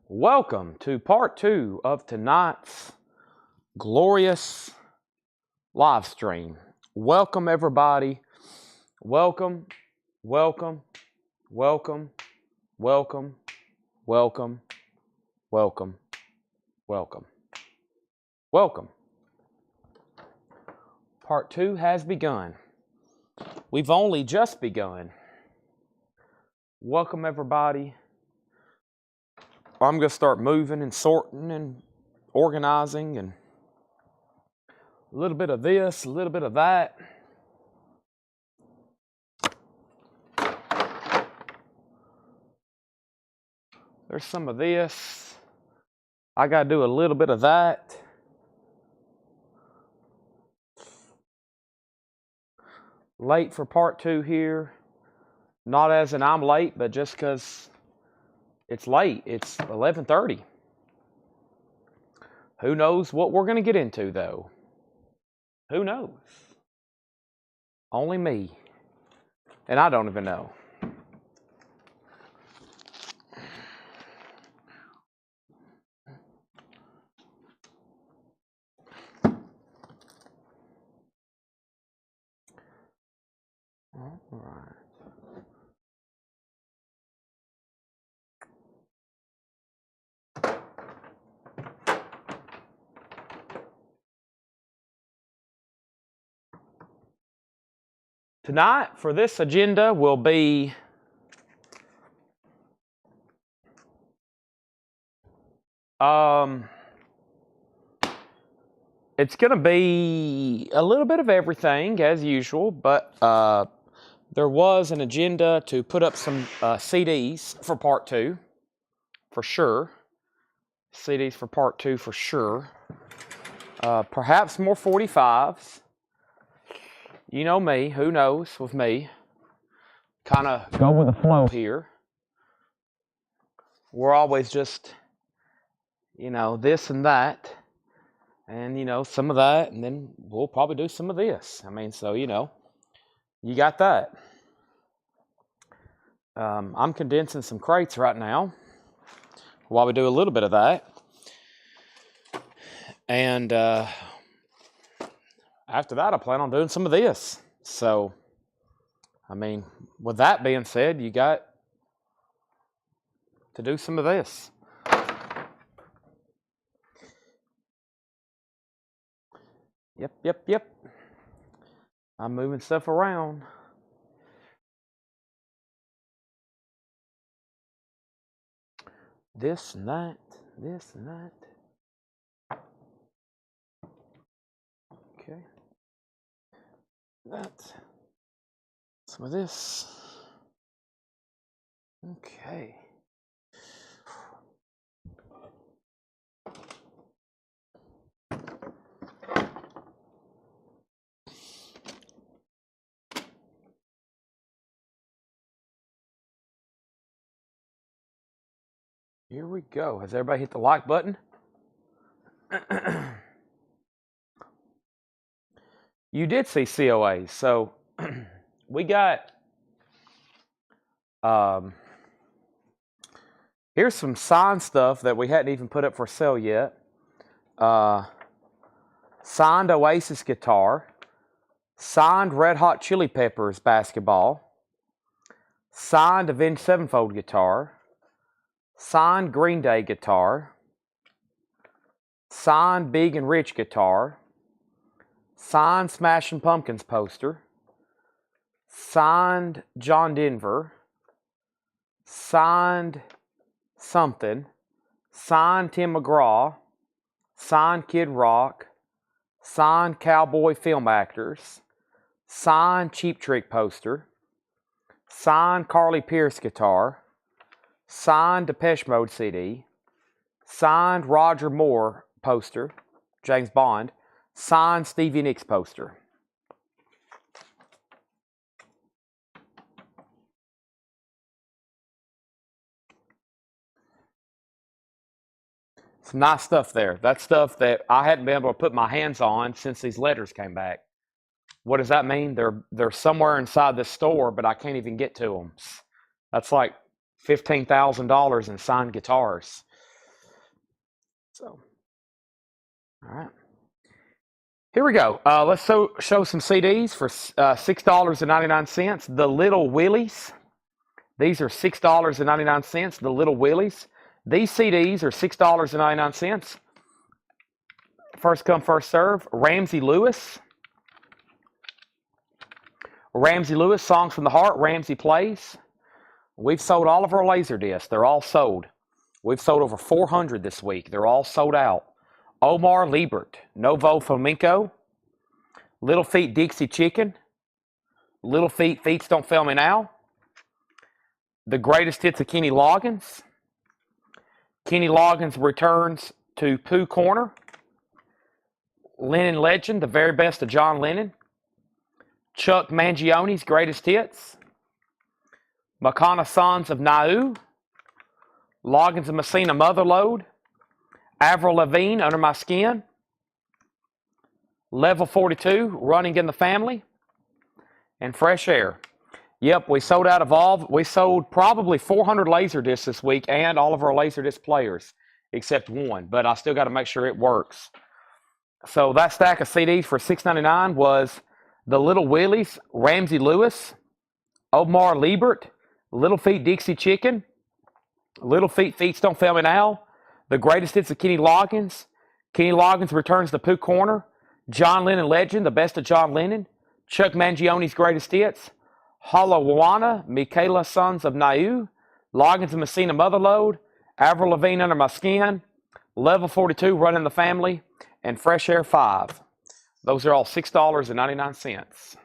Welcome to part 2 of tonight's glorious live stream. Welcome, everybody. Welcome, welcome, welcome, welcome, welcome, welcome, welcome, welcome. Part 2 has begun. We've only just begun. Welcome, everybody. I'm going to start moving and sorting and organizing and a little bit of this, a little bit of that. There's some of this. I got to do a little bit of that. Late for part 2 here. Not as in I'm late, but just because it's late. It's 11:30. Who knows what we're going to get into, though? Who knows? Only me. And I don't even know. All right. Tonight, for this agenda, will be it's going to be a little bit of everything, as usual, but there was an agenda to put up some CDs for part 2, for sure. CDs for part 2, for sure. Perhaps more 45s. You know me, who knows with me. Kind of go with the flow here. We're always just, this and that. And, some of that. And then we'll probably do some of this. So, you got that. I'm condensing some crates right now while we do a little bit of that. And after that, I plan on doing some of this. So, with that being said, you got to do some of this. Yep. I'm moving stuff around. This and that, this and that. Okay. That. Some of this. Okay. Here we go. Has everybody hit the like button? You did see COAs, so we got here's some signed stuff that we hadn't even put up for sale yet. Signed Oasis guitar, signed Red Hot Chili Peppers basketball, signed Avenged Sevenfold guitar, signed Green Day guitar, signed Big and Rich guitar, signed Smashing Pumpkins poster, signed John Denver, signed something, signed Tim McGraw, signed Kid Rock, signed Cowboy Film Actors, signed Cheap Trick poster, signed Carly Pearce guitar, signed Depeche Mode CD, signed Roger Moore poster, James Bond, signed Stevie Nicks poster. Some nice stuff there. That's stuff that I hadn't been able to put my hands on since these letters came back. What does that mean? They're somewhere inside the store, but I can't even get to them. That's like $15,000 in signed guitars. So, all right. Here we go. Let's show some CDs for $6.99. The Little Willies. These are $6.99. The Little Willies. These CDs are $6.99. First come, first serve. Ramsey Lewis. Ramsey Lewis, Songs from the Heart. Ramsey Plays. We've sold all of our laser discs. They're all sold. We've sold over 400 this week. They're all sold out. Omar Liebert, Novo Flamenco. Little Feat Dixie Chicken. Little Feat Feats Don't Fail Me Now. The Greatest Hits of Kenny Loggins. Kenny Loggins returns to Pooh Corner. Lennon Legend, The Very Best of John Lennon. Chuck Mangione's Greatest Hits. Makana Sons of Nau. Loggins and Messina Motherload. Avril Lavigne, Under My Skin. Level 42, Running in the Family. And Fresh Air. Yep, we sold out of all. We sold probably 400 laser discs this week and all of our laser disc players except one, but I still got to make sure it works. So that stack of CDs for $6.99 was The Little Willies, Ramsey Lewis, Omar Liebert, Little Feat Dixie Chicken, Little Feat Feats Don't Fail Me Now, The Greatest Hits of Kenny Loggins, Kenny Loggins Returns to Pooh Corner, John Lennon Legend, The Best of John Lennon, Chuck Mangione's Greatest Hits, Halawana, Michaela Sons of Nau, Loggins and Messina Motherload, Avril Lavigne Under My Skin, Level 42 Running the Family, and Fresh Air 5. Those are all $6.99.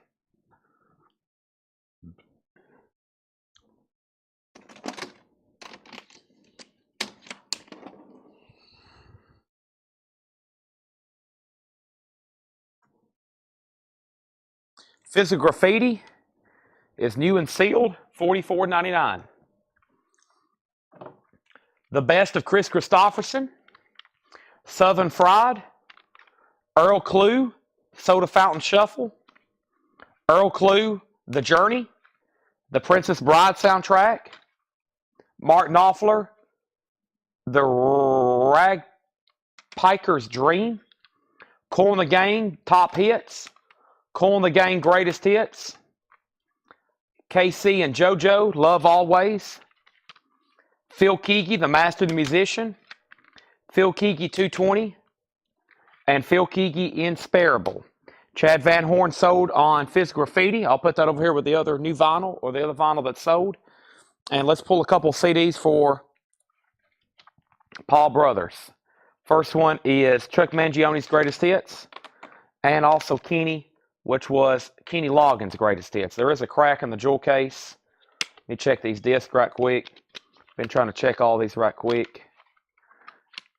Physical Graffiti is new and sealed, $44.99. The Best of Chris Christopherson, Southern Fried, Earl Clue, Soda Fountain Shuffle, Earl Clue, The Journey, The Princess Bride soundtrack, Mark Knopfler, The Ragpiker's Dream, Cool and the Gang, Top Hits, Cool and the Gang, Greatest Hits, KC and JoJo, Love Always, Phil Keaggy, The Master of the Musician, Phil Keaggy 220, and Phil Keaggy Insparable. Chad Van Horn sold on Physical Graffiti. I'll put that over here with the other new vinyl or the other vinyl that's sold. And let's pull a couple CDs for Paul Brothers. First one is Chuck Mangione's Greatest Hits, and also Kenny, which was Kenny Loggins' Greatest Hits. There is a crack in the jewel case. Let me check these discs right quick. Been trying to check all these right quick.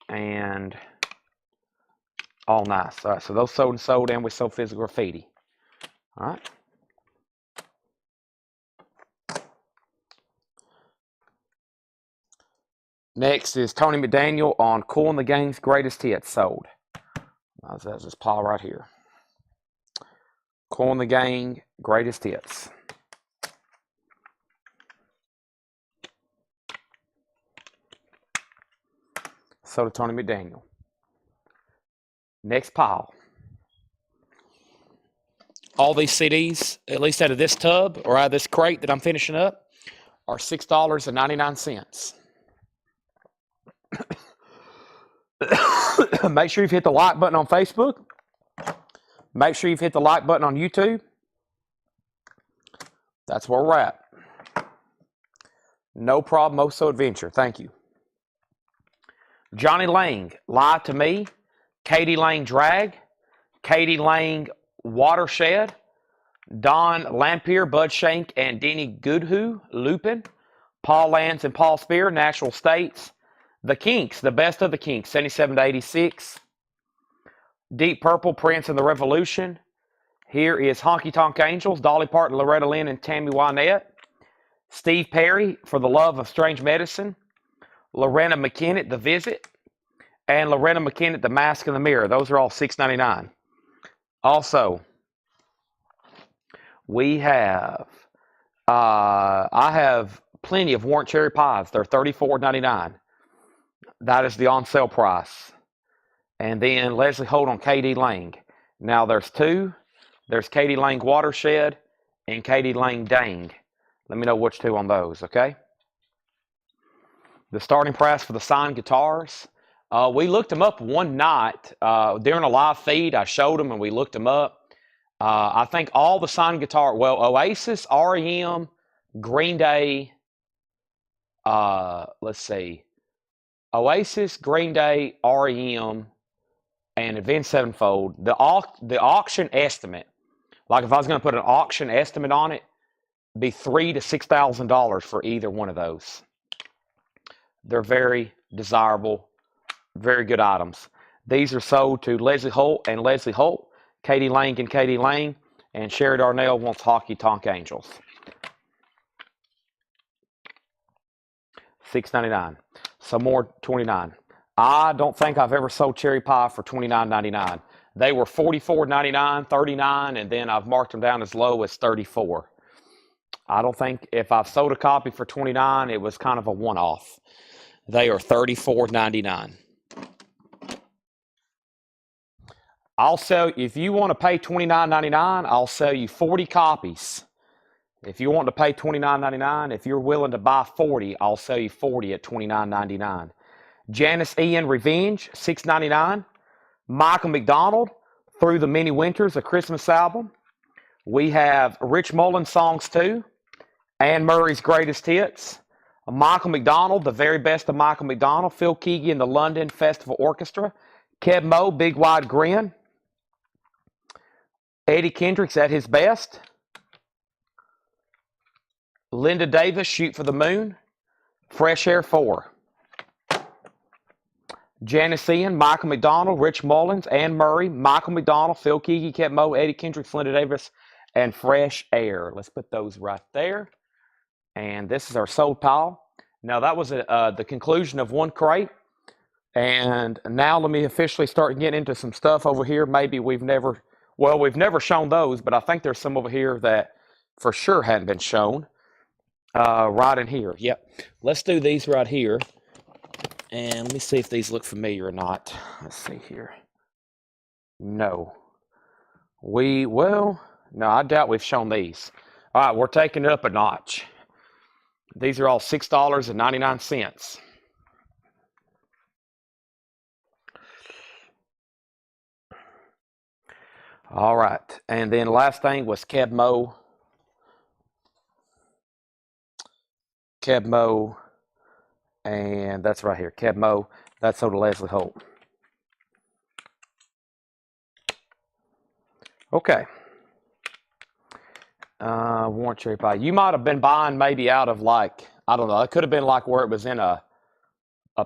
And all nice. All right, so those sold, and we sold Physical Graffiti. All right. Next is Tony McDaniel on Cool and the Gang's Greatest Hits sold. That's this pile right here. Cool and the Gang, Greatest Hits. So did Tony McDaniel. Next pile. All these CDs, at least out of this tub or out of this crate that I'm finishing up, are $6.99. Make sure you've hit the like button on Facebook. Make sure you've hit the like button on YouTube. That's where we're at. No Problem, Oso Adventure. Thank you. Johnny Lang, Lie to Me. Katie Lang, Drag. Katie Lang, Watershed. Don Lampier, Bud Shank, and Denny Goodhue, Lupin. Paul Lance and Paul Spear, Natural States. The Kinks, The Best of the Kinks, 77 to 86. Deep Purple, Prince and the Revolution. Here is Honky Tonk Angels, Dolly Parton, Loretta Lynn, and Tammy Wynette. Steve Perry, For the Love of Strange Medicine. Lorena McKennitt, The Visit. And Lorena McKennitt, The Mask in the Mirror. Those are all $6.99. Also, we have, I have plenty of Warrant Cherry Pies. They're $34.99. That is the on sale price. and then Leslie Holt on K.D. Lang. Now there's two. There's K.D. Lang Watershed and K.D. Lang Dang. Let me know which two on those, okay? The starting price for the signed guitars. We looked them up one night during a live feed. I showed them and we looked them up. I think all the signed guitar, well, Oasis, REM, Green Day, let's see, Oasis, Green Day, REM, and Avenged Sevenfold. The auction estimate, like if I was going to put an auction estimate on it, be $3,000 to $6,000 for either one of those. They're very desirable, very good items. These are sold to Leslie Holt and Leslie Holt, K.D. Lang and K.D. Lang, and Sherry Darnell wants Hockey Tonk Angels. $6.99. Some more $29. I don't think I've ever sold cherry pie for $29.99. They were $44.99, $39, and then I've marked them down as low as $34. I don't think if I've sold a copy for $29, it was kind of a one-off. They are $34.99. I'll sell, if you want to pay $29.99, I'll sell you 40 copies. If you want to pay $29.99, if you're willing to buy 40, I'll sell you 40 at $29.99. Janice Ian Revenge, $6.99. Michael McDonald, Through the Many Winters, a Christmas album. We have Rich Mullins songs too. Anne Murray's Greatest Hits. Michael McDonald, The Very Best of Michael McDonald. Phil Keaggy and the London Festival Orchestra. Keb Mo, Big Wide Grin. Eddie Kendricks at His Best. Linda Davis, Shoot for the Moon. Fresh Air 4. Janice Ian, Michael McDonald, Rich Mullins, Anne Murray, Michael McDonald, Phil Keaggy, Keb Mo, Eddie Kendricks, Linda Davis, and Fresh Air. Let's put those right there. And this is our sold pile. Now that was the conclusion of one crate. And now let me officially start getting into some stuff over here. Maybe we've never shown those, but I think there's some over here that for sure hadn't been shown. Right in here. Yep. Let's do these right here. And let me see if these look familiar or not. Let's see here. No. No, I doubt we've shown these. All right, we're taking it up a notch. These are all $6.99. All right, and then last thing was Keb Mo. And that's right here, Keb Mo. That's sold to Leslie Holt. Okay. Warrant cherry pie. You might have been buying maybe out of like, I don't know, it could have been like where it was in a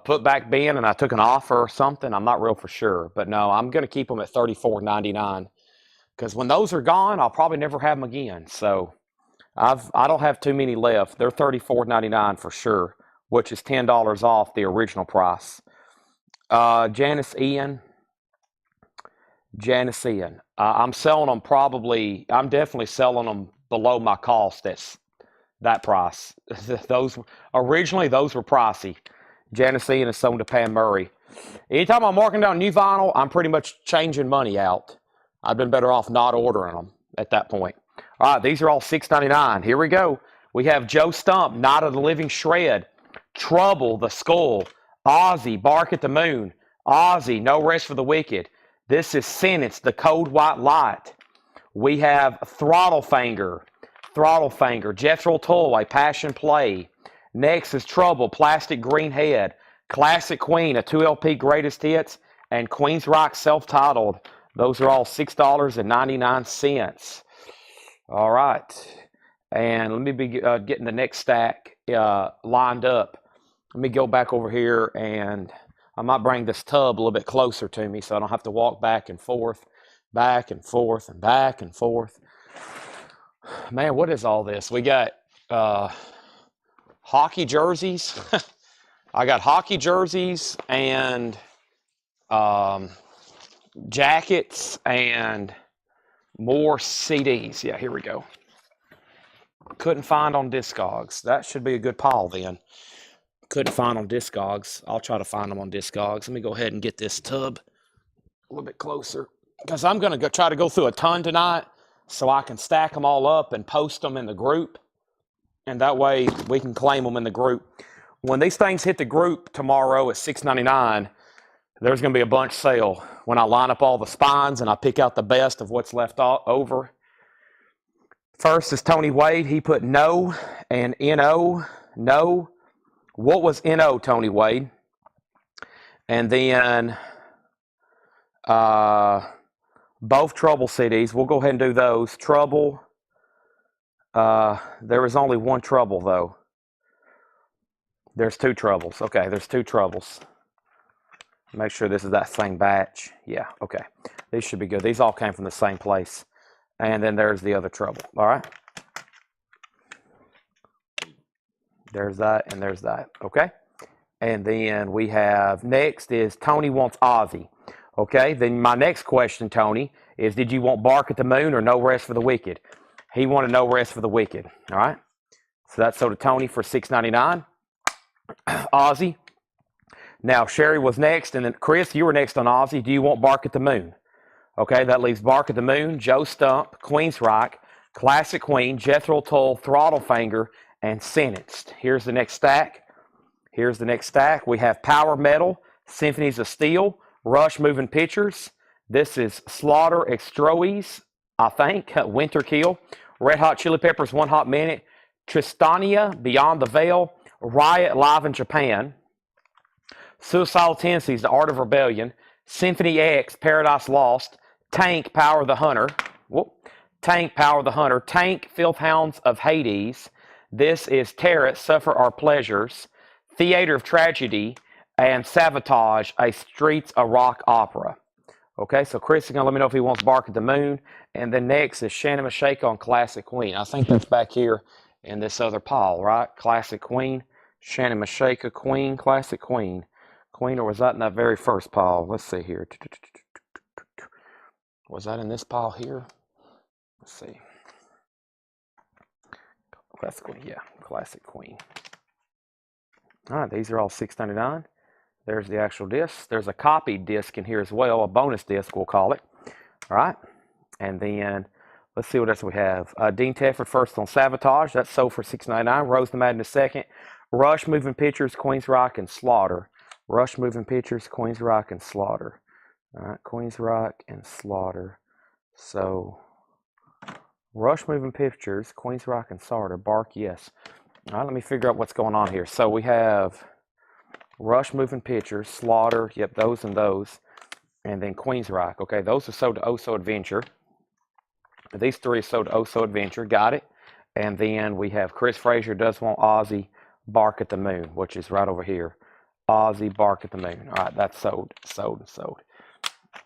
put-back bin and I took an offer or something. I'm not real for sure. But no, I'm going to keep them at $34.99 because when those are gone, I'll probably never have them again. So I don't have too many left. They're $34.99 for sure, which is $10 off the original price. Janice Ian. I'm selling them I'm definitely selling them below my cost. That's that price. Originally, those were pricey. Janice Ian is sold to Pam Murray. Anytime I'm marking down new vinyl, I'm pretty much changing money out. I've been better off not ordering them at that point. All right, these are all $6.99. Here we go. We have Joe Stump, Night of the Living Shred, Trouble, The Skull, Ozzy, Bark at the Moon, Ozzy, No Rest for the Wicked. This is Sentence, The Cold White Light. We have Throttle Finger, Jethro Tull, A Passion Play. Next is Trouble, Plastic Green Head, Classic Queen, a 2 LP Greatest Hits, and Queensryche Self-Titled. Those are all $6.99. All right. And let me be getting the next stack lined up. Let me go back over here and I might bring this tub a little bit closer to me so I don't have to walk back and forth, back and forth, and back and forth. Man, what is all this? We got hockey jerseys. I got hockey jerseys and jackets and more CDs. Yeah, here we go. Couldn't find on Discogs. That should be a good pile then. Couldn't find on Discogs. I'll try to find them on Discogs. Let me go ahead and get this tub a little bit closer, because I'm going to try to go through a ton tonight so I can stack them all up and post them in the group, and that way we can claim them in the group. When these things hit the group tomorrow at $6.99, there's going to be a bunch sale when I line up all the spines and I pick out the best of what's left over. First is Tony Wade. He put no and NO. No. What was NO, Tony Wade? And then both Trouble CDs. We'll go ahead and do those. Trouble. There is only one Trouble, though. There's two Troubles. Okay, there's two Troubles. Make sure this is that same batch. Yeah, okay. These should be good. These all came from the same place. And then there's the other Trouble. All right? There's that and there's that. Okay? And then we have, next is Tony wants Ozzy. Okay? Then my next question, Tony, is did you want Bark at the Moon or No Rest for the Wicked? He wanted No Rest for the Wicked. All right? So that's sold to Tony for $6.99. Ozzy. Now, Sherry was next, and then Chris, you were next on Ozzy. Do you want Bark at the Moon? Okay, that leaves Bark at the Moon, Joe Stump, Queensryche, Classic Queen, Jethro Tull, Throttle Finger, and Sentenced. Here's the next stack. Here's the next stack. We have Power Metal, Symphonies of Steel, Rush Moving Pictures. This is Slaughter Extroes, I think, Winter Kill, Red Hot Chili Peppers, One Hot Minute, Tristania, Beyond the Veil, Riot Live in Japan, Suicidal Tendencies, The Art of Rebellion, Symphony X, Paradise Lost, Tank, Power of the Hunter, Tank, Power of the Hunter, Tank, Filth Hounds of Hades. This is Tarot, Suffer Our Pleasures, Theater of Tragedy, and Sabotage, A Streets of Rock Opera. Okay, so Chris is going to let me know if he wants Bark at the Moon. And then next is Shannon Mashake on Classic Queen. I think that's back here in this other pile, right? Classic Queen, Shannon Mashake, Queen, Classic Queen. Queen, or was that in that very first pile? Let's see here. Was that in this pile here? Let's see. Classic Queen, yeah, Classic Queen. All right, these are all $6.99. There's the actual disc. There's a copied disc in here as well, a bonus disc, we'll call it. All right, and then let's see what else we have. Dean Tedford first on Sabotage. That's sold for $6.99. Rose the Madness second. Rush Moving Pictures, Queensryche, and Slaughter. Rush Moving Pictures, Queensryche, and Slaughter. All right, Queensryche and Slaughter. So, Rush Moving Pictures, Queensryche, and Slaughter. Bark, yes. All right, let me figure out what's going on here. So, we have Rush Moving Pictures, Slaughter, yep, those and those. And then Queensryche. Okay, those are sold to Oh So Adventure. These three are sold to Oh So Adventure. Got it. And then we have Chris Frazier does want Ozzy, Bark at the Moon, which is right over here. Ozzy, Bark at the Moon. All right, that's sold.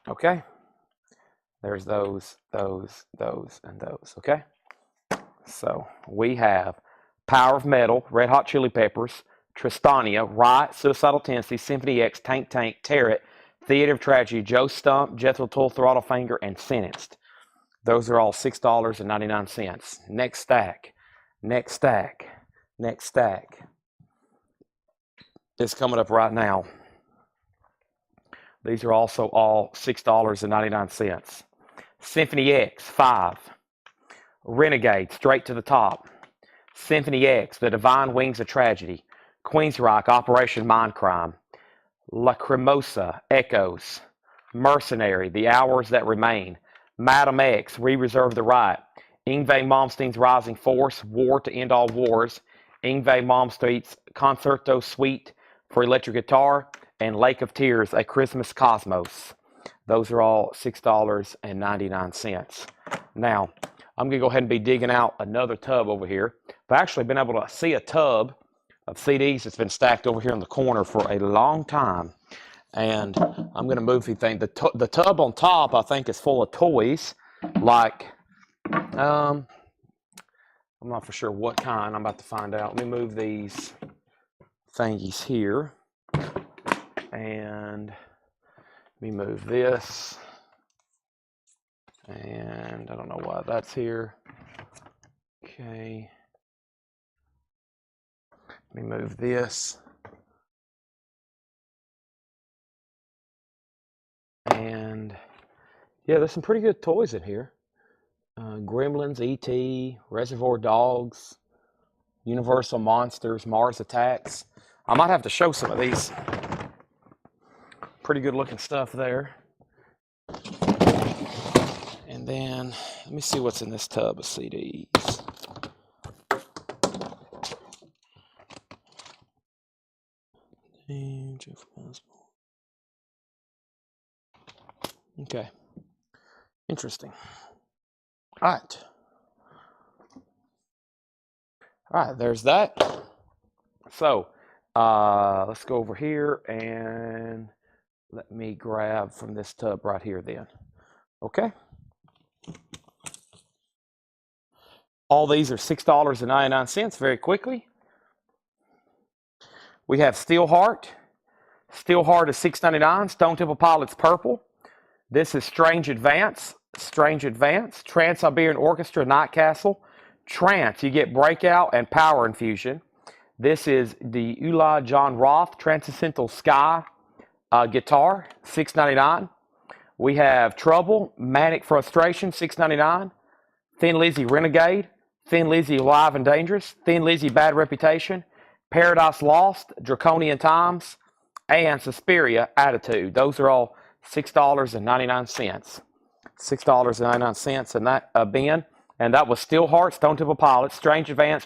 Okay. There's those, and those. Okay. So we have Power of Metal, Red Hot Chili Peppers, Tristania, Riot, Suicidal Tendencies, Symphony X, Tank, Tarot, Theater of Tragedy, Joe Stump, Jethro Tull, Throttle Finger, and Sentenced. Those are all $6.99. Next stack. It's coming up right now. These are also all $6.99. Symphony X, 5. Renegade, Straight to the Top. Symphony X, The Divine Wings of Tragedy. Queensryche, Operation Mindcrime. Lacrimosa, Echoes. Mercenary, The Hours That Remain. Madam X, We Reserve the Right. Yngwie Malmsteen's Rising Force, War to End All Wars. Yngwie Malmsteen's Concerto Suite for electric guitar, and Lake of Tears, A Christmas Cosmos. Those are all $6.99. Now, I'm going to go ahead and be digging out another tub over here. I've actually been able to see a tub of CDs that's been stacked over here in the corner for a long time. And I'm going to move the thing. The tub on top, I think, is full of toys. Like, I'm not for sure what kind. I'm about to find out. Let me move these thingies here, and let me move this, and I don't know why that's here. Okay, let me move this, and Yeah, there's some pretty good toys in here. Gremlins, E.T., Reservoir Dogs, Universal Monsters, Mars Attacks. I might have to show some of these. Pretty good looking stuff there. And then, let me see what's in this tub of CDs. Okay. Interesting. All right, there's that. So, let's go over here and let me grab from this tub right here then. Okay. All these are $6.99 very quickly. We have Steelheart. Steelheart is $6.99. Stone Temple Pilots purple. This is Strange Advance. Strange Advance. Trans-Siberian Orchestra Night Castle. Trance. You get Breakout and Power Infusion. This is the Ulla John Roth Transcendental Sky guitar, $6.99. We have Trouble, Manic Frustration, $6.99. Thin Lizzy Renegade, Thin Lizzy Live and Dangerous, Thin Lizzy Bad Reputation, Paradise Lost, Draconian Times, and Suspiria Attitude. Those are all $6.99. $6.99 in that bin. And that was Steelheart, Stone Temple Pilots, Strange Advance,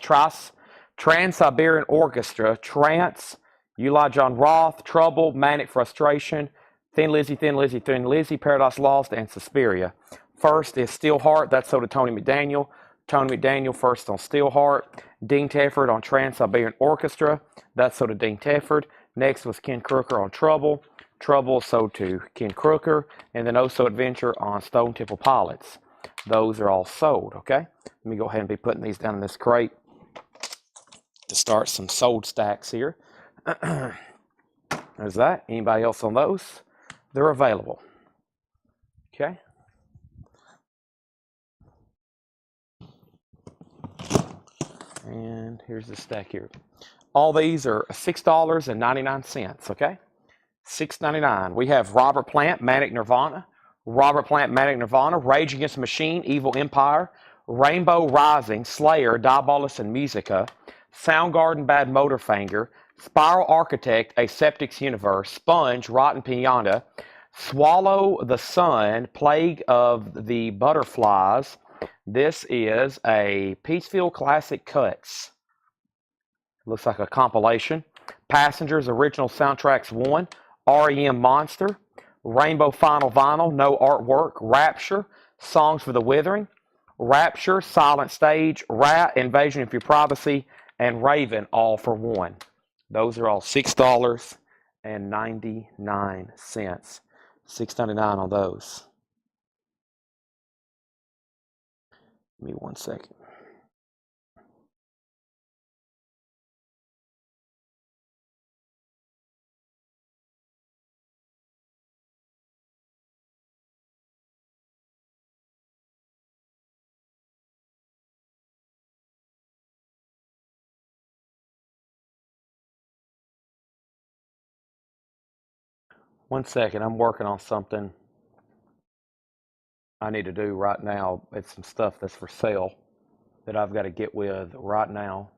Trans-Siberian Orchestra, Trance, Ulla John Roth, Trouble, Manic Frustration, Thin Lizzy, Thin Lizzy, Thin Lizzy, Paradise Lost, and Suspiria. First is Steelheart. That's sold to Tony McDaniel. Tony McDaniel first on Steelheart. Dean Tedford on Trans-Siberian Orchestra. That's sold to Dean Tedford. Next was Ken Crooker on Trouble. Trouble sold to Ken Crooker. And then Also Adventure on Stone Temple Pilots. Those are all sold, okay? Let me go ahead and be putting these down in this crate to start some sold stacks here. There's that. Anybody else on those? They're available. Okay. And here's the stack here. All these are $6.99, okay? $6.99. We have Robert Plant, Manic Nirvana. Robert Plant, Manic Nirvana. Rage Against the Machine, Evil Empire. Rainbow Rising, Slayer, Diabolus and Musica. Soundgarden, Bad Motorfinger. Spiral Architect, Aseptic's Universe. Sponge, Rotten Piano. Swallow the Sun, Plague of the Butterflies. This is a Peacefield Classic Cuts. Looks like a compilation. Passengers Original Soundtracks 1. REM Monster. Rainbow Final Vinyl, no artwork. Rapture, Songs for the Withering. Rapture, Silent Stage. Rat, Invasion of Your Privacy. And Raven, all for one. Those are all $6.99. $6.99 on those. Give me 1 second. I'm working on something I need to do right now. It's some stuff that's for sale that I've got to get with right now.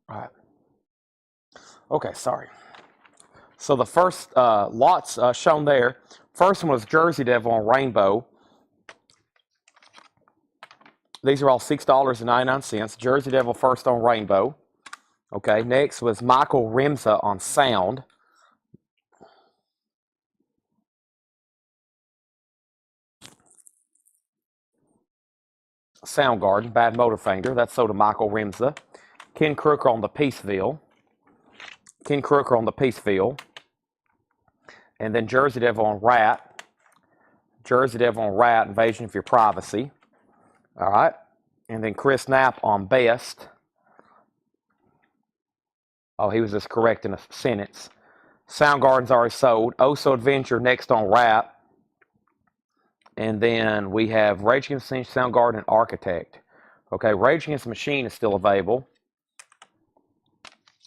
All right. Okay, sorry. So the first lots shown there First one was Jersey Devil on Rainbow. These are all $6.99. Jersey Devil first on Rainbow. Okay, next was Michael Remza on Sound. Soundgarden, Bad Motorfinger. That's sold to Michael Remza. Ken Crooker on the Peaceville. Ken Crooker on the Peaceville. And then Jersey Devil on Rat. Jersey Devil on Rat, Invasion of Your Privacy. All right. And then Chris Knapp on Best. Oh, he was just correcting a sentence. Soundgarden's already sold. Oso Adventure next on Rat. And then we have Rage Against the Machine, Soundgarden, and Architect. Okay, Rage Against the Machine is still available.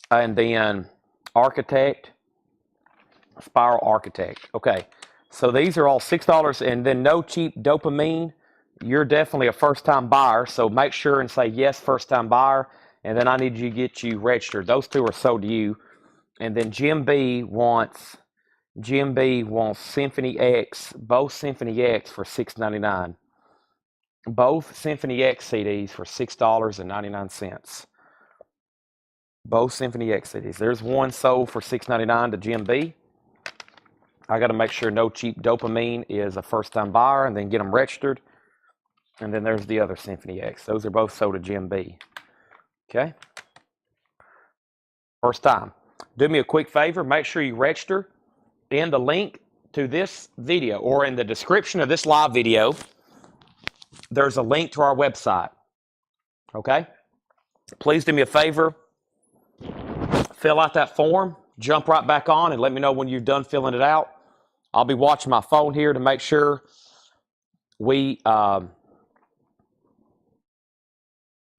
And then Architect, Spiral Architect. Okay, so these are all $6. And then No Cheap Dopamine. You're definitely a first-time buyer, so make sure and say yes, first-time buyer. And then I need you to get you registered. Those two are sold to you. And then Jim B wants Symphony X, both Symphony X for $6.99. Both Symphony X CDs for $6.99. Both Symphony X CDs. There's one sold for $6.99 to Jim B. I got to make sure No Cheap Dopamine is a first-time buyer and then get them registered. And then there's the other Symphony X. Those are both sold to Jim B. Okay? First time. Do me a quick favor. Make sure you register. In the link to this video or in the description of this live video, there's a link to our website. Okay? Please do me a favor. Fill out that form. Jump right back on and let me know when you're done filling it out. I'll be watching my phone here to make sure we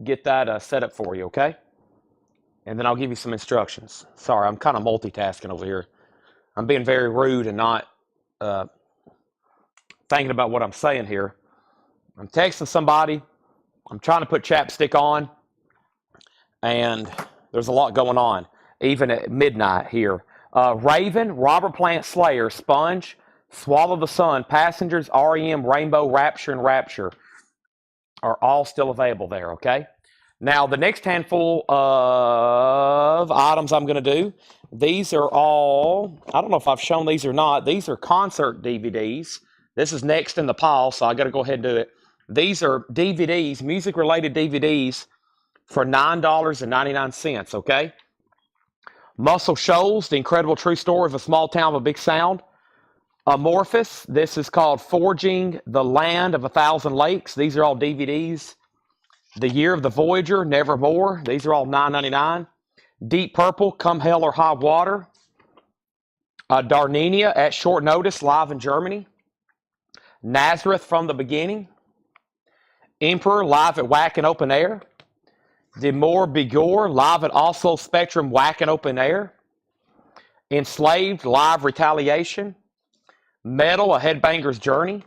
get that set up for you, okay? And then I'll give you some instructions. Sorry, I'm kind of multitasking over here. I'm being very rude and not thinking about what I'm saying here. I'm texting somebody. I'm trying to put chapstick on. And there's a lot going on, even at midnight here. Raven, Robert Plant Slayer, Sponge, Swallow the Sun, Passengers, REM, Rainbow, Rapture, and Rapture are all still available there, okay? Now, the next handful of items I'm going to do, these are all, I don't know if I've shown these or not. These are concert DVDs. This is next in the pile, so I got to go ahead and do it. These are DVDs, music-related DVDs for $9.99, okay? Muscle Shoals, The Incredible True Story of a Small Town with a Big Sound. Amorphous, this is called Forging the Land of a Thousand Lakes. These are all DVDs. The Year of the Voyager, Nevermore. These are all $9.99. Deep Purple, Come Hell or High Water. Darnenia, At Short Notice, live in Germany. Nazareth, From the Beginning. Emperor, live at Whack and Open Air. Demore Bigore, live at Also Spectrum, Whack and Open Air. Enslaved, live Retaliation. Metal, A Headbanger's Journey.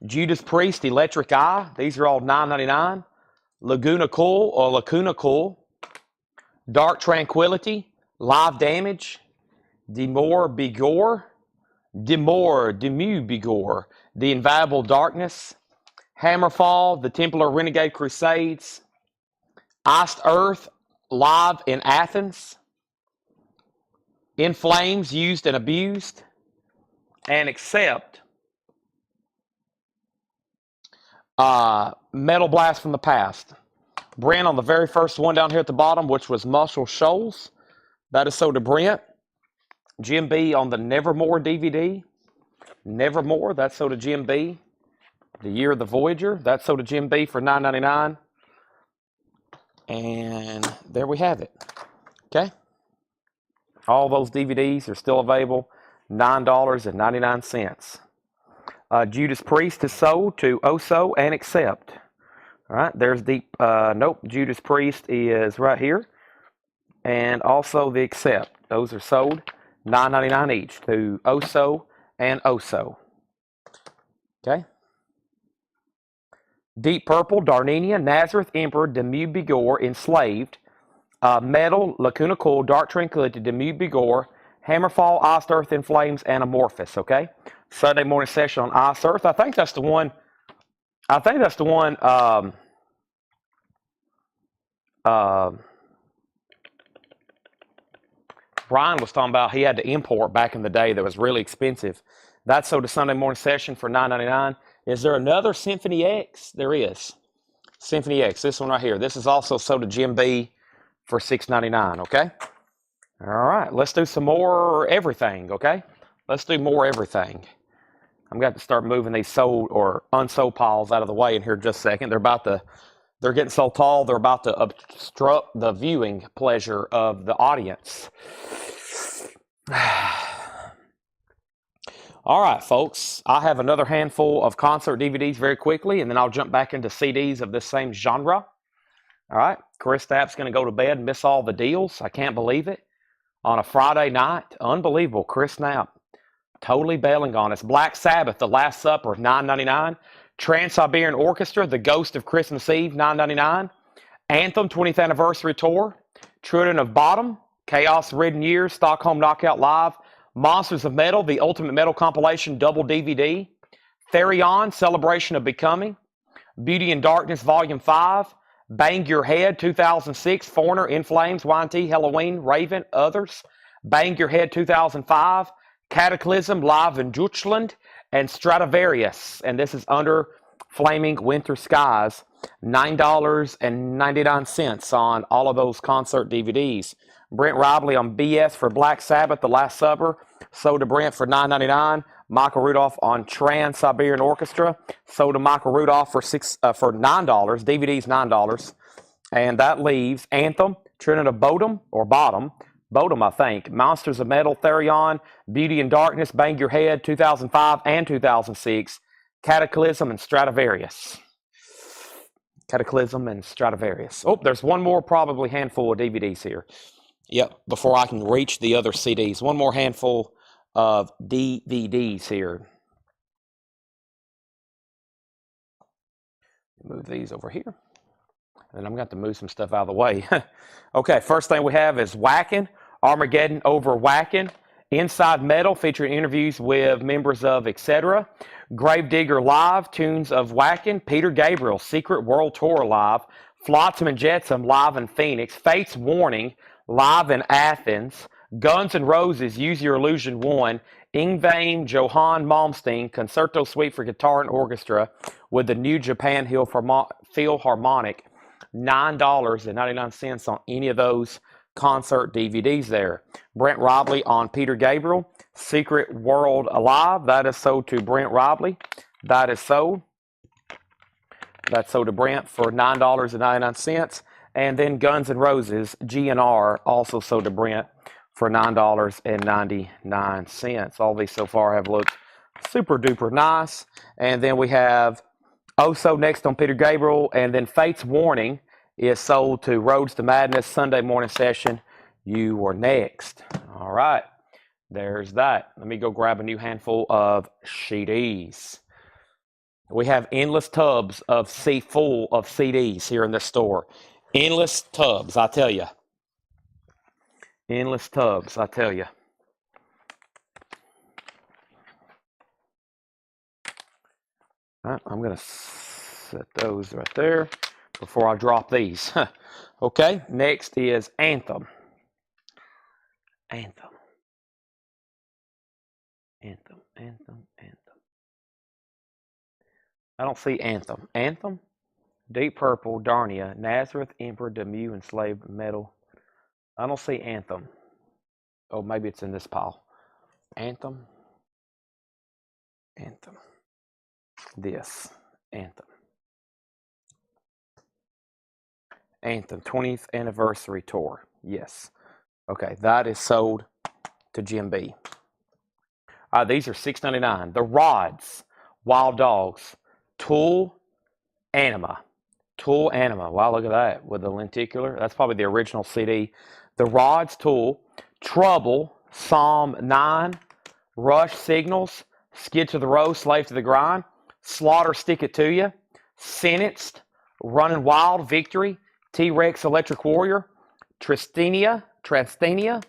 Judas Priest, Electric Eye. These are all $9.99. Laguna Cool. Dark Tranquility. Live Damage. Demure Bigore. The Inviolable Darkness. Hammerfall, The Templar Renegade Crusades. Iced Earth, live in Athens. In Flames, Used and Abused. And Accept. Metal Blast from the Past. Brent on the very first one down here at the bottom, which was Muscle Shoals. That is sold to Brent. Jim B on the Nevermore DVD. Nevermore, that's sold to Jim B. The Year of the Voyager, that's sold to Jim B for $9.99. And there we have it. Okay? All those DVDs are still available. $9.99. Judas Priest is sold to Oso and Accept. All right, there's the, Judas Priest is right here. And also the Accept. Those are sold $9.99 each to Oso and Oso. Okay. Deep Purple, Darnenia, Nazareth, Emperor, Demure Bigore, Enslaved, Metal, Lacuna Coil, Dark Tranquility, Demure Bigore, Hammerfall, Iced Earth in Flames, and Amorphous, okay? Sunday morning session on Iced Earth. I think that's the one. Brian was talking about he had to import back in the day that was really expensive. That's sold to Sunday morning session for $9.99. Is there another Symphony X? There is. Symphony X, this one right here. This is also sold to Jim B for $6.99, okay? All right, let's do some more everything, okay? Let's do more everything. I'm going to start moving these sold or unsold piles out of the way in here in just a second. They're getting so tall, they're about to obstruct the viewing pleasure of the audience. All right, folks, I have another handful of concert DVDs very quickly, and then I'll jump back into CDs of this same genre. All right, Chris Stapp's going to go to bed and miss all the deals. I can't believe it. On a Friday night, unbelievable. Chris Knapp totally bailing on us. Black Sabbath, The Last Supper, $9.99. Trans-Siberian Orchestra, The Ghost of Christmas Eve, $9.99. Anthem, 20th Anniversary Tour. Children of Bottom, Chaos Ridden Years, Stockholm Knockout Live. Monsters of Metal, The Ultimate Metal Compilation, double DVD. Therion, Celebration of Becoming. Beauty and Darkness, Volume 5. Bang Your Head, 2006. Foreigner, In Flames, YNT, Halloween, Raven, Others. Bang Your Head, 2005. Cataclysm, Live in Deutschland. And Stradivarius, and this is under Flaming Winter Skies, $9.99 on all of those concert DVDs. Brent Robley on BS for Black Sabbath, The Last Supper, sold to Brent for $9.99. Michael Rudolph on Trans-Siberian Orchestra, sold to Michael Rudolph for $9. DVDs $9, and that leaves Anthem, Trinity of Bodom or Bottom. Bodom, I think. Monsters of Metal, Therion, Beauty and Darkness, Bang Your Head, 2005 and 2006, Cataclysm and Stradivarius. Cataclysm and Stradivarius. Oh, there's one more probably handful of DVDs here. Yep, before I can reach the other CDs. One more handful of DVDs here. Move these over here. And I'm going to have to move some stuff out of the way. Okay, first thing we have is Whackin', Armageddon Over Whackin', Inside Metal, featuring interviews with members of etc. Gravedigger Live, Tunes of Whackin', Peter Gabriel, Secret World Tour Live, Flotsam and Jetsam Live in Phoenix, Fate's Warning, Live in Athens, Guns N' Roses, Use Your Illusion 1, Yngwie Johann Malmsteen, Concerto Suite for Guitar and Orchestra with the New Japan Philharmonic, $9.99 on any of those concert DVDs there. Brent Robley on Peter Gabriel, Secret World Alive, that is sold to Brent Robley. That's sold to Brent for $9.99. And then Guns N' Roses, GNR, also sold to Brent for $9.99. All these so far have looked super duper nice. And then we have Also next on Peter Gabriel, and then Fate's Warning is sold to Roads to Madness, Sunday morning session. You were next. All right, there's that. Let me go grab a new handful of CDs. We have endless tubs of full of CDs here in this store. Endless tubs, I tell you. Endless tubs, I tell you. Right, I'm going to set those right there before I drop these. Okay, next is Anthem. Anthem. Anthem, Anthem, Anthem. I don't see Anthem. Anthem? Deep Purple, Darnia, Nazareth, Emperor, Demu, Enslaved, Metal. I don't see Anthem. Oh, maybe it's in this pile. Anthem. Anthem. This. Anthem. Anthem, 20th Anniversary Tour. Yes. Okay, that is sold to Jim B. These are $6.99. The Rods, Wild Dogs, Tool, Anima. Tool, Anima. Wow, look at that with the lenticular. That's probably the original CD. The Rods, Tool, Trouble, Psalm 9, Rush, Signals, Skid to the Row, Slave to the Grind, Slaughter, Stick It to You, Sentenced, Running Wild, Victory, T-Rex, Electric Warrior, Trasthenia,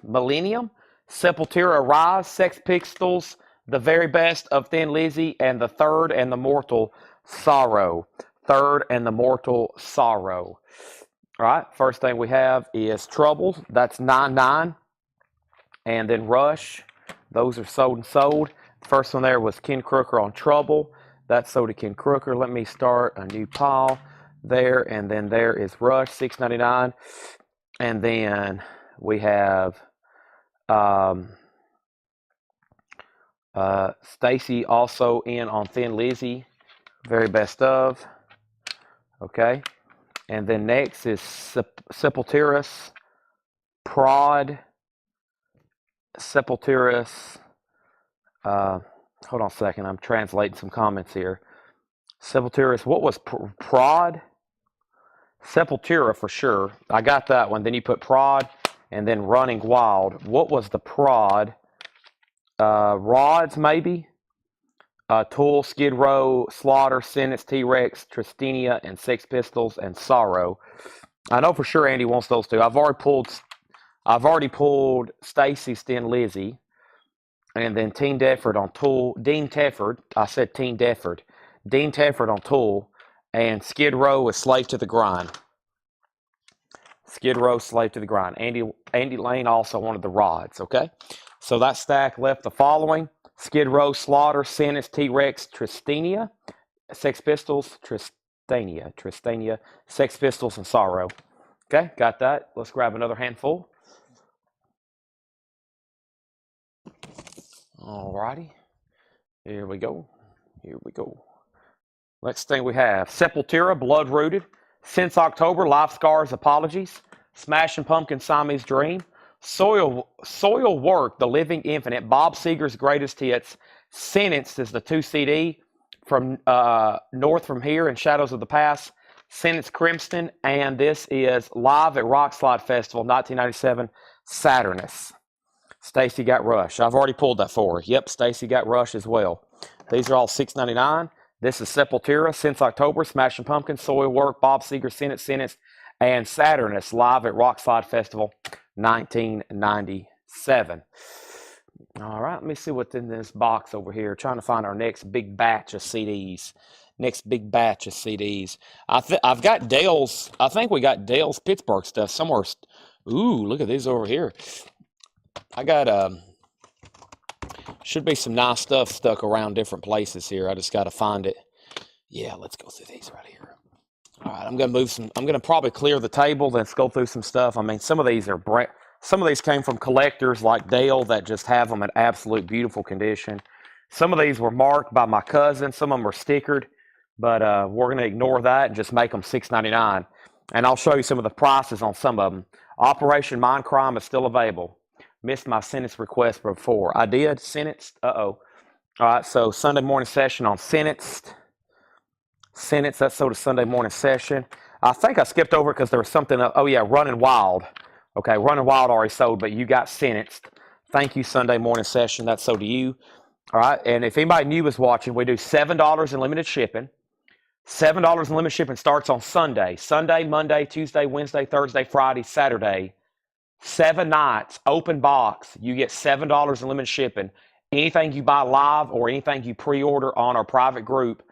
Millennium, Sepultura, Rise, Sex Pistols, The Very Best of Thin Lizzy, and The Third and the Mortal Sorrow. Third and the Mortal Sorrow. All right, first thing we have is Trouble. That's 9.9. And then Rush. Those are sold and sold. First one there was Ken Crooker on Trouble. That's sold to Ken Crooker. Let me start a new pile there. And then there is Rush, $6.99. And then we have Stacy also in on Thin Lizzy. Very Best of. Okay. And then next is Sepultura's Prod. Sepultura's, hold on a second, I'm translating some comments here. Sepultura's, what was Prod? Sepultura for sure. I got that one. Then you put Prod and then Running Wild. What was the Prod? Rods, maybe? Tool, Skid Row, Slaughter, Sentence, T-Rex, Tristenia, and Sex Pistols, and Sorrow. I know for sure Andy wants those two. I've already pulled Stacy's Thin Lizzy, and then Teen Defford on Tool. Dean Tefford, I said Teen Defford. Dean Tefford on Tool, and Skid Row is Slave to the Grind. Skid Row, Slave to the Grind. Andy Lane also wanted the Rods, okay? So that stack left the following: Skid Row, Slaughter, Sentence, T-Rex, Tristenia, Sex Pistols, Tristenia, Sex Pistols, and Sorrow. Okay, got that. Let's grab another handful. Alrighty, here we go. Next thing we have Sepultura, Blood Rooted, Since October, Life Scars, Apologies, Smashing Pumpkins, Siamese Dream, Soil Work, The Living Infinite, Bob Seger's Greatest Hits, Sentenced is the 2 CD from North from Here and Shadows of the Past, Sentence Crimson, and this is Live at Rockslide Festival 1997, Saturnus. Stacy got Rush. I've already pulled that for her. Yep, Stacy got Rush as well. These are all $6.99. This is Sepultura, Since October, Smashing Pumpkins, Soil Work, Bob Seger, Sentence, and Saturnus, Live at Rockslide Festival 1997. All right, let me see what's in this box over here. Trying to find our next big batch of CDs. I've got Dale's. I think we got Dale's Pittsburgh stuff somewhere. Ooh, look at these over here. I got should be some nice stuff stuck around different places here. I just got to find it. Yeah, let's go through these right here. All right, I'm gonna probably clear the table, then go through some stuff. I mean, some of these came from collectors like Dale that just have them in absolute beautiful condition. Some of these were marked by my cousin. Some of them are stickered, but we're gonna ignore that and just make them $6.99. And I'll show you some of the prices on some of them. Operation Mindcrime is still available. Missed my sentence request before. I did. Sentenced. Uh-oh. All right, so Sunday morning session on Sentenced. That's sold a Sunday morning session. I think I skipped over because there was something. Oh, yeah, Running Wild. Okay, Running Wild already sold, but you got Sentenced. Thank you, Sunday morning session. That's sold to you. All right, and if anybody new is watching, we do $7 in limited shipping. $7 in limited shipping starts on Sunday. Sunday, Monday, Tuesday, Wednesday, Thursday, Friday, Saturday. 7 nights, open box. You get $7 in limited shipping. Anything you buy live or anything you pre-order on our private group,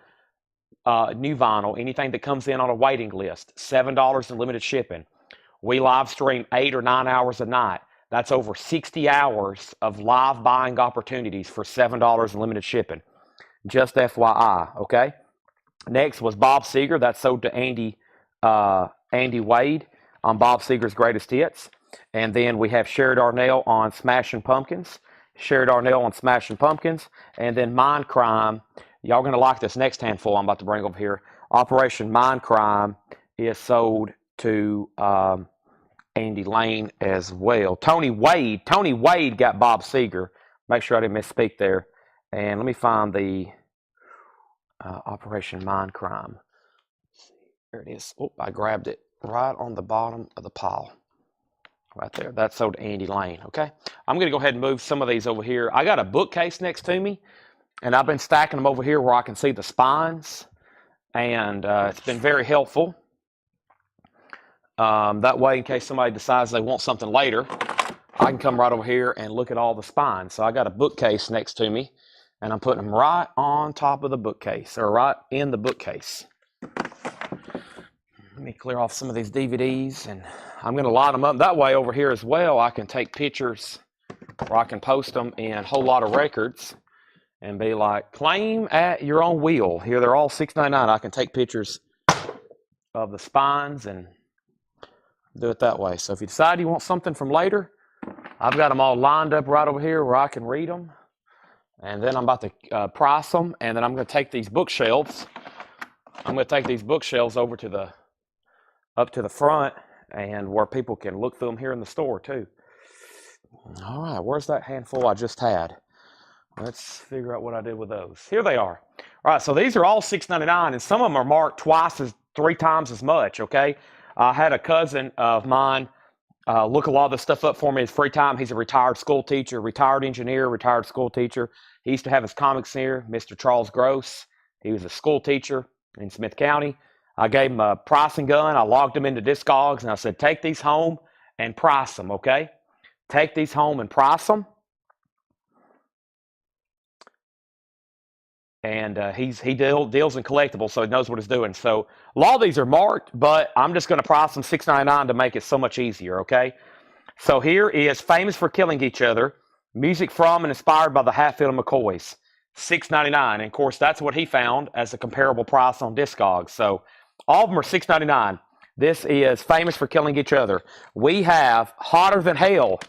new vinyl, anything that comes in on a waiting list, $7 in limited shipping. We live stream 8 or 9 hours a night. That's over 60 hours of live buying opportunities for $7 in limited shipping. Just FYI, okay? Next was Bob Seger. That's sold to Andy Wade on Bob Seger's Greatest Hits. And then we have Sherry Darnell on Smashing Pumpkins. And then Mindcrime. Y'all going to like this next handful I'm about to bring over here. Operation Mindcrime is sold to Andy Lane as well. Tony Wade got Bob Seger. Make sure I didn't misspeak there. And let me find the Operation Mindcrime. There it is. Oh, I grabbed it right on the bottom of the pile. Right there. That's sold to Andy Lane, okay? I'm going to go ahead and move some of these over here. I got a bookcase next to me, and I've been stacking them over here where I can see the spines, and it's been very helpful. That way, in case somebody decides they want something later, I can come right over here and look at all the spines. So I got a bookcase next to me, and I'm putting them right on top of the bookcase, or right in the bookcase. Let me clear off some of these DVDs, and I'm going to line them up. That way over here as well, I can take pictures, or I can post them in a whole lot of records and be like, claim at your own will. Here, they're all $6.99. I can take pictures of the spines and do it that way. So if you decide you want something from later, I've got them all lined up right over here where I can read them. And then I'm about to price them. And then I'm going to take these bookshelves. I'm going to take these bookshelves over to up to the front, and where people can look through them here in the store too. All right, where's that handful I just had? Let's figure out what I did with those. Here they are. All right, so these are all $6.99, and some of them are marked three times as much, okay? I had a cousin of mine look a lot of this stuff up for me in his free time. He's a retired school teacher, retired engineer, retired school teacher. He used to have his comics here, Mr. Charles Gross. He was a school teacher in Smith County. I gave him a pricing gun. I logged him into Discogs, and I said, take these home and price them, okay? Take these home and price them. And he deals in collectibles, so he knows what he's doing. So a lot of these are marked, but I'm just going to price them $6.99 to make it so much easier, okay? So here is Famous for Killing Each Other, music from and inspired by the Hatfield and McCoys, $6.99. And, of course, that's what he found as a comparable price on Discogs. So all of them are $6.99. This is Famous for Killing Each Other. We have Hotter Than Hell,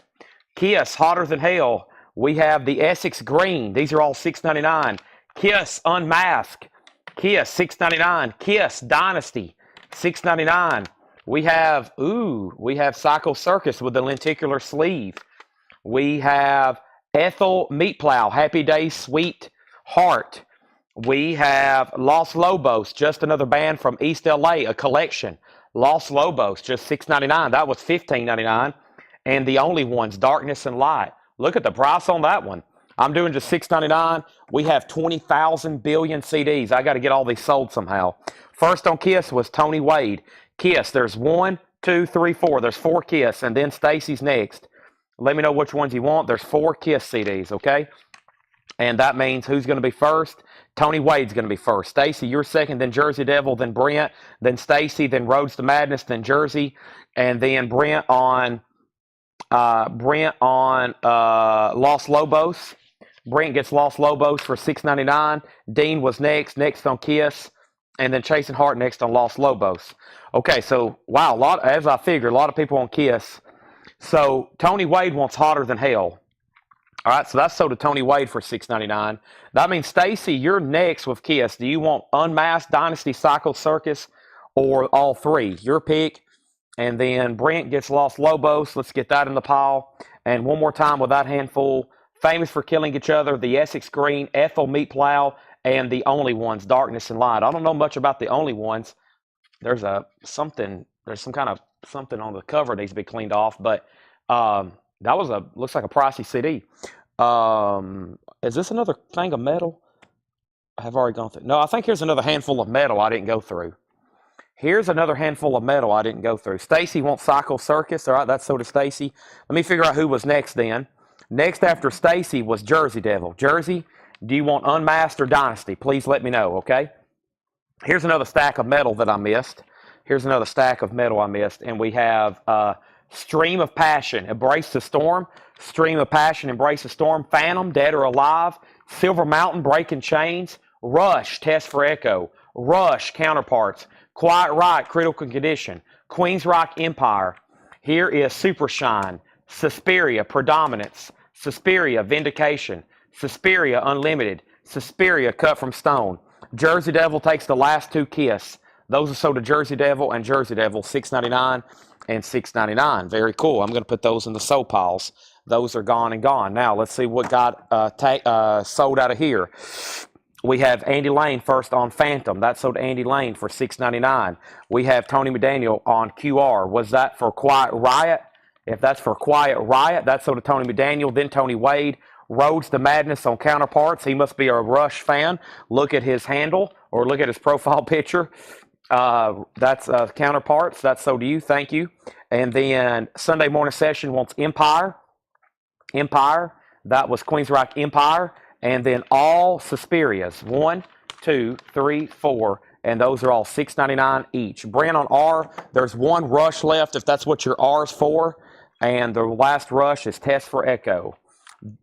Kiss, Hotter Than Hell. We have the Essex Green. These are all $6.99. Kiss Unmasked, Kiss $6.99. Kiss Dynasty $6.99. We have Psycho Circus with the lenticular sleeve. We have Ethel Meat Plow, Happy Day Sweet Heart. We have Los Lobos, just another band from East LA, a collection. Los Lobos, just $6.99. That was $15.99. And the only ones, Darkness and Light. Look at the price on that one. I'm doing just $6.99. We have 20,000 billion CDs. I got to get all these sold somehow. First on Kiss was Tony Wade. Kiss, there's 1, 2, 3, 4. There's 4 Kiss, and then Stacy's next. Let me know which ones you want. There's 4 Kiss CDs, okay? And that means who's going to be first? Tony Wade's going to be first. Stacy, you're second, then Jersey Devil, then Brent, then Stacy, then Roads to Madness, then Jersey, and then Brent on Los Lobos. Brent gets Los Lobos for $6.99. Dean was next on Kiss, and then Chasing Hart next on Los Lobos. Okay, so wow, as I figured, a lot of people on Kiss. So Tony Wade wants Hotter Than Hell. All right, so that's sold to Tony Wade for $6.99. That means Stacy, you're next with Kiss. Do you want Unmasked, Dynasty, Psycho Circus, or all 3? Your pick. And then Brent gets Los Lobos. Let's get that in the pile. And one more time with that handful. Famous for Killing Each Other, the Essex Green, Ethel Meat Plow, and the Only Ones, Darkness and Light. I don't know much about the Only Ones. There's some kind of something on the cover that needs to be cleaned off, but that was looks like a pricey CD. Is this another thing of metal? I have already gone through. No, I think here's another handful of metal I didn't go through. Here's another handful of metal I didn't go through. Stacy wants Psycho Circus. All right, that's so to Stacy. Let me figure out who was next then. Next after Stacy was Jersey Devil. Jersey, do you want Unmasked or Dynasty? Please let me know, okay? Here's another stack of metal that I missed. And we have Stream of Passion, Embrace the Storm. Stream of Passion, Embrace the Storm. Phantom, Dead or Alive. Silver Mountain, Breaking Chains. Rush, Test for Echo. Rush, Counterparts. Quiet Riot, Critical Condition. Queen's Rock, Empire. Here is Super Shine. Suspiria, Predominance. Suspiria, Vindication. Suspiria, Unlimited. Suspiria, Cut from Stone. Jersey Devil takes the last 2 Kiss. Those are sold to Jersey Devil and Jersey Devil, $6.99 and $6.99. Very cool. I'm going to put those in the sold piles. Those are gone and gone. Now, let's see what got sold out of here. We have Andy Lane first on Phantom. That sold to Andy Lane for $6.99. We have Tony McDaniel on QR. Was that for Quiet Riot? If that's for Quiet Riot, that's sold to Tony McDaniel, then Tony Wade. Roads to Madness on Counterparts. He must be a Rush fan. Look at his handle or look at his profile picture. That's Counterparts. That's sold to you. Thank you. And then Sunday Morning Session wants Empire. Empire. That was Queensryche Empire. And then all Suspirias. 1, 2, 3, 4. And those are all $6.99 each. Brand on R, there's one rush left if that's what your R is for. And the last rush is Test for Echo.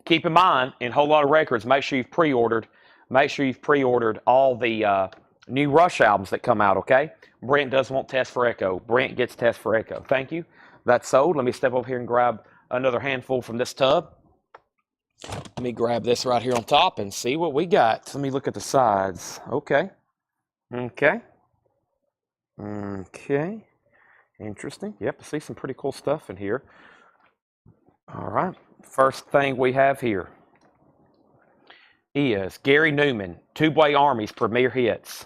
Keep in mind, in Whole Lot of Records, make sure you've pre-ordered. Make sure you've pre-ordered all the new Rush albums that come out, okay? Brent does want Test for Echo. Brent gets Test for Echo. Thank you. That's sold. Let me step over here and grab another handful from this tub. Let me grab this right here on top and see what we got. Let me look at the sides. Okay. Okay. Okay. Interesting. Yep, I see some pretty cool stuff in here. All right. First thing we have here is Gary Newman, Tubeway Army's premier hits.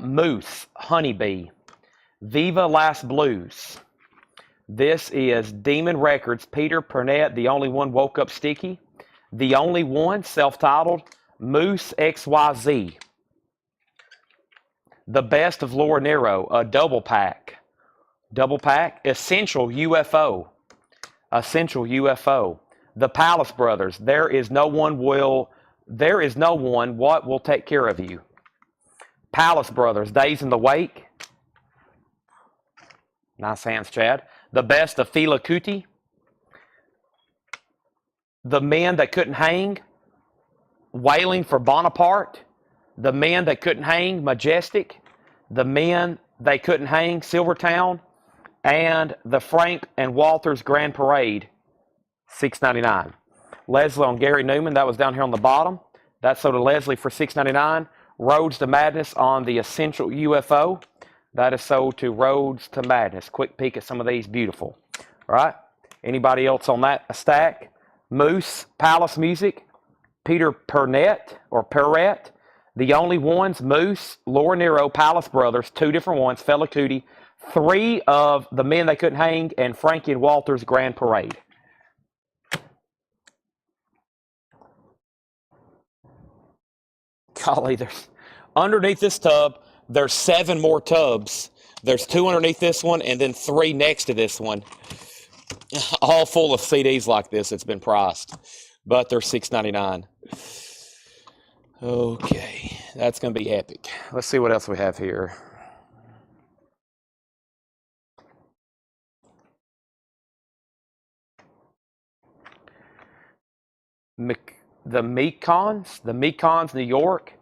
Moose, Honeybee, Viva Last Blues. This is Demon Records, Peter Purnett, The Only One Woke Up Sticky. The Only One, self-titled, Moose XYZ. The Best of Laura Nero, a double pack. Double pack, Essential UFO. Essential UFO. The Palace Brothers, There is no one, what will take care of you. Palace Brothers, Days in the Wake. Nice hands, Chad. The Best of Fela Kuti. The Men That Couldn't Hang. Wailing for Bonaparte. The Men That Couldn't Hang, Majestic. The Men They Couldn't Hang, Silvertown. And the Frank and Walters Grand Parade, $6.99. Leslie on Gary Newman, that was down here on the bottom. That's sold to Leslie for $6.99. Roads to Madness on the Essential UFO. That is sold to Roads to Madness. Quick peek at some of these. Beautiful. All right. Anybody else on that stack? Moose, Palace Music, Peter Purnett or Perrette. The Only Ones, Moose, Laura Nero, Palace Brothers, 2 different ones, Fela Kuti, 3 of the Men They Couldn't Hang, and Frankie and Walters Grand Parade. Golly, there's underneath this tub, there's 7 more tubs. There's 2 underneath this one and then 3 next to this one. All full of CDs like this. It's been priced, but they're $6.99. Okay, that's going to be epic. Let's see what else we have here. The Mekons, New York.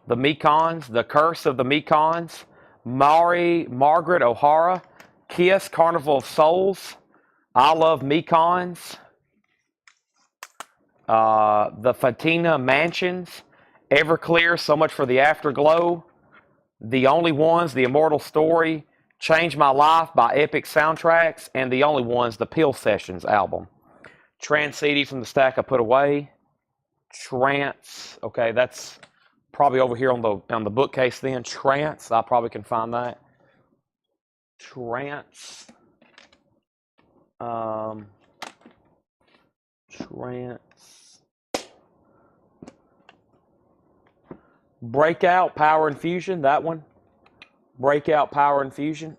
The Mekons, The Curse of the Mekons. Margaret O'Hara. Kiss, Carnival of Souls. I Love Mekons. The Fatina Mansions. Everclear, So Much for the Afterglow. The Only Ones, The Immortal Story. Change My Life by Epic Soundtracks. And The Only Ones, The Peel Sessions album. Trance CD from the stack I put away. Trance. Okay, that's probably over here on the bookcase then. Trance. I probably can find that. Trance. Trance. Breakout, Power and Fusion. That one. Breakout, Power and Fusion.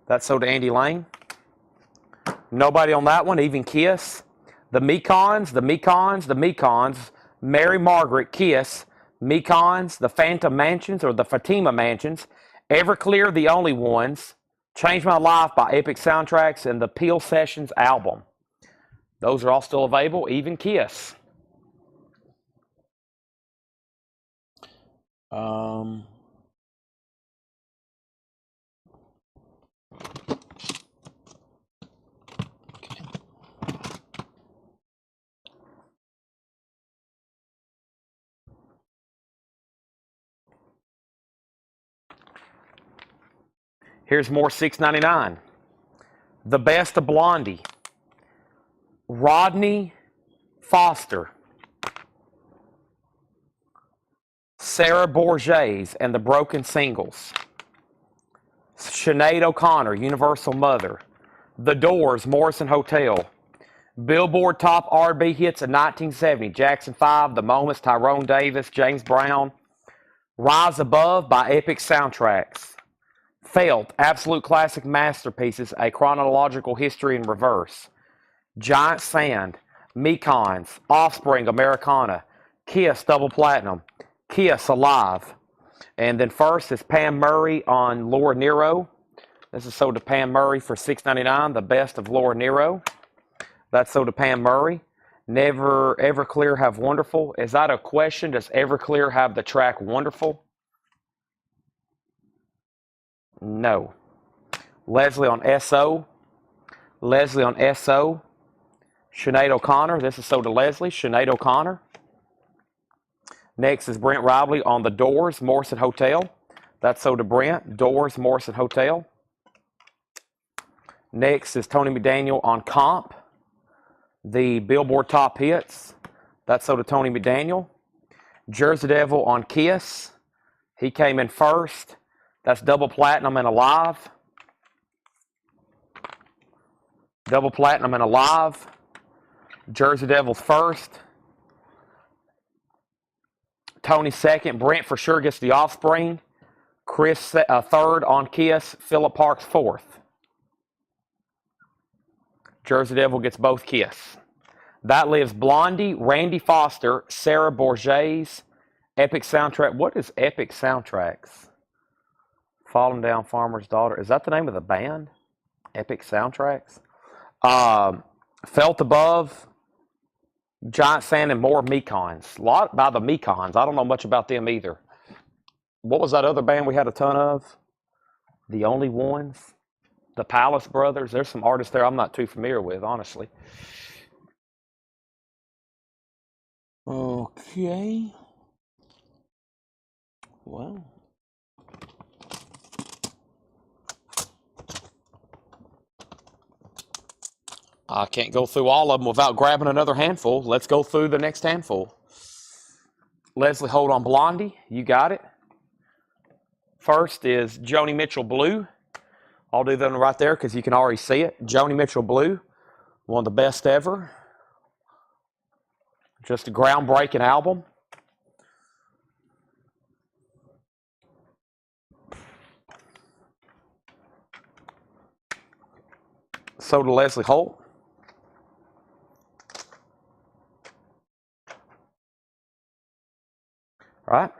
That's sold to Andy Lane. Nobody on that one, even Kiss. The Mekons, the Mekons, the Mekons. Mary Margaret, Kiss. Mekons, the Phantom Mansions or the Fatima Mansions. Everclear, The Only Ones. Change My Life by Epic Soundtracks and the Peel Sessions album. Those are all still available, even Kiss. Here's more $6.99. The Best of Blondie. Rodney Foster. Sarah Bourges and the Broken Singles. Sinead O'Connor, Universal Mother. The Doors, Morrison Hotel. Billboard top R&B hits of 1970. Jackson 5, The Moments, Tyrone Davis, James Brown. Rise Above by Epic Soundtracks. Felt, absolute classic masterpieces, a chronological history in reverse. Giant Sand, Mekons, Offspring, Americana, Kiss, Double Platinum, Kiss, Alive. And then first is Pam Murray on Laura Nero. This is sold to Pam Murray for $6.99, the best of Laura Nero. That's sold to Pam Murray. Never Everclear have Wonderful. Is that a question? Does Everclear have the track Wonderful? No. Leslie on SO. Leslie on SO. Sinead O'Connor. This is sold to Leslie. Sinead O'Connor. Next is Brent Robley on The Doors, Morrison Hotel. That's sold to Brent. Doors, Morrison Hotel. Next is Tony McDaniel on Comp. The Billboard Top Hits. That's sold to Tony McDaniel. Jersey Devil on Kiss. He came in first. That's Double Platinum and Alive. Double Platinum and Alive. Jersey Devil's first. Tony second. Brent for sure gets the Offspring. Chris third on Kiss. Philip Parks fourth. Jersey Devil gets both Kiss. That leaves Blondie, Randy Foster, Sarah Borges, Epic Soundtrack. What is Epic Soundtracks? Falling Down Farmer's Daughter. Is that the name of the band? Epic Soundtracks? Felt Above, Giant Sand, and more Mekons. A lot by the Mekons. I don't know much about them either. What was that other band we had a ton of? The Only Ones? The Palace Brothers. There's some artists there I'm not too familiar with, honestly. Okay. Well. I can't go through all of them without grabbing another handful. Let's go through the next handful. Leslie, hold on Blondie. You got it. First is Joni Mitchell Blue. I'll do them right there because you can already see it. Joni Mitchell Blue, one of the best ever. Just a groundbreaking album. So to Leslie Holt. All right.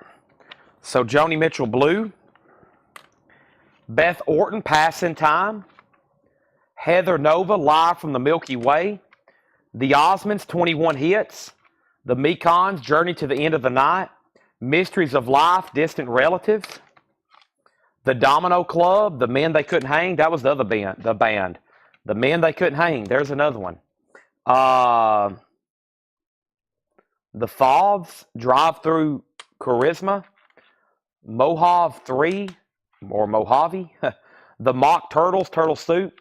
So Joni Mitchell Blue. Beth Orton, Pass in Time. Heather Nova, Live from the Milky Way. The Osmonds, 21 Hits. The Mekons, Journey to the End of the Night. Mysteries of Life, Distant Relatives. The Domino Club, The Men They Couldn't Hang. That was the other band. The Men They Couldn't Hang. There's another one. The Fauves, Drive Through Charisma. Mojave 3. Or Mojave. The Mock Turtles, Turtle Soup.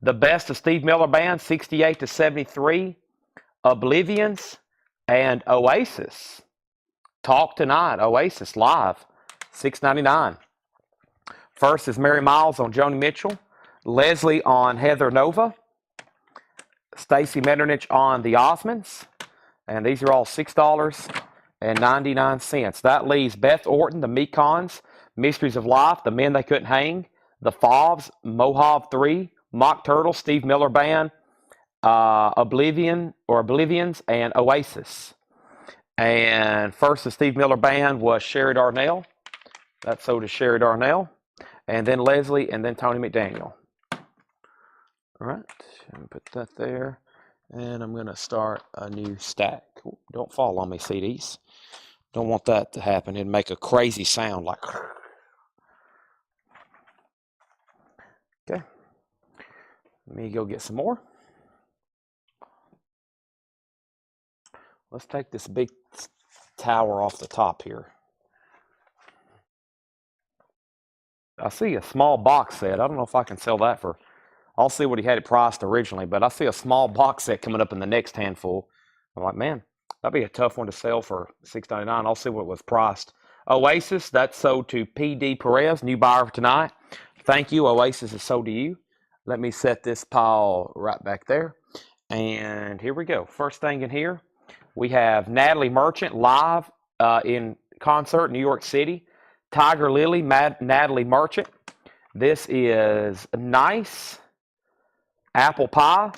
The Best of Steve Miller Band, 68 to 73. Oblivions. And Oasis. Talk Tonight. Oasis live. $6.99. First is Mary Miles on Joni Mitchell. Leslie on Heather Nova. Stacey Metternich on the Osmonds. And these are all $6.99. That leaves Beth Orton, the Mekons, Mysteries of Life, The Men They Couldn't Hang, The Fauves, Mojave 3, Mock Turtle, Steve Miller Band, Oblivions, and Oasis. And first the Steve Miller Band was Sherry Darnell. That's sold to Sherry Darnell. And then Leslie, and then Tony McDaniel. All right, and put that there. And I'm going to start a new stack. Don't fall on me, CDs. Don't want that to happen. It'd make a crazy sound like... Okay. Let me go get some more. Let's take this big tower off the top here. I see a small box set. I don't know if I can sell that for... I'll see what he had it priced originally, but I see a small box set coming up in the next handful. I'm like, man, that'd be a tough one to sell for $6.99. I'll see what it was priced. Oasis, that's sold to P.D. Perez, new buyer for tonight. Thank you. Oasis is sold to you. Let me set this pile right back there. And here we go. First thing in here, we have Natalie Merchant live in concert in New York City. Tiger Lily, Natalie Merchant. This is Nice, Apple Pie,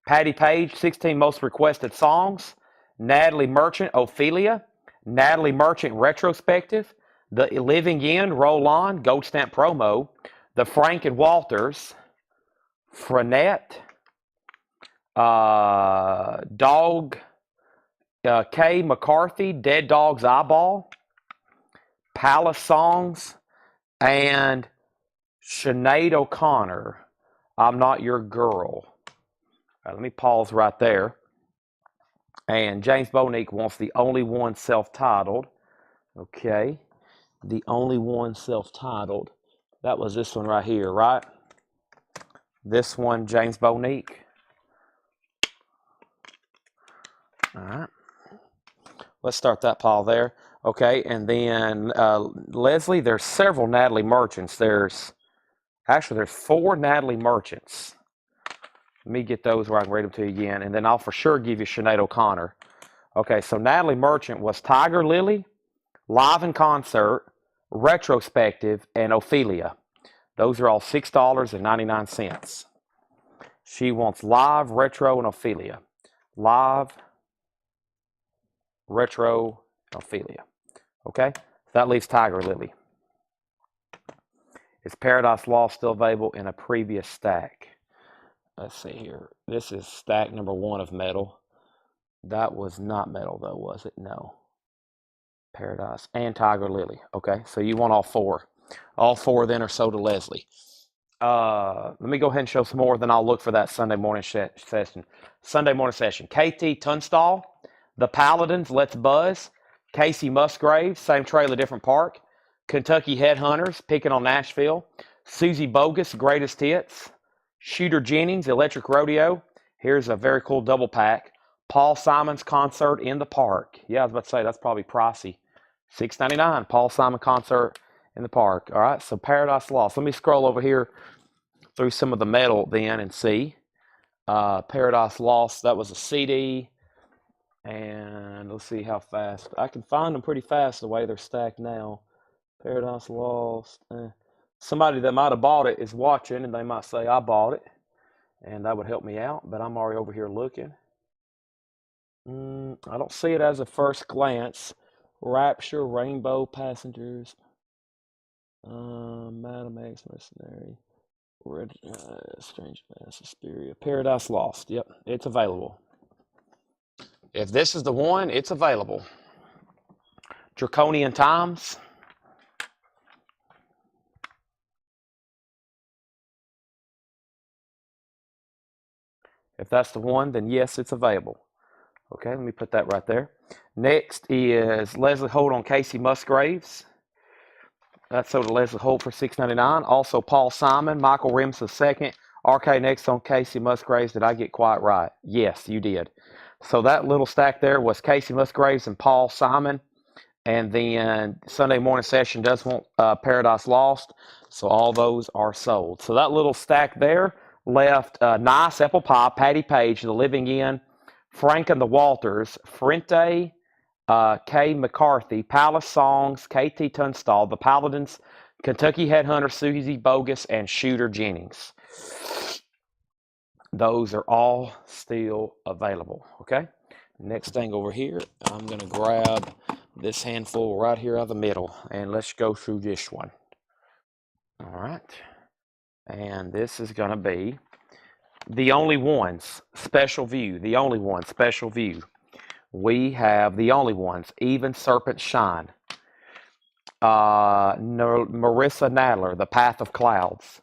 Patty Page, 16 Most Requested Songs, Natalie Merchant, Ophelia, Natalie Merchant Retrospective, The Living End, Roll On, Gold Stamp Promo, The Frank and Walters, Frenette, Dog, K. McCarthy, Dead Dog's Eyeball, Palace Songs, and Sinead O'Connor, I'm Not Your Girl. All right, let me pause right there. And James Bonique wants The Only One self-titled. Okay, The Only One self-titled. That was this one right here, right? This one, James Bonique. All right. Let's start that pile there. Okay, and then Leslie, there's several Natalie Merchants. There's 4 Natalie Merchants. Let me get those where I can read them to you again, and then I'll for sure give you Sinead O'Connor. Okay, so Natalie Merchant was Tiger Lily, Live in Concert, Retrospective, and Ophelia. Those are all $6.99. She wants Live, Retro, and Ophelia. Live, Retro, Ophelia. Okay, so that leaves Tiger Lily. Is Paradise Lost still available in a previous stack? Let's see here. This is stack number 1 of metal. That was not metal though, was it? No. Paradise and Tiger Lily. Okay, so you want all 4. All 4 then are sold to Leslie. Let me go ahead and show some more, then I'll look for that Sunday morning session. Sunday morning session. KT Tunstall, The Paladins, Let's Buzz, Casey Musgraves, same trailer, different park, Kentucky Headhunters, Picking on Nashville, Susie Bogus, Greatest Hits, Shooter Jennings, Electric Rodeo. Here's a very cool double pack. Paul Simon's Concert in the Park. Yeah, I was about to say, that's probably pricey. $6.99, Paul Simon Concert in the Park. All right, so Paradise Lost. Let me scroll over here through some of the metal then and see. Paradise Lost, that was a CD. And let's see how fast. I can find them pretty fast the way they're stacked now. Paradise Lost. Somebody that might have bought it is watching, and they might say, I bought it. And that would help me out, but I'm already over here looking. I don't see it as a first glance. Rapture, Rainbow Passengers, Madam X Mercenary, Strange Man, Suspiria, Paradise Lost. Yep, it's available. If this is the one, it's available. Draconian Times. If that's the one, then yes, it's available. Okay, let me put that right there. Next is Leslie Holt on Casey Musgraves. That's sold to Leslie Holt for $6.99. Also Paul Simon, Michael Rims II. RK next on Casey Musgraves. Did I get quite right? Yes, you did. So that little stack there was Casey Musgraves and Paul Simon. And then Sunday morning session does want Paradise Lost. So all those are sold. So that little stack there left Nice, Apple Pie, Patty Page, The Living End, Frank and the Walters, Frente, K. McCarthy, Palace Songs, KT Tunstall, The Paladins, Kentucky Headhunter, Susie Bogus, and Shooter Jennings. Those are all still available, okay? Next thing over here, I'm going to grab this handful right here out of the middle, and let's go through this one. All right. And this is going to be The Only Ones, Special View. The Only Ones, Special View. We have The Only Ones, Even Serpent Shine. Marissa Nadler, The Path of Clouds.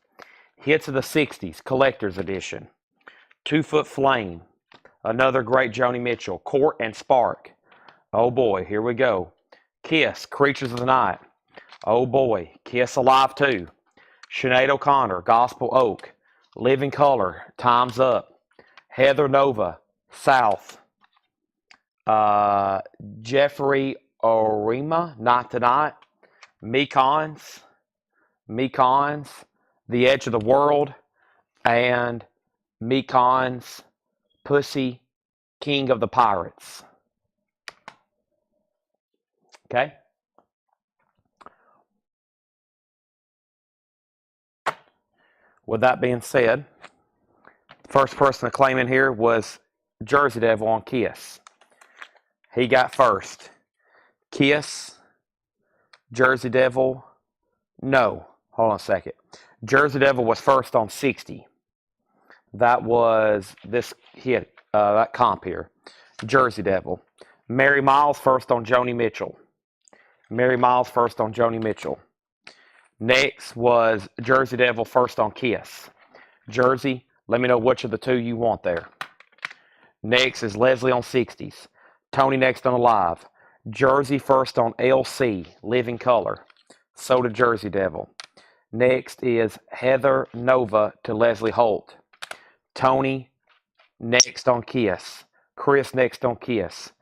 Hits of the 60s, Collector's Edition. 2 Foot Flame. Another great Joni Mitchell, Court and Spark. Oh boy, here we go. Kiss, Creatures of the Night. Oh boy, Kiss Alive 2. Sinead O'Connor, Gospel Oak. Living Color, Time's Up. Heather Nova, South. Jeffrey Orima, Not Tonight. Mekons, The Edge of the World. And Mekons, Pussy, King of the Pirates. Okay? With that being said, first person to claim in here was Jersey Devil on Kiss. He got first. Kiss, Jersey Devil, no. Hold on a second. Jersey Devil was first on 60. That was this hit, that comp here. Jersey Devil. Mary Miles first on Joni Mitchell. Mary Miles first on Joni Mitchell. Next was Jersey Devil first on Kiss. Jersey, let me know which of the two you want there. Next is Leslie on 60s. Tony next on Alive. Jersey first on LC, Living Color. So did Jersey Devil. Next is Heather Nova to Leslie Holt. Tony next on Kiss. Chris next on Kiss.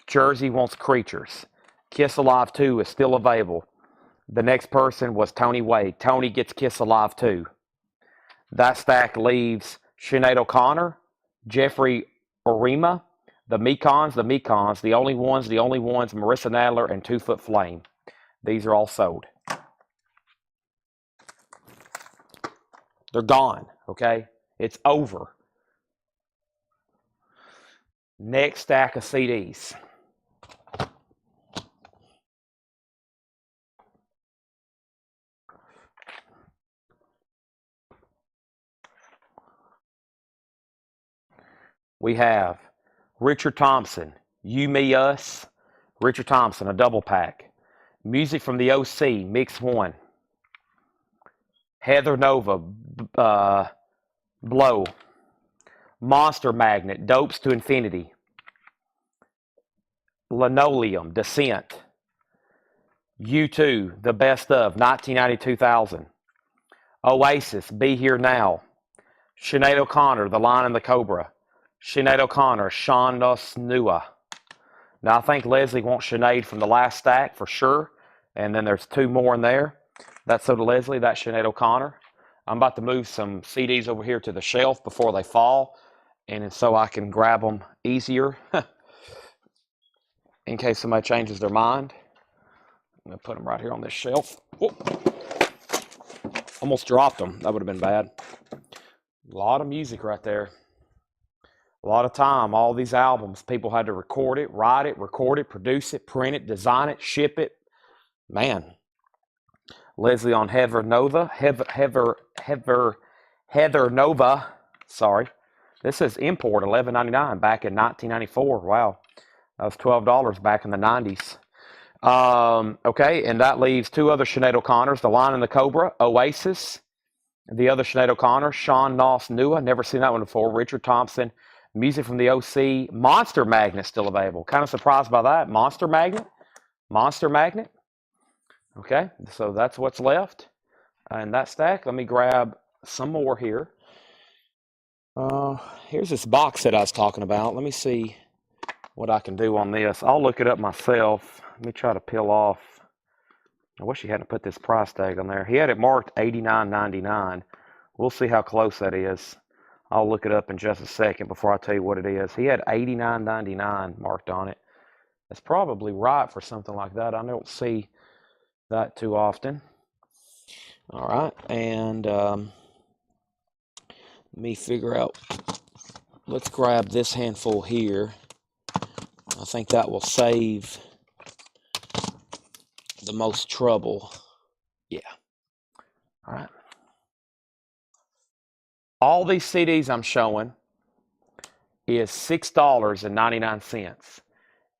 Jersey wants Creatures. Kiss Alive 2 is still available. The next person was Tony Wade. Tony gets Kiss Alive 2. That stack leaves Sinead O'Connor, Jeffrey Orima, the Mekons, the only ones, Marissa Nadler, and 2 Foot Flame. These are all sold. They're gone, okay? It's over. Next stack of CDs. We have Richard Thompson, You, Me, Us. Richard Thompson, a double pack. Music from the OC, Mix 1. Heather Nova, Blow. Monster Magnet, Dopes to Infinity. Linoleum, Descent. U2, The Best Of, 1990-2000. Oasis, Be Here Now. Sinead O'Connor, The Lion and the Cobra. Sinead O'Connor, Sean Nua. Now, I think Leslie wants Sinead from the last stack for sure. And then there's 2 more in there. That's so to Leslie. That's Sinead O'Connor. I'm about to move some CDs over here to the shelf before they fall. And so I can grab them easier. In case somebody changes their mind. I'm going to put them right here on this shelf. Whoop. Almost dropped them. That would have been bad. A lot of music right there. A lot of time. All these albums. People had to record it, write it, record it, produce it, print it, design it, ship it. Man. Leslie on Heather Nova. Heather Nova. Sorry. This is import $11.99 back in 1994. Wow. That was $12 back in the 90s. Okay, and that leaves 2 other Sinead O'Connors, The Lion and the Cobra, Oasis, the other Sinead O'Connor, Sean Nua, never seen that one before, Richard Thompson, Music from the OC, Monster Magnet still available. Kind of surprised by that. Monster Magnet. Okay, so that's what's left in that stack. Let me grab some more here. Here's this box that I was talking about. Let me see what I can do on this. I'll look it up myself. Let me try to peel off. I wish he hadn't put this price tag on there. He had it marked $89.99. We'll see how close that is. I'll look it up in just a second before I tell you what it is. He had $89.99 marked on it. That's probably right for something like that. I don't see that too often. All right, and let me figure out. Let's grab this handful here. I think that will save the most trouble. Yeah. All right. All these CDs I'm showing is $6.99.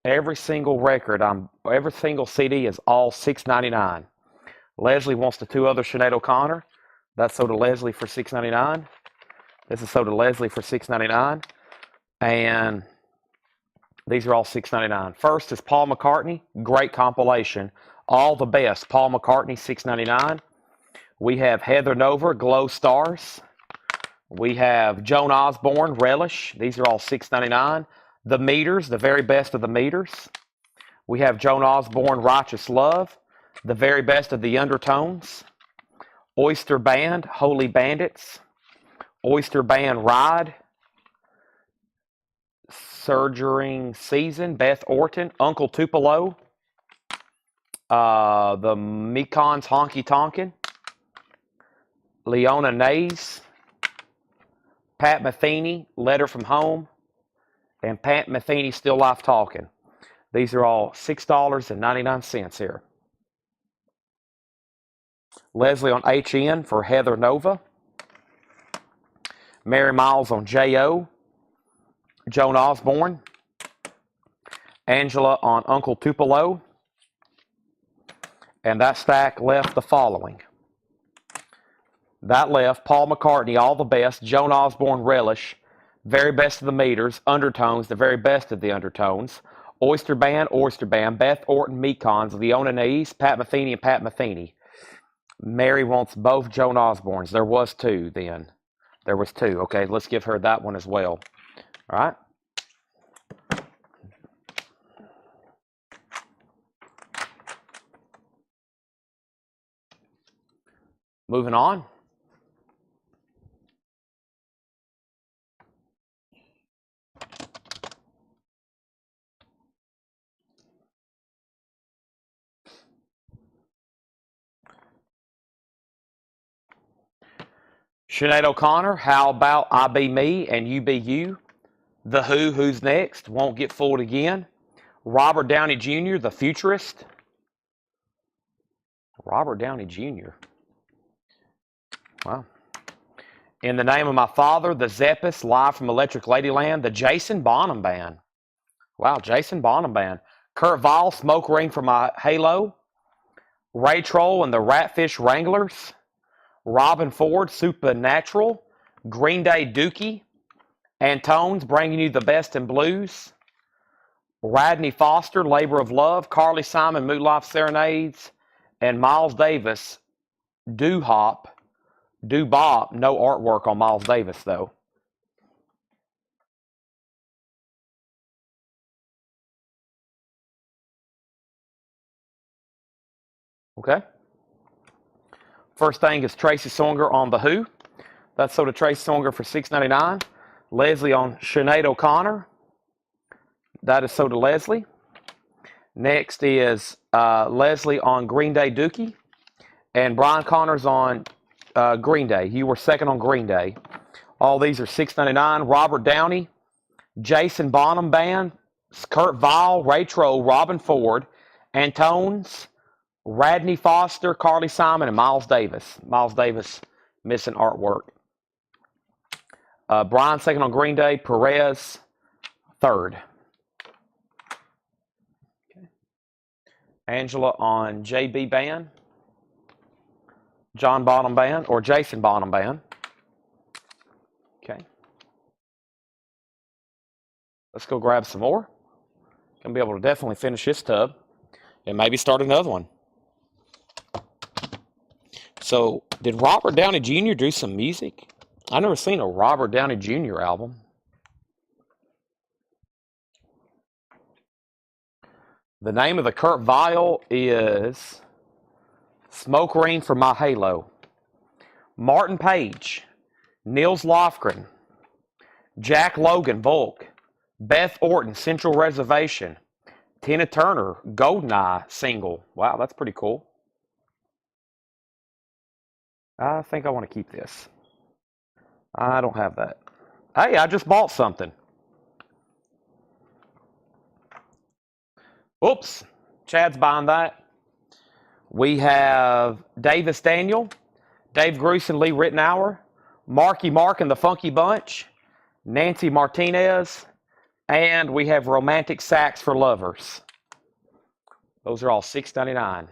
Every single record, every single CD is all $6.99. Leslie wants the 2 other Sinead O'Connor. That's sold to Leslie for $6.99. This is sold to Leslie for $6.99. And these are all $6.99. First is Paul McCartney. Great compilation. All the best. Paul McCartney, $6.99. We have Heather Nova, Glow Stars. We have Joan Osborne, Relish. These are all $6.99. The Meters, the very best of the Meters. We have Joan Osborne, Righteous Love. The very best of the Undertones. Oyster Band, Holy Bandits. Oyster Band, Ride. Surging Season, Beth Orton, Uncle Tupelo, the Mekons Honky Tonkin, Leona Nays, Pat Metheny, Letter from Home, and Pat Metheny, Still Life Talking. These are all $6.99 here. Leslie on HN for Heather Nova. Mary Miles on JO. Joan Osborne. Angela on Uncle Tupelo. And that stack left the following. That left Paul McCartney, All the Best, Joan Osborne, Relish, Very Best of the Meters, Undertones, The Very Best of the Undertones, Oyster Band, Beth Orton, Mekons, Leona Nays, Pat Metheny, and Pat Metheny. Mary wants both Joan Osbornes. There was two then. There was two. Okay, let's give her that one as well. All right. Moving on. Sinead O'Connor, How About I Be Me and You Be You? The Who, Who's Next? Won't Get Fooled Again. Robert Downey Jr., The Futurist. Robert Downey Jr. Wow. In the Name of My Father, The Zeppis, Live from Electric Ladyland, The Jason Bonham Band. Wow, Jason Bonham Band. Kurt Vile, Smoke Ring for My Halo. Ray Troll and the Ratfish Wranglers. Robin Ford, Supernatural. Green Day, Dookie. Antones, Bringing You the Best in Blues. Radney Foster, Labor of Love. Carly Simon, Moot Life Serenades. And Miles Davis, Do Hop. Do Bop. No artwork on Miles Davis, though. Okay. First thing is Tracy Songer on The Who. That's sold to Tracy Songer for $6.99. Leslie on Sinead O'Connor. That is sold to Leslie. Next is Leslie on Green Day Dookie. And Brian Connors on Green Day. You were second on Green Day. All these are $6.99. Robert Downey, Jason Bonham Band, Kurt Vile, Ray Troll, Robin Ford, Antones, Radney Foster, Carly Simon, and Miles Davis. Miles Davis missing artwork. Brian second on Green Day. Perez third. Okay. Angela on JB Band. John Bonham Band or Jason Bonham Band. Okay. Let's go grab some more. Gonna be able to definitely finish this tub and maybe start another one. So, did Robert Downey Jr. do some music? I've never seen a Robert Downey Jr. album. The name of the Kurt Vile is Smoke Ring for My Halo. Martin Page, Nils Lofgren, Jack Logan, Volk, Beth Orton, Central Reservation, Tina Turner, Goldeneye single. Wow, that's pretty cool. I think I want to keep this. I don't have that. Hey, I just bought something. Oops, Chad's buying that. We have Davis Daniel, Dave Grusin, Lee Rittenauer, Marky Mark and the Funky Bunch, Nancy Martinez, and we have Romantic Sax for Lovers. Those are all $6.99.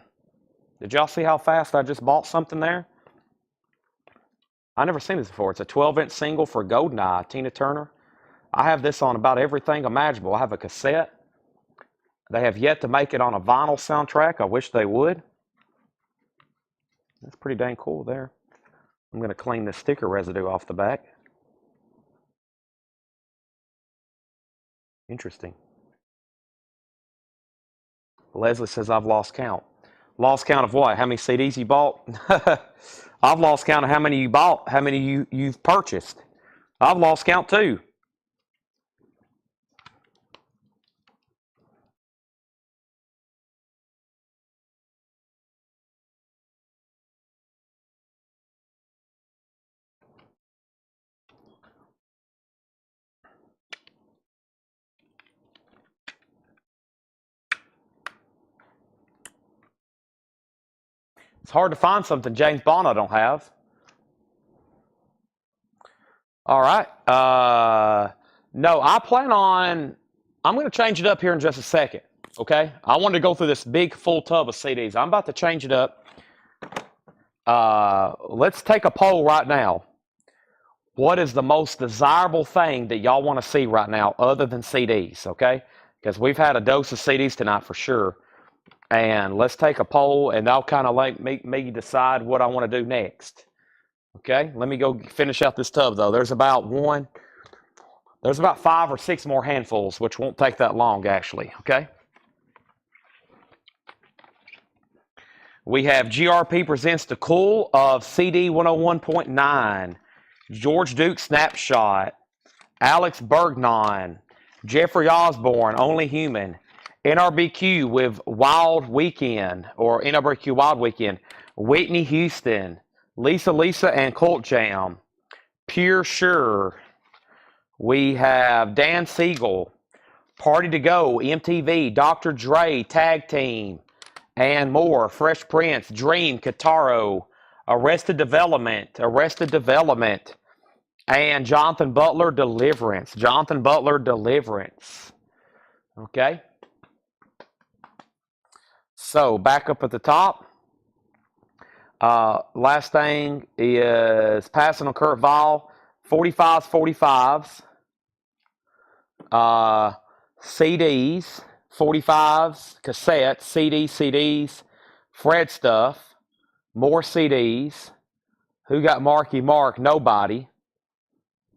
Did y'all see how fast I just bought something there? I never seen this before. It's a 12-inch single for Goldeneye, Tina Turner. I have this on about everything imaginable. I have a cassette. They have yet to make it on a vinyl soundtrack. I wish they would. That's pretty dang cool there. I'm going to clean this sticker residue off the back. Interesting. Leslie says, I've lost count. Lost count of what? How many CDs you bought? I've lost count of how many you bought, how many you've purchased. I've lost count too. It's hard to find something James Bond I don't have. All right. No, I plan on. I'm going to change it up here in just a second. Okay. I wanted to go through this big full tub of CDs. I'm about to change it up. Let's take a poll right now. What is the most desirable thing that y'all want to see right now other than CDs? Okay. Because we've had a dose of CDs tonight for sure. And let's take a poll, and that'll kind of like make me decide what I want to do next. Okay, let me go finish out this tub, though. There's about 5 or 6 more handfuls, which won't take that long, actually. Okay. We have GRP presents the Cool of CD 101.9, George Duke Snapshot, Alex Bergnon, Jeffrey Osborne, Only Human, NRBQ with Wild Weekend, or NRBQ Wild Weekend, Whitney Houston, Lisa and Cult Jam, Pure Sure. We have Dan Siegel, Party to Go, MTV, Dr. Dre, Tag Team, and more. Fresh Prince, Dream, Kataro, Arrested Development, and Jonathan Butler, Deliverance. Okay. So back up at the top. Last thing is Passing on Kurt Vile, 45s, CDs, 45s, cassettes, CDs, Fred stuff, more CDs. Who got Marky Mark? Nobody.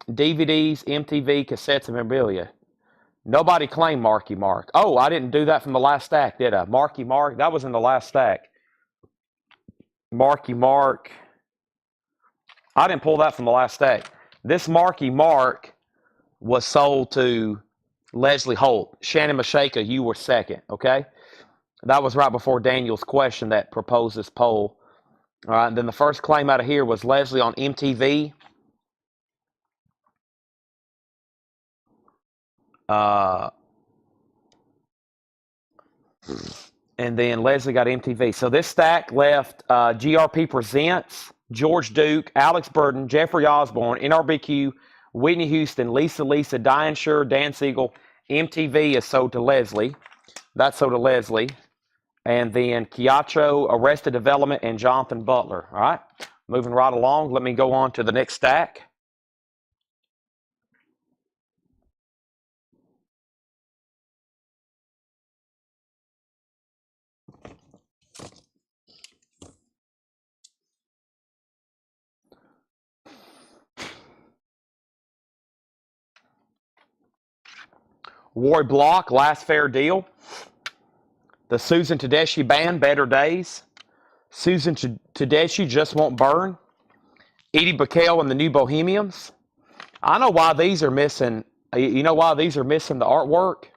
DVDs, MTV, cassettes, and memorabilia. Nobody claimed Marky Mark. Oh, I didn't do that from the last stack, did I? Marky Mark, that was in the last stack. Marky Mark. I didn't pull that from the last stack. This Marky Mark was sold to Leslie Holt. Shannon Mashaka, you were second, okay? That was right before Daniel's question that proposed this poll. All right, and then the first claim out of here was Leslie on MTV. And then Leslie got MTV. So this stack left GRP Presents, George Duke, Alex Burden, Jeffrey Osborne, NRBQ, Whitney Houston, Lisa, Diane Shure, Dan Siegel. MTV is sold to Leslie. That's sold to Leslie. And then Chiacho, Arrested Development, and Jonathan Butler. All right. Moving right along. Let me go on to the next stack. Roy Block, Last Fair Deal. The Susan Tedeschi Band, Better Days. Susan Tedeschi, Just Won't Burn. Edie Bacale and the New Bohemians. I know why these are missing. You know why these are missing the artwork?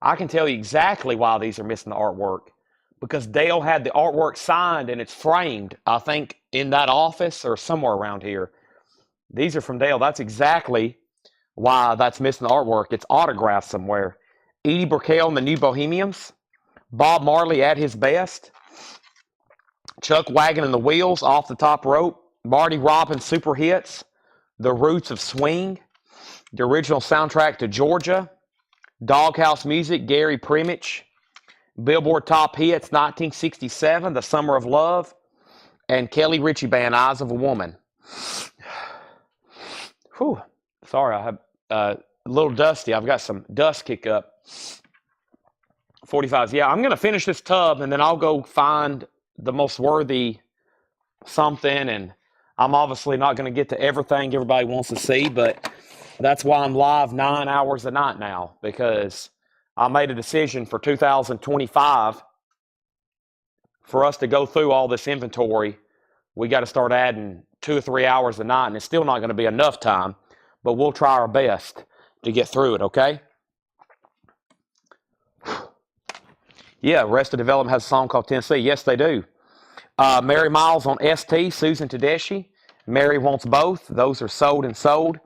I can tell you exactly why these are missing the artwork. Because Dale had the artwork signed and it's framed, I think, in that office or somewhere around here. These are from Dale. That's exactly why that's missing the artwork. It's autographed somewhere. Edie Bacale and the New Bohemians. Bob Marley at his best. Chuck Wagon and the Wheels, Off the Top Rope. Marty Robbins Super Hits. The Roots of Swing. The original soundtrack to Georgia. Doghouse Music, Gary Primich. Billboard Top Hits, 1967, The Summer of Love. And Kelly Ritchie Band, Eyes of a Woman. Whew. Sorry, I have a little dusty. I've got some dust kick up. 45s. Yeah, I'm going to finish this tub, and then I'll go find the most worthy something. And I'm obviously not going to get to everything everybody wants to see, but that's why I'm live 9 hours a night now, because I made a decision for 2025 for us to go through all this inventory. We got to start adding 2 or 3 hours a night, and it's still not going to be enough time, but we'll try our best to get through it, okay? Yeah, Arrested Development has a song called Tennessee. Yes, they do. Mary Miles on ST, Susan Tedeschi. Mary Wants Both. Those are sold and sold.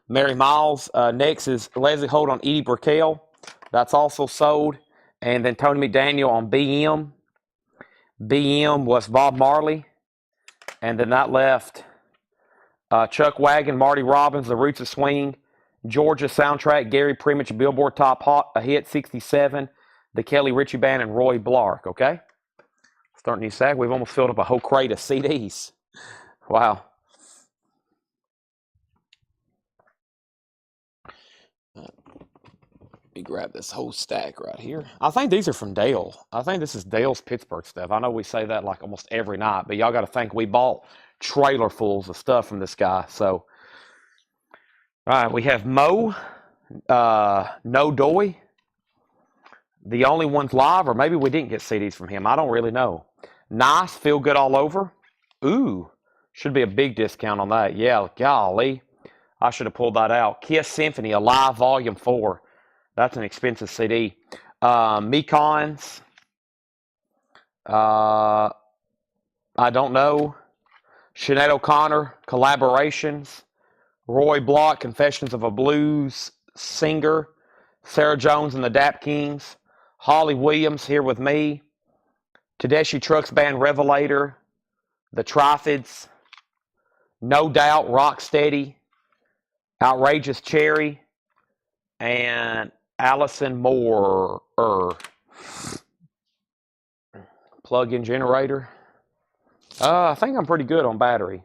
Mary Miles. Next is Leslie Holt on Edie Brickell. That's also sold. And then Tony McDaniel on BM. BM was Bob Marley. And then that left Chuck Wagon, Marty Robbins, The Roots of Swing, Georgia Soundtrack, Gary Primich, Billboard Top Hit 67, the Kelly Ritchie Band, and Roy Blark, okay? Starting new sack. We've almost filled up a whole crate of CDs. Wow. Let me grab this whole stack right here. I think these are from Dale. I think this is Dale's Pittsburgh stuff. I know we say that like almost every night, but y'all got to think we bought trailerfuls of stuff from this guy. So, all right, we have Mo, No Doy. The only ones live, or maybe we didn't get CDs from him. I don't really know. Nice, Feel Good All Over. Ooh, should be a big discount on that. Yeah, golly. I should have pulled that out. Kiss Symphony, Alive Volume 4. That's an expensive CD. Mekons. I don't know. Sinead O'Connor, Collaborations. Roy Block, Confessions of a Blues Singer. Sarah Jones and the Dap Kings. Holly Williams, Here With Me. Tedeschi Trucks Band, Revelator. The Triffids. No Doubt, Rocksteady. Outrageous Cherry. And Allison Moore. Plug-in generator. I think I'm pretty good on battery.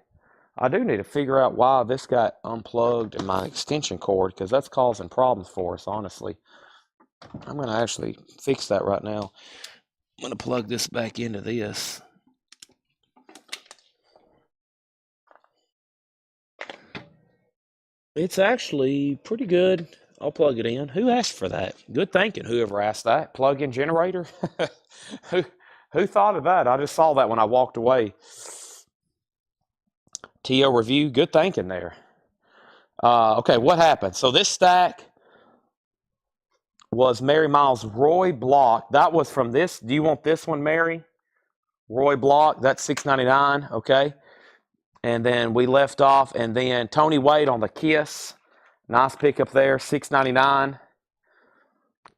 I do need to figure out why this got unplugged in my extension cord, because that's causing problems for us, honestly. I'm going to actually fix that right now. I'm going to plug this back into this. It's actually pretty good. I'll plug it in. Who asked for that? Good thinking, whoever asked that. Plug-in generator? Who thought of that? I just saw that when I walked away. TO review, good thinking there. Okay, what happened? So this stack was Mary Miles' Roy Block. That was from this. Do you want this one, Mary? Roy Block, that's $6.99, okay? And then we left off, and then Tony Wade on the Kiss. Nice pickup there, $6.99.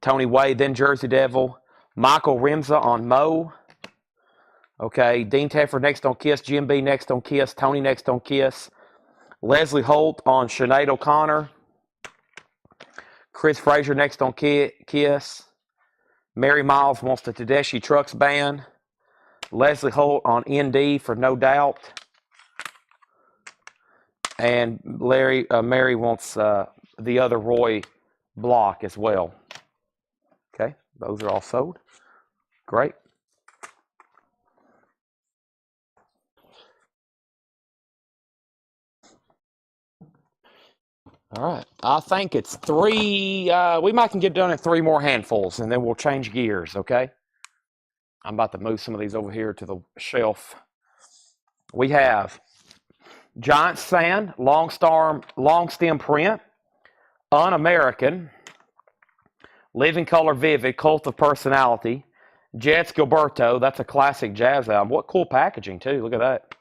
Tony Wade, then Jersey Devil. Michael Remza on Mo. Okay, Dean Tedford next on Kiss. Jim B next on Kiss. Tony next on Kiss. Leslie Holt on Sinead O'Connor. Chris Frazier next on Kiss. Mary Miles wants the Tedeschi Trucks Band. Leslie Holt on ND for No Doubt. And Mary wants the other Roy Block as well. Okay, those are all sold. Great. All right, I think it's 3. We might can get done in 3 more handfuls, and then we'll change gears, okay? I'm about to move some of these over here to the shelf. We have Giant Sand, long stem print, Un-American, Living Color Vivid, Cult of Personality, Jets Gilberto, that's a classic jazz album. What cool packaging, too. Look at that.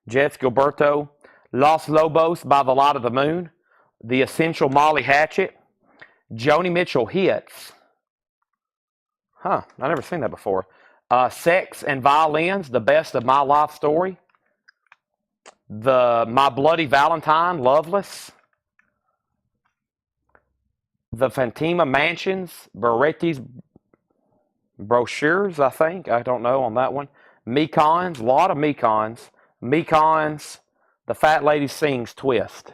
Jets Gilberto, Los Lobos, By the Light of the Moon, The Essential Molly Hatchet, Joni Mitchell Hits. Huh, I've never seen that before. Sex and Violins, The Best of My Life Story. My Bloody Valentine, Loveless. The Fatima Mansions, Beretti's Brochures, I think. I don't know on that one. Mekons, a lot of Mekons. Mekons, The Fat Lady Sings, Twist.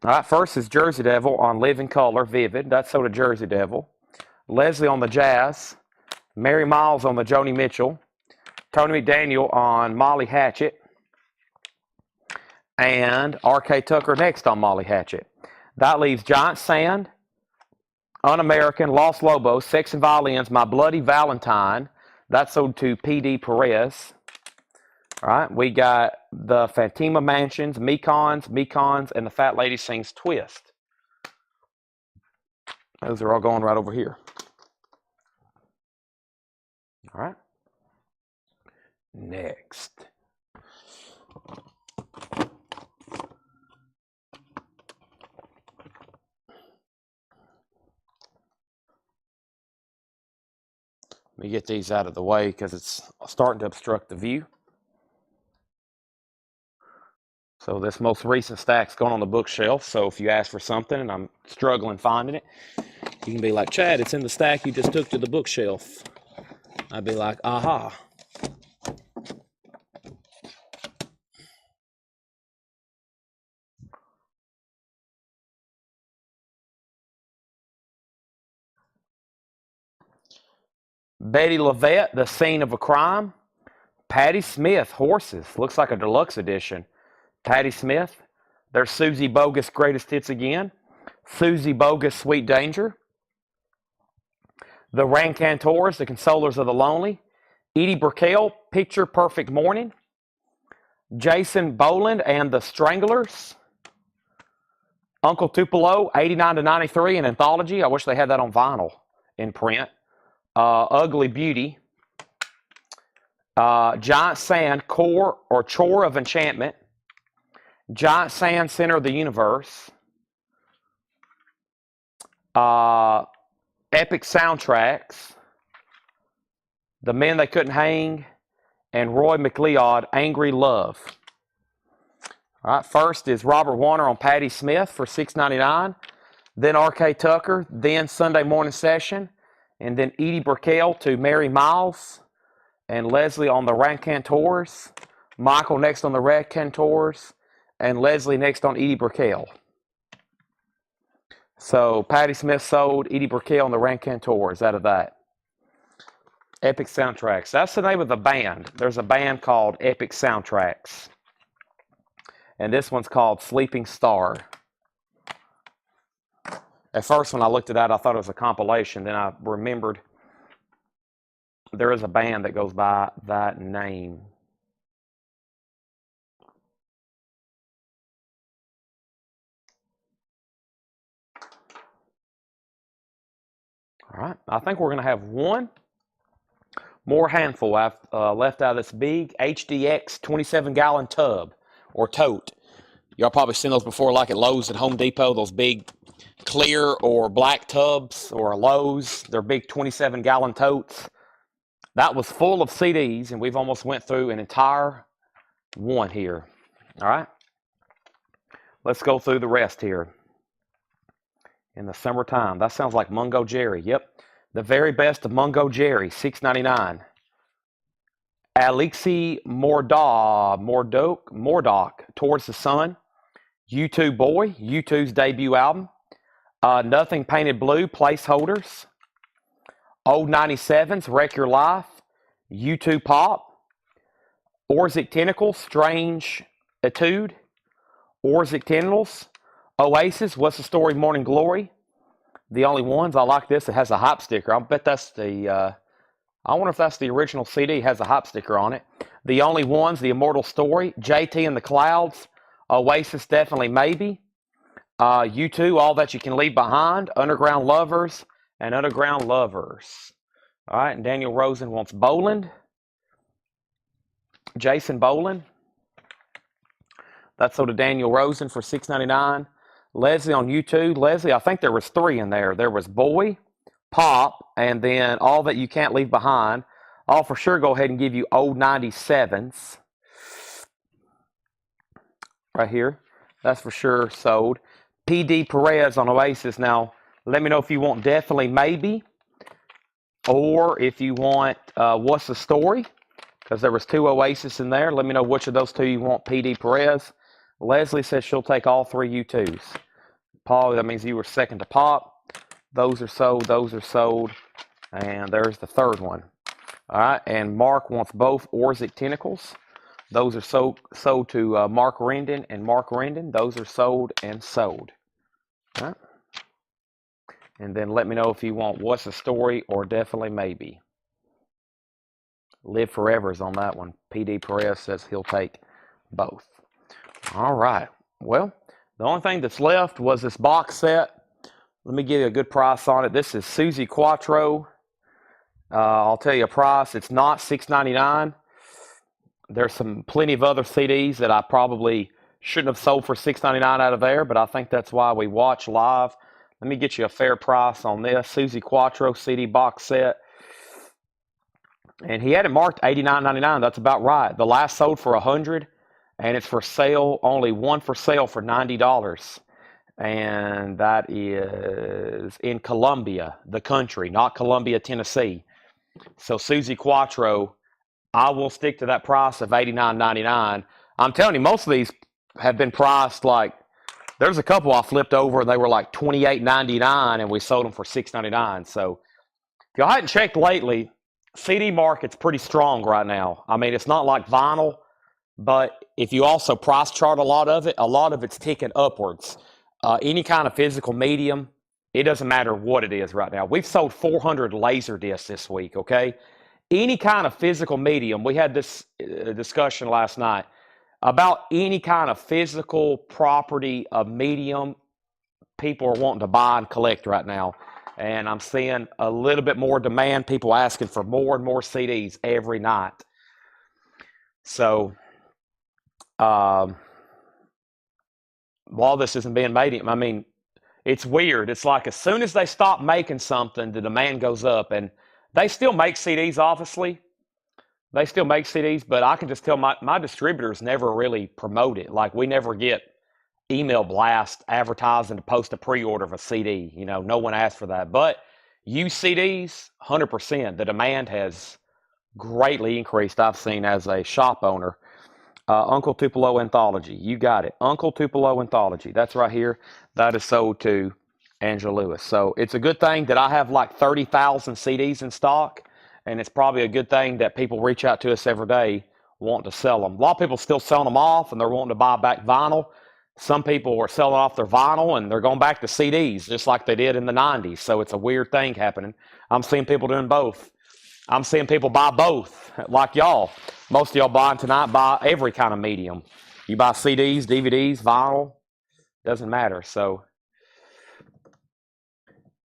All right, first is Jersey Devil on Living Color, Vivid. That's sort of Jersey Devil. Leslie on the Jazz. Mary Miles on the Joni Mitchell. Tony McDaniel on Molly Hatchet. And R.K. Tucker next on Molly Hatchet. That leaves Giant Sand, Un-American, Los Lobos, Sex and Violins, My Bloody Valentine. That's sold to P.D. Perez. All right, we got the Fatima Mansions, Mekons, and the Fat Lady Sings Twist. Those are all going right over here. All right. Next. Let me get these out of the way because it's starting to obstruct the view. So this most recent stack's going on the bookshelf. So if you ask for something and I'm struggling finding it, you can be like, Chad, it's in the stack you just took to the bookshelf. I'd be like, aha. Betty LaVette, The Scene of a Crime. Patti Smith, Horses. Looks like a deluxe edition. Patti Smith. There's Susie Bogus, Greatest Hits Again. Susie Bogus, Sweet Danger. The Rancantors, The Consolers of the Lonely. Edie Brickell, Picture Perfect Morning. Jason Boland and the Stranglers. Uncle Tupelo, 89 to 93, an anthology. I wish they had that on vinyl in print. Ugly Beauty. Giant Sand, Core or Chore of Enchantment. Giant Sand, Center of the Universe. Epic Soundtracks. The Men They Couldn't Hang. And Roy McLeod, Angry Love. All right, first is Robert Warner on Patti Smith for $6.99. Then R.K. Tucker. Then Sunday Morning Session. And then Edie Brickell to Mary Miles. And Leslie on the Rancantors. Michael next on the Rancantors. And Leslie next on Edie Brickell. So Patti Smith sold, Edie Brickell and the Rancantors out of that. Epic Soundtracks. That's the name of the band. There's a band called Epic Soundtracks. And this one's called Sleeping Star. At first when I looked at that, I thought it was a compilation. Then I remembered there is a band that goes by that name. All right, I think we're going to have one more handful I've left out of this big HDX 27-gallon tub or tote. Y'all probably seen those before, like at Lowe's at Home Depot, those big clear or black tubs, or Lowe's. They're big 27-gallon totes. That was full of CDs, and we've almost went through an entire one here. All right, let's go through the rest here. In the summertime. That sounds like Mungo Jerry. Yep. The very best of Mungo Jerry, $6.99. Alexi Mordock, Towards the Sun. U2 Boy, U2's debut album. Nothing Painted Blue, Placeholders. Old 97s, Wreck Your Life. U2 Pop. Orzic Tentacles, Strange Etude. Orzic Tentacles. Oasis, What's the Story, Morning Glory. The Only Ones. I like this. It has a hype sticker. I bet that's the, I wonder if that's the original CD. It has a hype sticker on it. The Only Ones, The Immortal Story. JT and the Clouds. Oasis, Definitely Maybe. U2, All That You Can Leave Behind. Underground Lovers and Underground Lovers. All right, and Daniel Rosen wants Boland. Jason Boland. That's sold to Daniel Rosen for $6.99. Leslie on U2. Leslie, I think there was 3 in there. There was Boy, Pop, and then All That You Can't Leave Behind. I'll for sure go ahead and give you Old 97s. Right here. That's for sure sold. P.D. Perez on Oasis. Now, let me know if you want Definitely Maybe, or if you want What's the Story, because there was 2 Oasis in there. Let me know which of those 2 you want. P.D. Perez. Leslie says she'll take all 3 U2s. Paul, that means you were second to Pop. Those are sold. Those are sold. And there's the third one. All right. And Mark wants both Orzic Tentacles. Those are sold to Mark Rendon and Mark Rendon. Those are sold and sold. All right. And then let me know if you want What's the Story or Definitely Maybe. Live Forever is on that one. P.D. Perez says he'll take both. All right. Well, the only thing that's left was this box set. Let me give you a good price on it. This is Susie Quattro. I'll tell you a price. It's not $6.99. There's plenty of other CDs that I probably shouldn't have sold for $6.99 out of there, but I think that's why we watch live. Let me get you a fair price on this. Susie Quattro CD box set. And he had it marked $89.99. That's about right. The last sold for $100, and it's for sale. Only one for sale for $90, and that is in Columbia, the country, not Columbia, Tennessee. So Susie Quattro, I will stick to that price of $89.99. I'm telling you, most of these have been priced like. There's a couple I flipped over, and they were like $28.99, and we sold them for $6.99. So if y'all hadn't checked lately, CD market's pretty strong right now. I mean, it's not like vinyl, but if you also price chart a lot of it's ticking upwards. Any kind of physical medium, it doesn't matter what it is right now. We've sold 400 laser discs this week, okay? Any kind of physical medium. We had this discussion last night about any kind of physical property of medium people are wanting to buy and collect right now. And I'm seeing a little bit more demand, people asking for more and more CDs every night. So, while this isn't being made, I mean, it's weird. It's like as soon as they stop making something, the demand goes up. And they still make CDs, obviously. They still make CDs, but I can just tell my distributors never really promote it. Like, we never get email blast advertising to post a pre-order of a CD. You know, no one asked for that. But used CDs, 100%. The demand has greatly increased, I've seen as a shop owner. Uncle Tupelo Anthology. You got it. Uncle Tupelo Anthology. That's right here. That is sold to Angela Lewis. So it's a good thing that I have like 30,000 CDs in stock. And it's probably a good thing that people reach out to us every day wanting to sell them. A lot of people still selling them off, and they're wanting to buy back vinyl. Some people are selling off their vinyl, and they're going back to CDs, just like they did in the 90s. So it's a weird thing happening. I'm seeing people doing both. I'm seeing people buy both, like y'all. Most of y'all buying tonight buy every kind of medium. You buy CDs, DVDs, vinyl, doesn't matter. So,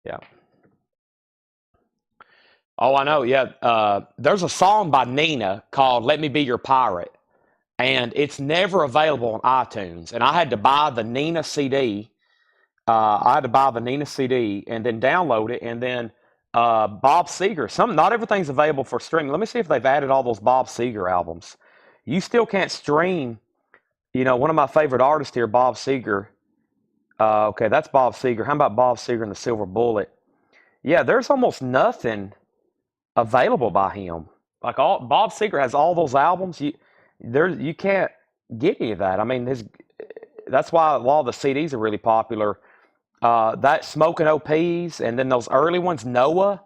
yeah. Oh, I know. Yeah. There's a song by Nina called Let Me Be Your Pirate, and it's never available on iTunes. And I had to buy the Nina CD. I had to buy the Nina CD and then download it. And then Bob Seger. Not everything's available for streaming. Let me see if they've added all those Bob Seger albums. You still can't stream. You know, one of my favorite artists here, Bob Seger. Okay, that's Bob Seger. How about Bob Seger and the Silver Bullet? Yeah, there's almost nothing available by him. Like Bob Seger has all those albums. You can't get any of that. I mean, that's why a lot of the CDs are really popular. That Smoking OPs, and then those early ones, Noah,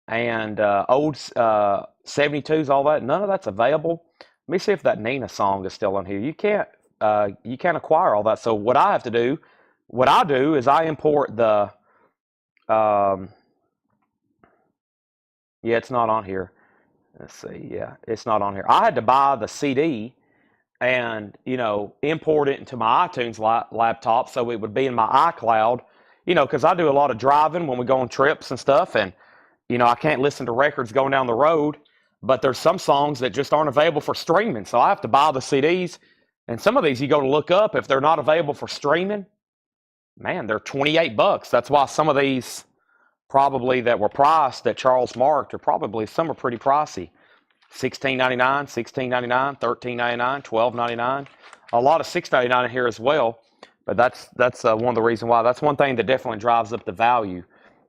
and old 72s, all that. None of that's available. Let me see if that Nina song is still on here. You can't acquire all that. So what I do is I import the. Yeah, it's not on here. Let's see. Yeah, it's not on here. I had to buy the CD and, import it into my iTunes laptop so it would be in my iCloud, because I do a lot of driving when we go on trips and stuff. And, I can't listen to records going down the road, but there's some songs that just aren't available for streaming. So I have to buy the CDs. And some of these you go to look up, if they're not available for streaming, man, they're $28. That's why some of these probably that were priced that Charles marked are probably, some are pretty pricey. $16.99, $16.99, $13.99, $12.99. A lot of $6.99 in here as well. But that's one of the reasons why. That's one thing that definitely drives up the value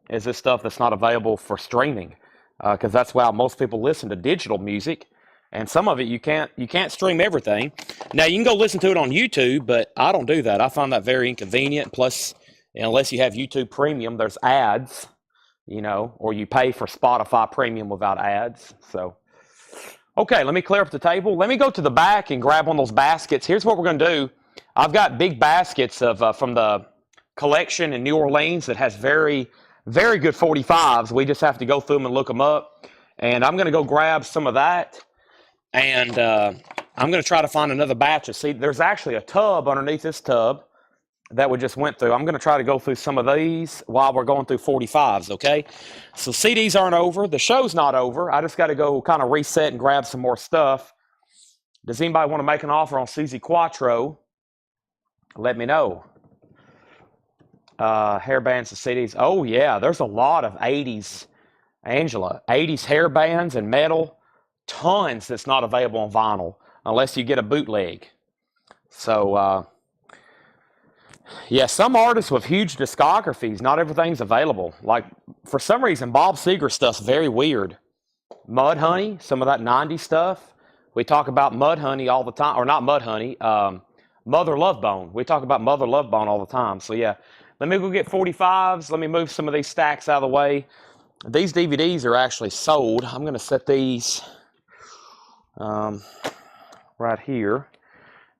is this stuff that's not available for streaming. Because that's why most people listen to digital music. And some of it you can't stream everything. Now you can go listen to it on YouTube, but I don't do that. I find that very inconvenient. Plus, unless you have YouTube Premium, there's ads. Or you pay for Spotify Premium without ads. So, okay, let me clear up the table. Let me go to the back and grab one of those baskets. Here's what we're going to do. I've got big baskets of from the collection in New Orleans that has very, very good 45s. We just have to go through them and look them up. And I'm going to go grab some of that. And I'm going to try to find another batch of seed. There's actually a tub underneath this tub that we just went through. I'm going to try to go through some of these while we're going through 45s, okay? So CDs aren't over. The show's not over. I just got to go kind of reset and grab some more stuff. Does anybody want to make an offer on Susie Quattro? Let me know. Hair bands and CDs. Oh, yeah, there's a lot of 80s, Angela, 80s hair bands and metal. tons that's not available on vinyl unless you get a bootleg. So, yeah, some artists with huge discographies, not everything's available. Like, for some reason, Bob Seger stuff's very weird. Mudhoney, some of that 90s stuff. We talk about Mudhoney all the time, or not Mudhoney, Mother Love Bone. We talk about Mother Love Bone all the time. So, yeah, let me go get 45s. Let me move some of these stacks out of the way. These DVDs are actually sold. I'm going to set these right here,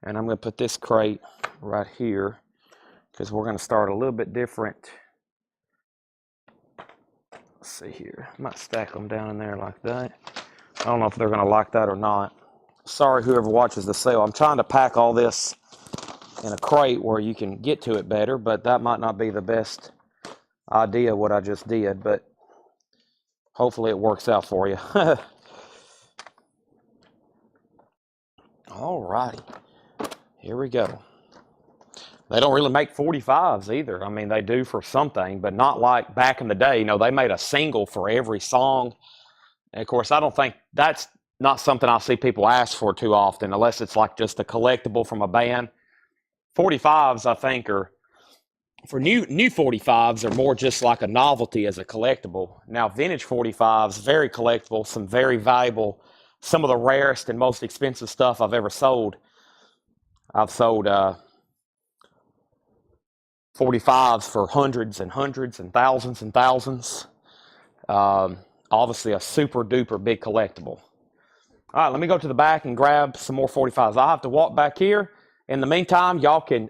and I'm going to put this crate right here because we're going to start a little bit different. Let's see here. I might stack them down in there like that. I don't know if they're going to like that or not. Sorry, whoever watches the sale. I'm trying to pack all this in a crate where you can get to it better, but that might not be the best idea what I just did, but hopefully it works out for you. All righty. Here we go. They don't really make 45s either. I mean, they do for something, but not like back in the day. You know, they made a single for every song. And of course, I don't think that's not something I see people ask for too often, unless it's like just a collectible from a band. 45s, I think, are for new 45s are more just like a novelty as a collectible. Now, vintage 45s, very collectible, some very valuable, some of the rarest and most expensive stuff I've ever sold. I've sold 45s for hundreds and hundreds and thousands. Obviously, a super duper big collectible. All right, let me go to the back and grab some more 45s. I'll have to walk back here. In the meantime, y'all can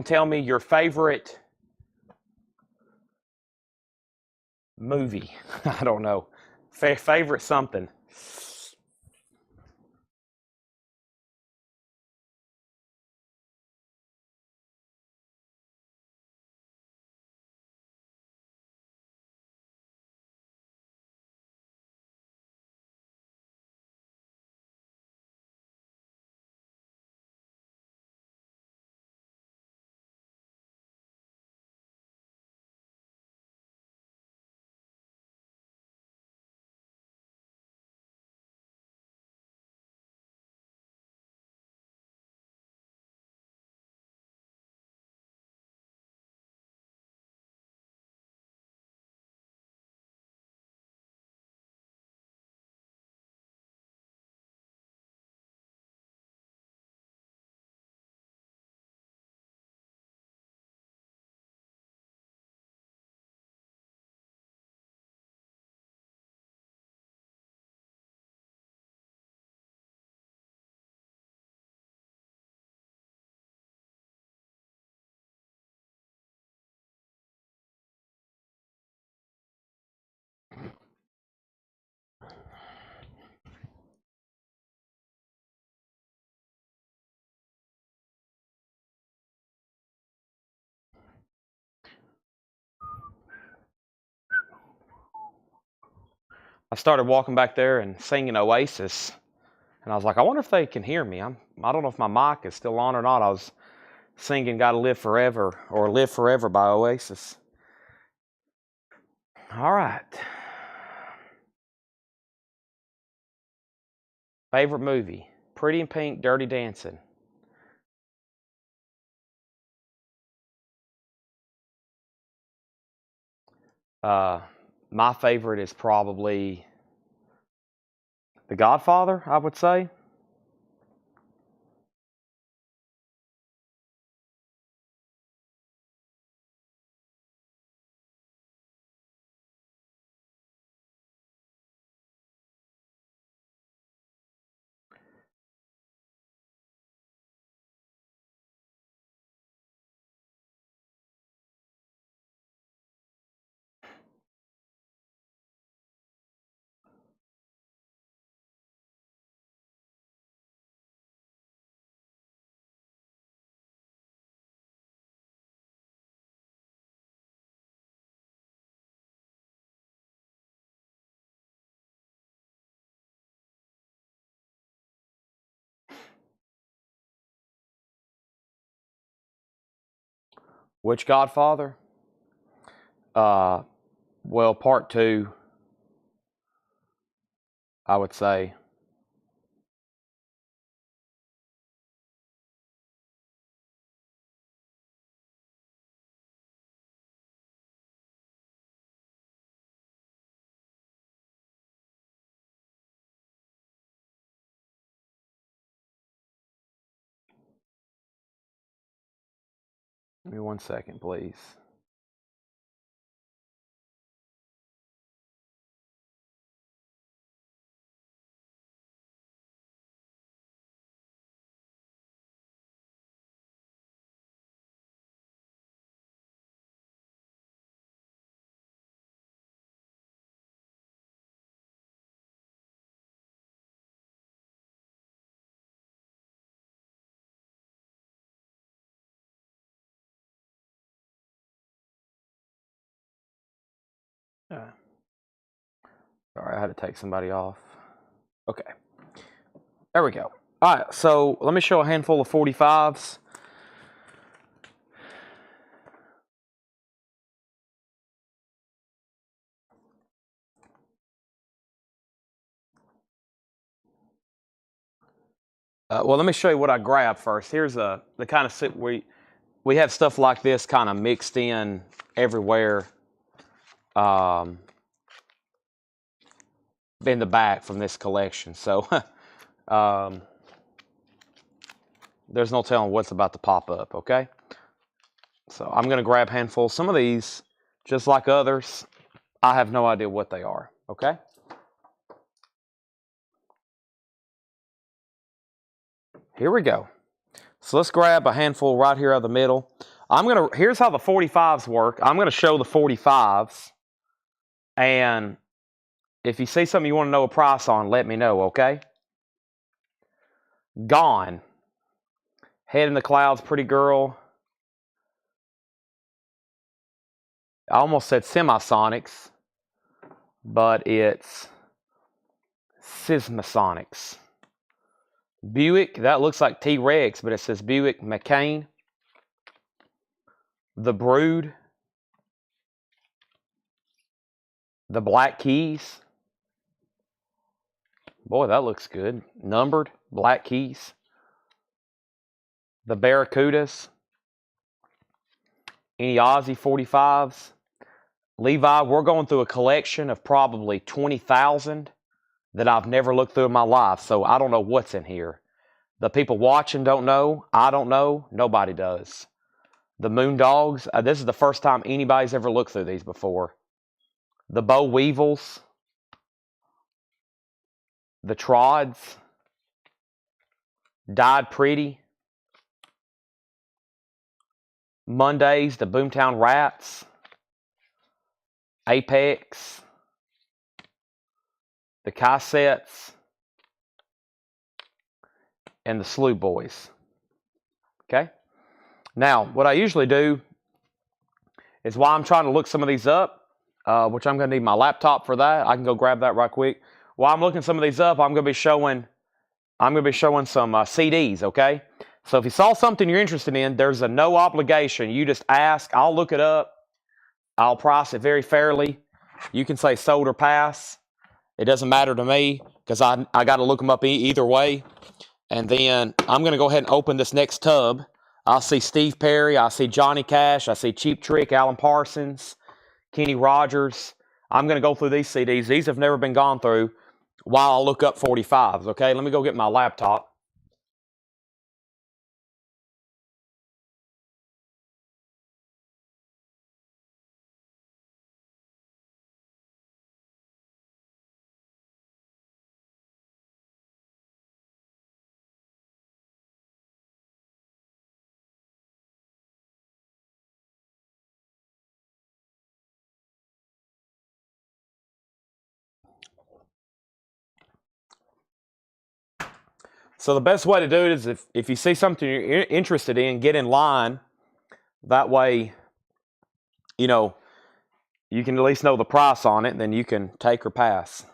tell me your favorite movie. I don't know. Favorite something. I started walking back there and singing Oasis, and I was like, I wonder if they can hear me. I don't know if my mic is still on or not. I was singing "Gotta Live Forever" or "Live Forever" by Oasis. All right. Favorite movie: Pretty in Pink, Dirty Dancing. Uh, my favorite is probably The Godfather, I would say. Which Godfather? Uh, well, part two. I would say. Give me 1 second, please. Sorry, I had to take somebody off. Okay. There we go. All right, so let me show a handful of 45s. Well, let me show you what I grabbed first. Here's the kind of we have stuff like this kind of mixed in everywhere in the back from this collection. So there's no telling what's about to pop up, okay? So I'm going to grab handfuls. Some of these, just like others, I have no idea what they are, okay? Here we go. So let's grab a handful right here out of the middle. Here's how the 45s work. I'm going to show the 45s. And if you see something you want to know a price on, let me know, okay? Gone. Head in the Clouds, Pretty Girl. I almost said Semisonics, but it's Sismasonics. Buick, that looks like T-Rex, but it says Buick McCain. The Brood. The Black Keys. Boy, that looks good. Numbered, Black Keys. The Barracudas. Any Aussie 45s. Levi, we're going through a collection of probably 20,000 that I've never looked through in my life, so I don't know what's in here. The people watching don't know. I don't know. Nobody does. The Moondogs. This is the first time anybody's ever looked through these before. The Boll Weevils. The Trods. Died Pretty. Mondays. The Boomtown Rats. Apex. The Cassettes. And the Slew Boys. Okay? Now, what I usually do is while I'm trying to look some of these up, which I'm going to need my laptop for that. I can go grab that right quick. While I'm looking some of these up, I'm going to be showing some CDs, okay? So if you saw something you're interested in, there's a no obligation. You just ask. I'll look it up. I'll price it very fairly. You can say sold or pass. It doesn't matter to me because I got to look them up either way. And then I'm going to go ahead and open this next tub. I'll see Steve Perry. I see Johnny Cash. I see Cheap Trick, Alan Parsons, Kenny Rogers. I'm going to go through these CDs. These have never been gone through while I look up 45s, okay? Let me go get my laptop. So the best way to do it is if you see something you're interested in, get in line. That way, you know, you can at least know the price on it, and then you can take or pass.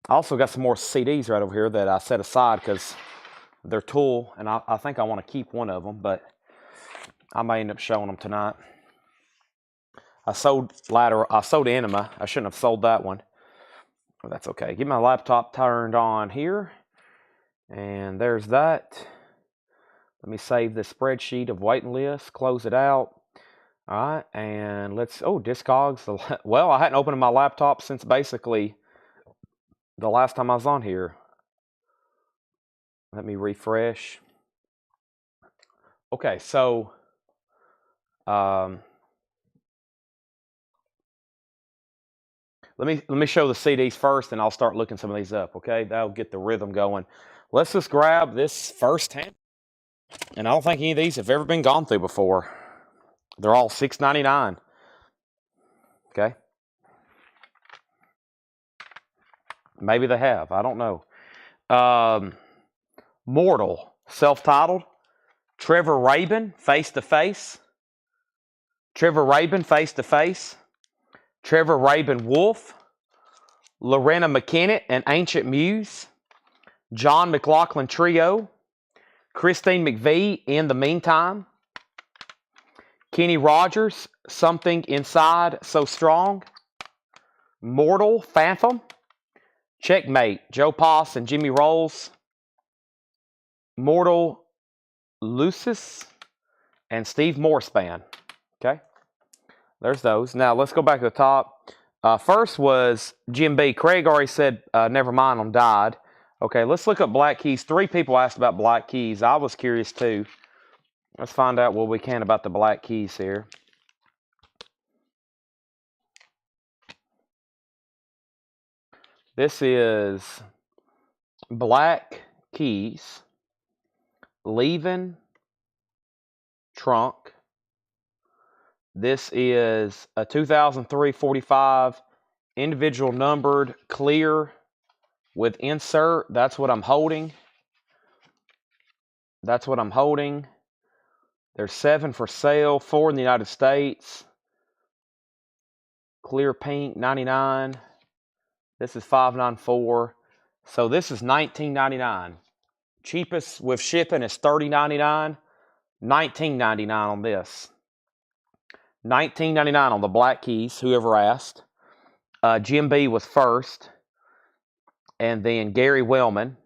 I also got some more CDs right over here that I set aside because they're Tool, and I think I want to keep one of them, but I may end up showing them tonight. I sold Enema. I shouldn't have sold that one. That's okay. Get my laptop turned on here. And there's that. Let me save the spreadsheet of waiting lists, close it out. All right, and let's, Discogs. Well, I hadn't opened my laptop since basically the last time I was on here. Let me refresh. Okay, so let me show the CDs first, and I'll start looking some of these up. Okay, that'll get the rhythm going. Let's just grab this first hand, and I don't think any of these have ever been gone through before. They're all $6.99. Okay, maybe they have. I don't know. Mortal, self-titled. Trevor Rabin, Face to Face. Trevor Rabin, Face to Face. Trevor Rabin, Wolf. Lorena McKennett, An Ancient Muse. John McLaughlin Trio. Christine McVie, In the Meantime. Kenny Rogers, Something Inside So Strong. Mortal, Phantom. Checkmate, Joe Pass and Jimmy Rolls. Mortal, Lucis, and Steve Morse Band. Okay, there's those. Now let's go back to the top. First was Jim B. Craig already said Never Mind on Died. Okay, let's look up Black Keys. 3 people asked about Black Keys. I was curious too. Let's find out what we can about the Black Keys here. This is Black Keys, Leaving Trunk. This is a 2003 45 individual numbered clear with insert. That's what I'm holding. That's what I'm holding. There's 7 for sale, 4 in the United States. Clear pink, 99. This is 594. So this is $19.99. Cheapest with shipping is $30.99. $19.99 on this. $19.99 on the Black Keys, whoever asked. Jim B was first. And then Gary Wellman.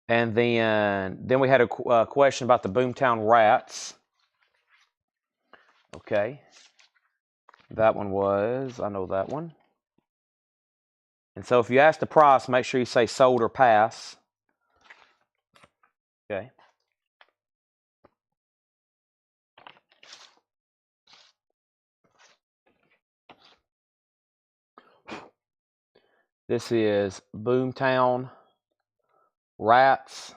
And then we had a question about the Boomtown Rats. Okay. That one was, I know that one. And so if you ask the price, make sure you say sold or pass. Okay. This is Boomtown Rats.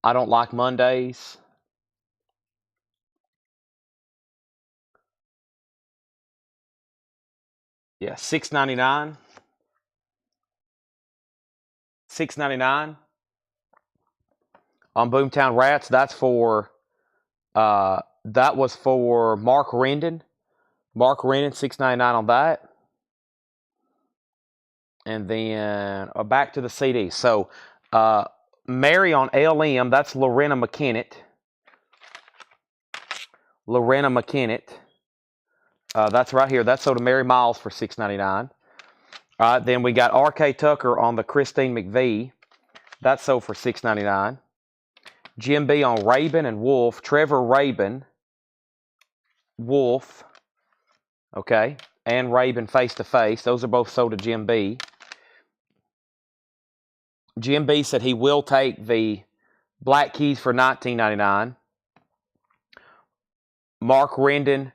I Don't Like Mondays. Yeah, $6.99. $6.99 on Boomtown Rats. That's for that was for Mark Rendon. Mark Rendon, $6.99 on that. And then back to the CD. So Mary on LM, that's Lorena McKennett. Lorena McKennett. That's right here. That's sold to Mary Miles for $6.99. Then we got R.K. Tucker on the Christine McVie. That's sold for $6.99. Jim B on Rabin and Wolf. Trevor Rabin, Wolf, okay, and Rabin Face to Face. Those are both sold to Jim B. Jim B said he will take the Black Keys for $19.99. Mark Rendon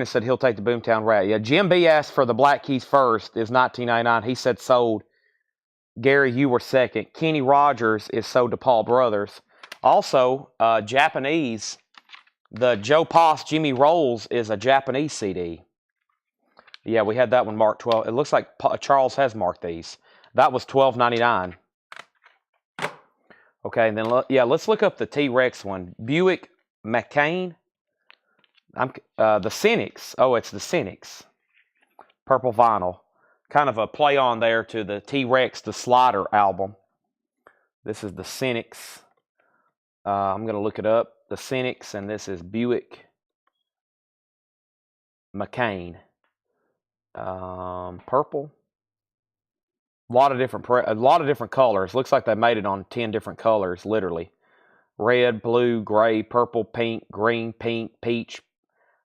said he'll take the Boomtown Rat. Yeah, Jim B asked for the Black Keys first, is $19.99. He said sold. Gary, you were second. Kenny Rogers is sold to Paul Brothers. Also, Japanese, the Joe Pass Jimmy Rolls is a Japanese CD. Yeah, we had that one marked 12. It looks like Charles has marked these. That was $12.99. Okay, and then let's look up the T-Rex one. Buick McCain. The Cynics. Oh, it's the Cynics. Purple vinyl. Kind of a play on there to the T-Rex, the Slider album. This is the Cynics. I'm going to look it up. The Cynics, and this is Buick McCain. Purple. A lot of different colors. Looks like they made it on 10 different colors, literally. Red, blue, gray, purple, pink, green, pink, peach,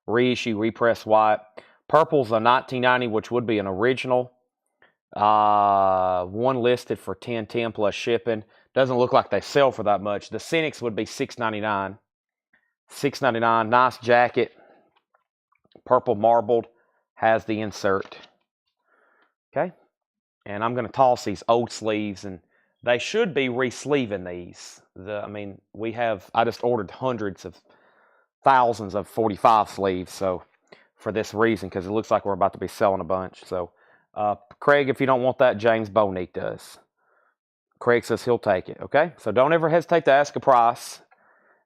reissue, repress white. Purple's a 1990, which would be an original. One listed for $10.10 plus shipping. Doesn't look like they sell for that much. The Cynics would be $6.99. $6.99. Nice jacket. Purple marbled. Has the insert. Okay. And I'm going to toss these old sleeves, and they should be re-sleeving these. I just ordered hundreds of thousands of 45 sleeves, so for this reason, because it looks like we're about to be selling a bunch. So, Craig, if you don't want that, James Bonique does. Craig says he'll take it, okay? So don't ever hesitate to ask a price.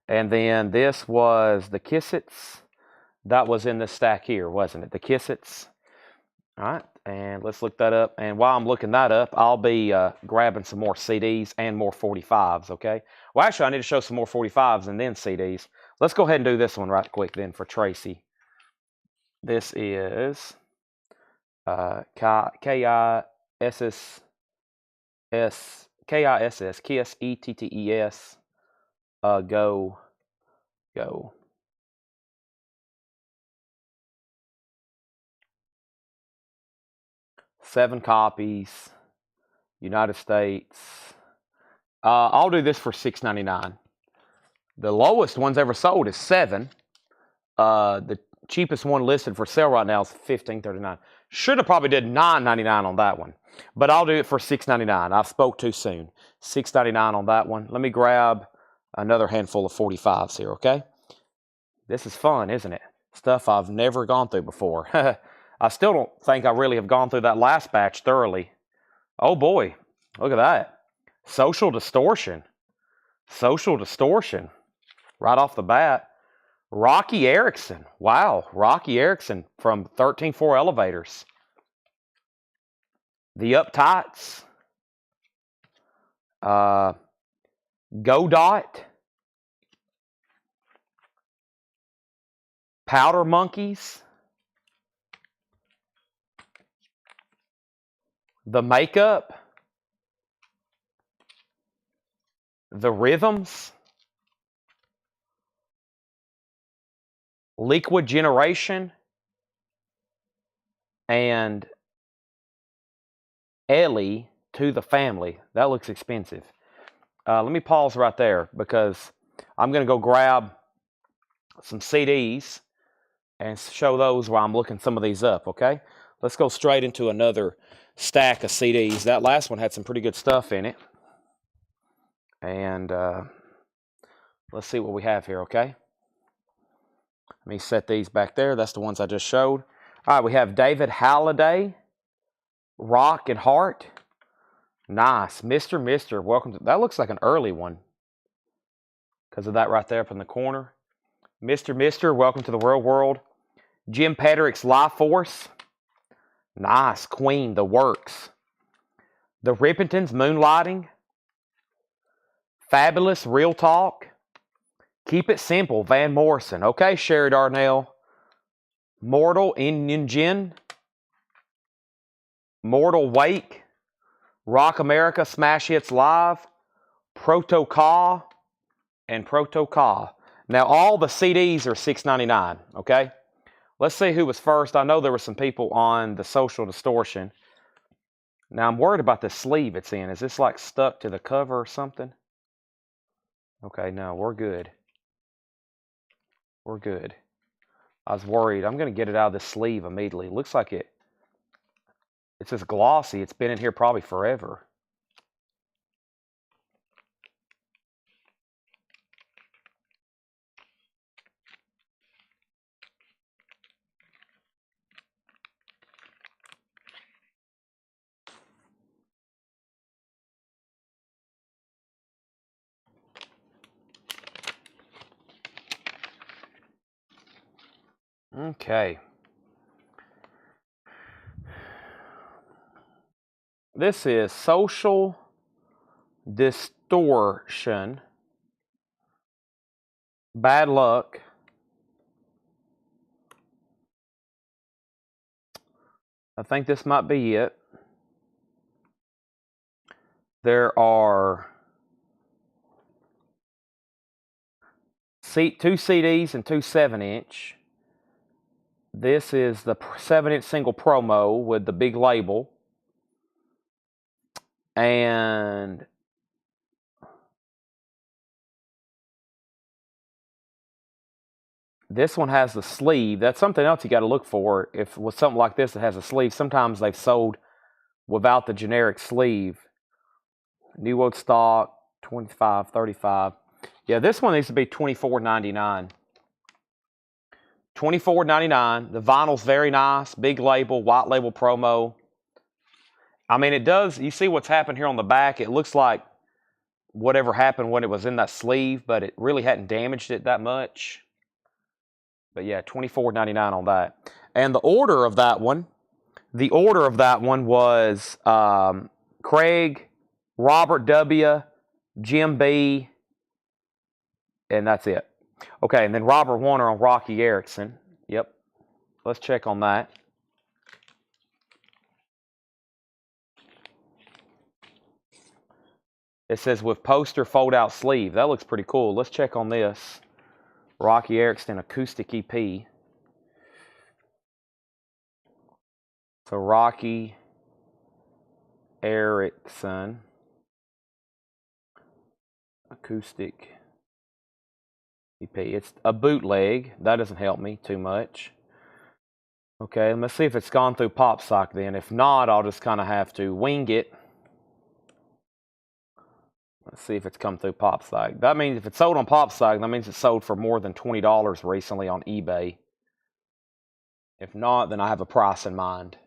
And then this was the Kissits. That was in this stack here, wasn't it? The Kissits. All right, and let's look that up. And while I'm looking that up, I'll be grabbing some more CDs and more 45s, okay? Well, actually, I need to show some more 45s and then CDs. Let's go ahead and do this one right quick then for Tracy. This is Kiss, Kiss, E-T-T-E-S, Go. 7 copies, United States. I'll do this for $6.99. The lowest ones ever sold is 7. The cheapest one listed for sale right now is $15.39. Should have probably did $9.99 on that one, but I'll do it for $6.99. I spoke too soon. $6.99 on that one. Let me grab another handful of 45s here, okay? This is fun, isn't it? Stuff I've never gone through before. I still don't think I really have gone through that last batch thoroughly. Oh boy, look at that. Social Distortion. Social Distortion. Right off the bat. Rocky Erickson. Wow, Rocky Erickson from 13.4 Elevators. The Uptights. Godot. Powder Monkeys. The Makeup. The Rhythms. Liquid Generation. And Ellie to the Family. That looks expensive. Let me pause right there because I'm going to go grab some CDs and show those while I'm looking some of these up, okay? Let's go straight into another stack of CDs. That last one had some pretty good stuff in it. And let's see what we have here, okay? Let me set these back there. That's the ones I just showed. All right, we have David Halliday, Rock and Heart. Nice. Mr. Welcome to... That looks like an early one because of that right there up in the corner. Mr. Welcome to the Real World. Jim Patrick's Life Force. Nice. Queen, The Works. The Rippingtons, Moonlighting. Fabulous, Real Talk. Keep It Simple, Van Morrison. Okay, Sherry Darnell. Mortal Engine. Mortal Wake. Rock America, Smash Hits Live. Protocol. And Protocol. Now, all the CDs are $6.99, okay? Let's see who was first. I know there were some people on the Social Distortion. Now, I'm worried about the sleeve it's in. Is this like stuck to the cover or something? Okay, no, we're good. We're good. I was worried. I'm going to get it out of the sleeve immediately. It looks like it's just glossy. It's been in here probably forever. Okay. This is Social Distortion. Bad Luck. I think this might be it. There are two CDs and two 7-inch. This is the 7-inch single promo with the big label. And this one has the sleeve. That's something else you got to look for. If with something like this that has a sleeve, sometimes they've sold without the generic sleeve. New World stock, $25, $35. Yeah, this one needs to be $24.99. $24.99. The vinyl's very nice. Big label, white label promo. I mean, it does. You see what's happened here on the back. It looks like whatever happened when it was in that sleeve, but it really hadn't damaged it that much. But yeah, $24.99 on that. And the order of that one was Craig, Robert W., Jim B., and that's it. Okay, and then Robert Warner on Rocky Erickson. Yep. Let's check on that. It says with poster fold-out sleeve. That looks pretty cool. Let's check on this. Rocky Erickson Acoustic EP. So Rocky Erickson Acoustic EP. It's a bootleg. That doesn't help me too much. Okay, let's see if it's gone through PopSock then. If not, I'll just kind of have to wing it. Let's see if it's come through PopSock. That means if it's sold on PopSock, that means it's sold for more than $20 recently on eBay. If not, then I have a price in mind.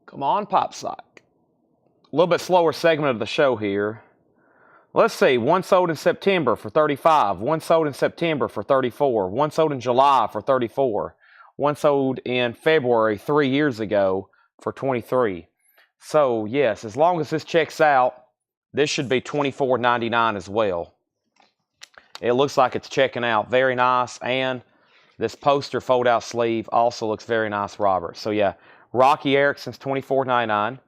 Come on, PopSock. A little bit slower segment of the show here. Let's see. One sold in September for $35. One sold in September for $34. One sold in July for $34. One sold in February 3 years ago for $23. So, yes, as long as this checks out, this should be $24.99 as well. It looks like it's checking out. Very nice. And this poster fold-out sleeve also looks very nice, Robert. So, yeah, Rocky Erickson's $24.99.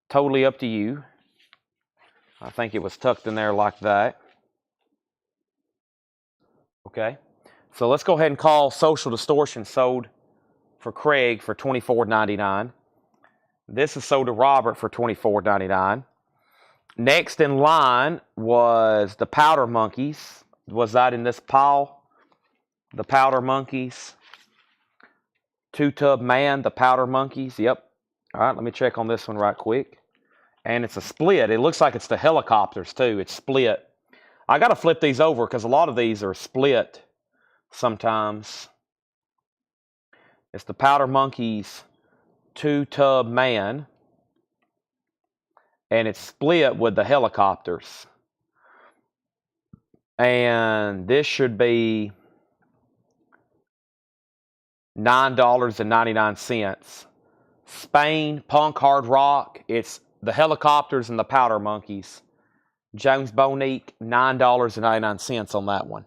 Totally up to you. I think it was tucked in there like that. Okay. So, let's go ahead and call Social Distortion sold for Craig for $24.99. This is sold to Robert for $24.99. Next in line was the Powder Monkeys. Was that in this pile? The Powder Monkeys. Two Tub Man, the Powder Monkeys. Yep. All right, let me check on this one right quick. And it's a split. It looks like it's the Helicopters too. It's split. I got to flip these over because a lot of these are split sometimes. It's the Powder Monkeys Two Tub Man. And it's split with the Helicopters. And this should be $9.99. Spain, punk, hard rock. It's the Helicopters and the Powder Monkeys. James Bonique, $9.99 on that one.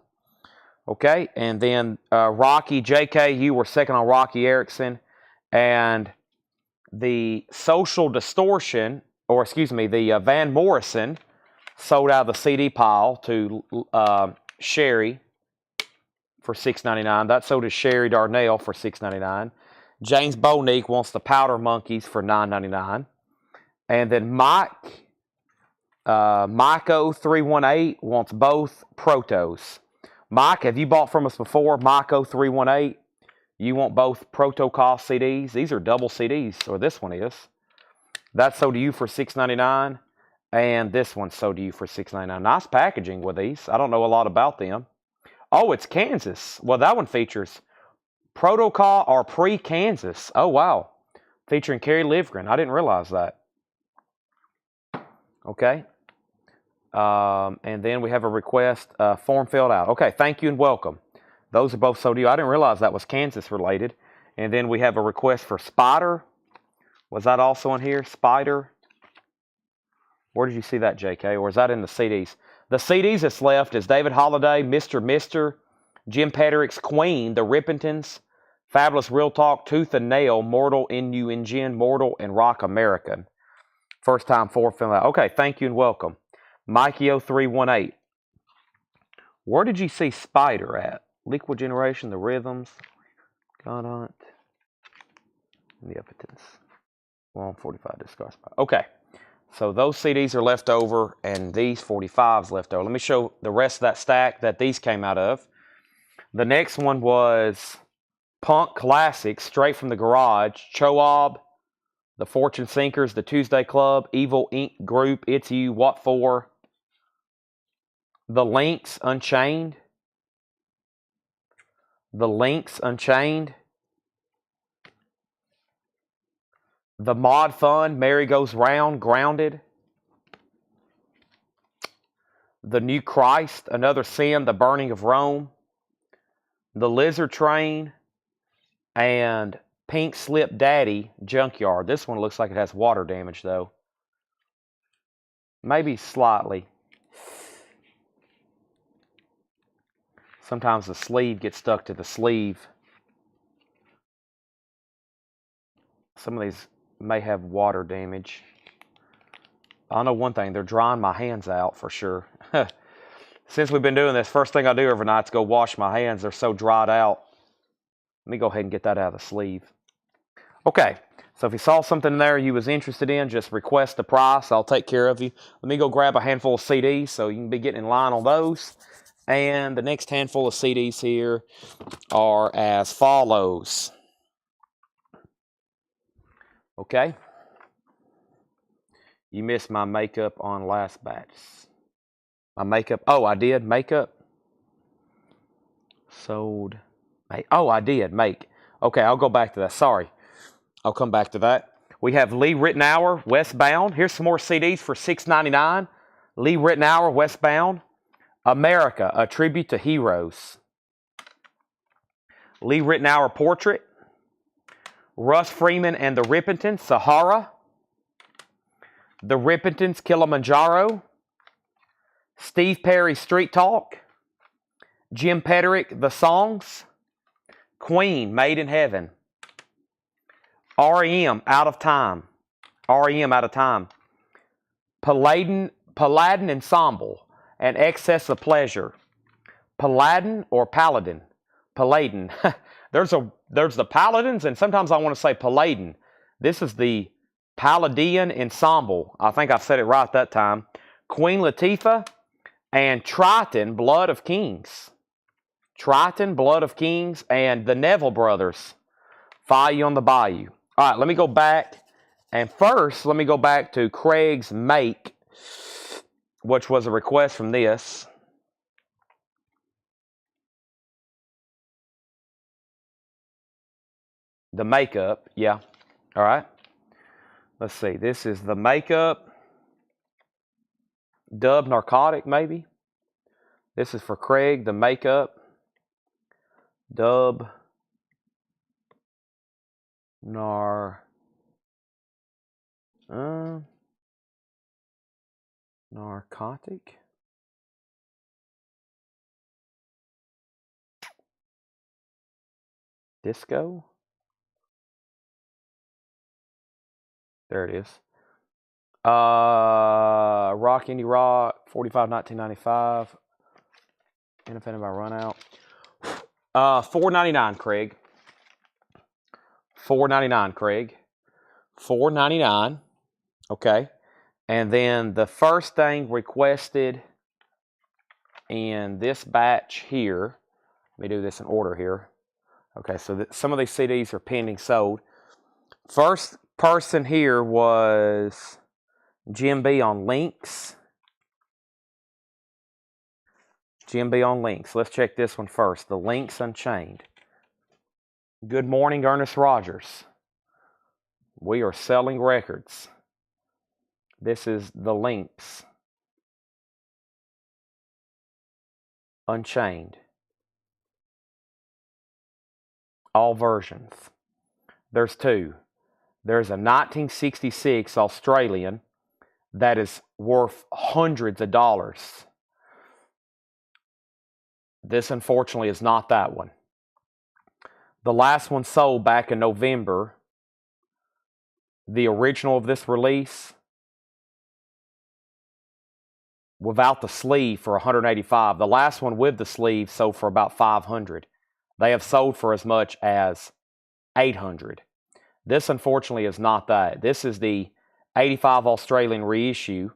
Okay, and then Rocky, JK, you were second on Rocky Erickson. And the Social Distortion, or excuse me, the Van Morrison sold out of the CD pile to Sherry for $6.99. That sold to Sherry Darnell for $6.99. James Bonique wants the Powder Monkeys for $9.99. And then Mike0318 wants both Protos. Mike, have you bought from us before? Mike0318. You want both Protocol CDs? These are double CDs, or this one is. That's sold to you for $6.99, and this one's sold to you for $6.99. Nice packaging with these. I don't know a lot about them. Oh, it's Kansas. Well, that one features Protocol or Pre-Kansas. Oh, wow. Featuring Kerry Livgren. I didn't realize that. Okay. And then we have a request, form filled out. Okay, thank you and welcome. Those are both sold to you. I didn't realize that was Kansas related. And then we have a request for Spider. Was that also in here? Spider? Where did you see that, JK? Or is that in the CDs? The CDs that's left is David Holliday, Mr. Jim Pederick's Queen, the Rippingtons, Fabulous Real Talk, Tooth and Nail, Mortal, N-U-N-G-N, Mortal, and Rock American. First time for film. Okay, thank you and welcome. Mikey0318. Where did you see Spider at? Liquid Generation, The Rhythms, God Hunt, The Impotence. 145 Discuss. Okay, so those CDs are left over, and these 45s left over. Let me show the rest of that stack that these came out of. The next one was Punk Classics, straight from the garage. Choab, The Fortune Sinkers, The Tuesday Club, Evil Inc. Group, It's You, What For, The Links Unchained, The Links Unchained, The Mod Fund, Mary Goes Round, Grounded, The New Christ, Another Sin, The Burning of Rome, The Lizard Train, and Pink Slip Daddy, Junkyard. This one looks like it has water damage, though. Maybe slightly. Sometimes the sleeve gets stuck to the sleeve. Some of these may have water damage. I know one thing, they're drying my hands out for sure. Since we've been doing this, first thing I do every night is go wash my hands. They're so dried out. Let me go ahead and get that out of the sleeve. Okay, so if you saw something there you was interested in, just request the price. I'll take care of you. Let me go grab a handful of CDs so you can be getting in line on those. And the next handful of CDs here are as follows. Okay. You missed my makeup on last batch. My makeup. Oh, I did. Makeup. Sold. Oh, I did. Make. Okay, I'll go back to that. Sorry. I'll come back to that. We have Lee Ritenour, Westbound. Here's some more CDs for $6.99. Lee Ritenour, Westbound. America, A Tribute to Heroes. Lee Ritenour, Portrait. Russ Freeman and the Rippontans, Sahara. The Rippontans, Kilimanjaro. Steve Perry, Street Talk. Jim Peterick, The Songs. Queen, Made in Heaven. REM, Out of Time. REM, Out of Time. Paladin Ensemble and Excess of Pleasure. Paladin or Paladin? Paladin. There's the Paladins, and sometimes I want to say Paladin. This is the Palladian Ensemble. I think I said it right that time. Queen Latifah and Triton, Blood of Kings. Triton, Blood of Kings, and the Neville Brothers, Fire on the Bayou. All right, let me go back. And first, let me go back to Craig's Make, which was a request from this. The Makeup, yeah. All right. Let's see. This is the Makeup. Dub Narcotic, maybe. This is for Craig, the Makeup. Dub Narcotic. Disco. There it is. Rock Indie Rock, 45 1995. Independent by Run Out. $4.99, Craig. $4.99, Craig. $4.99. Okay. And then the first thing requested in this batch here. Let me do this in order here. Okay, so some of these CDs are pending sold. First person here was Jim B on Links. Jim B on Links. Let's check this one first. The Links Unchained. Good morning, Ernest Rogers. We are selling records. This is the Links Unchained. All versions. There's two. There's a 1966 Australian that is worth hundreds of dollars. This, unfortunately, is not that one. The last one sold back in November, the original of this release, without the sleeve for $185. The last one with the sleeve sold for about $500. They have sold for as much as $800. This, unfortunately, is not that. This is the 85 Australian reissue,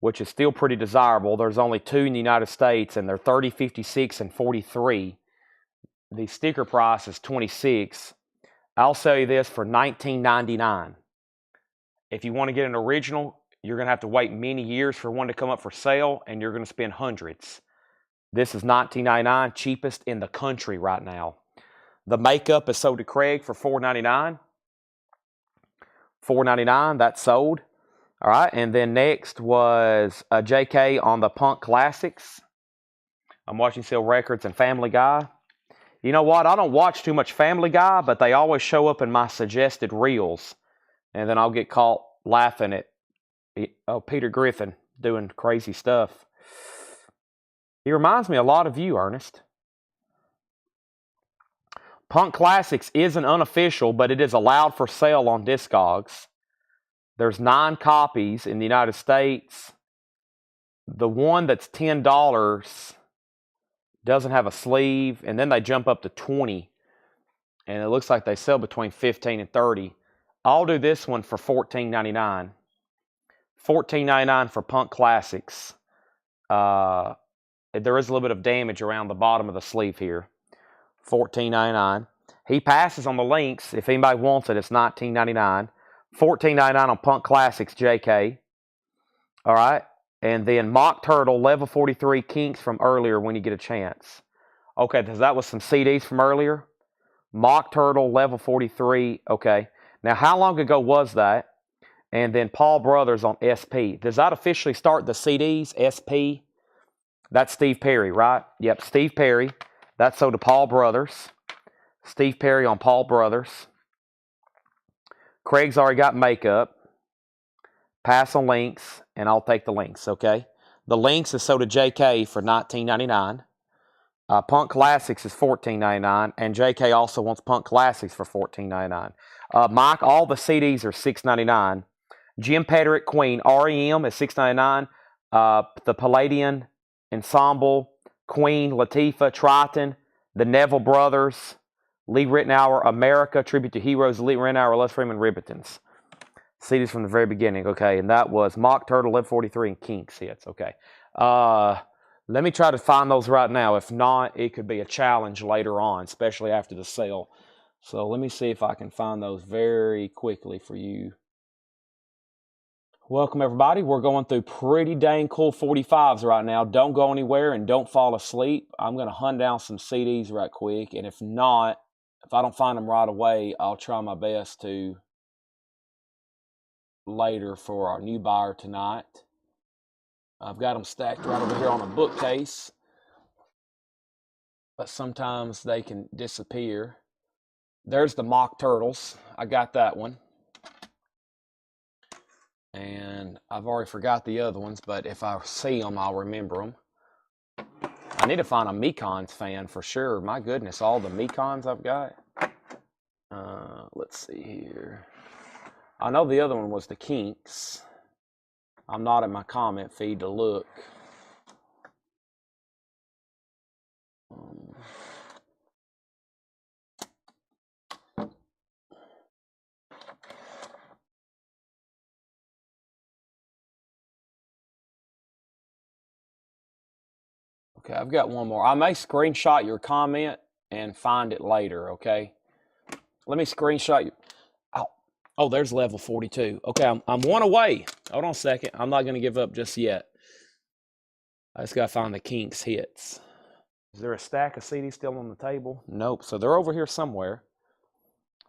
which is still pretty desirable. There's only 2 in the United States, and they're 30, 56, and 43. The sticker price is $26. I'll sell you this for $19.99. If you want to get an original, you're going to have to wait many years for one to come up for sale, and you're going to spend hundreds. This is $19.99, cheapest in the country right now. The makeup is sold to Craig for $4.99. $4.99, that's sold. All right, and then next was a JK on the Punk Classics. I'm watching Sell Records and Family Guy. You know what? I don't watch too much Family Guy, but they always show up in my suggested reels. And then I'll get caught laughing at Peter Griffin doing crazy stuff. He reminds me a lot of you, Ernest. Punk Classics isn't unofficial, but it is allowed for sale on Discogs. There's 9 copies in the United States. The one that's $10 doesn't have a sleeve, and then they jump up to $20, and it looks like they sell between $15 and $30. I'll do this one for $14.99. $14.99 for Punk Classics. There is a little bit of damage around the bottom of the sleeve here. $14.99. He passes on the links. If anybody wants it, it's $19.99. $14.99 on Punk Classics, JK. All right. And then Mock Turtle, Level 43 Kinks from earlier when you get a chance. Okay, that was some CDs from earlier. Mock Turtle, Level 43. Okay. Now, how long ago was that? And then Paul Brothers on SP. Does that officially start the CDs, SP? That's Steve Perry, right? Yep, Steve Perry. That's sold to Paul Brothers. Steve Perry on Paul Brothers. Craig's already got makeup. Pass on links, and I'll take the links, okay? The links is sold to JK for $19.99. Punk Classics is $14.99, and JK also wants Punk Classics for $14.99. Mike, all the CDs are $6.99. Jim Peterick, Queen, REM is $6.99. The Palladian Ensemble, Queen, Latifah, Triton, the Neville Brothers, Lee Ritenour, America, Tribute to Heroes, Lee Ritenour, Les Freeman, Ribbitons. CDs from the very beginning, okay, and that was Mock Turtle, Level 43, and Kinks hits, okay. Let me try to find those right now. If not, it could be a challenge later on, especially after the sale. So let me see if I can find those very quickly for you. Welcome, everybody. We're going through pretty dang cool 45s right now. Don't go anywhere and don't fall asleep. I'm going to hunt down some CDs right quick, and if not, if I don't find them right away, I'll try my best to later for our new buyer tonight. I've got them stacked right over here on a bookcase, but sometimes they can disappear. There's the Mock Turtles. I got that one. And I've already forgot the other ones, but if I see them, I'll remember them. I need to find a Mekons fan for sure. My goodness, all the Mekons I've got. Let's see here. I know the other one was the Kinks. I'm not in my comment feed to look. Okay, I've got one more. I may screenshot your comment and find it later, okay? Let me screenshot you. Oh, there's level 42. Okay, I'm one away. Hold on a second. I'm not going to give up just yet. I just got to find the Kinks hits. Is there a stack of CDs still on the table? Nope. So they're over here somewhere.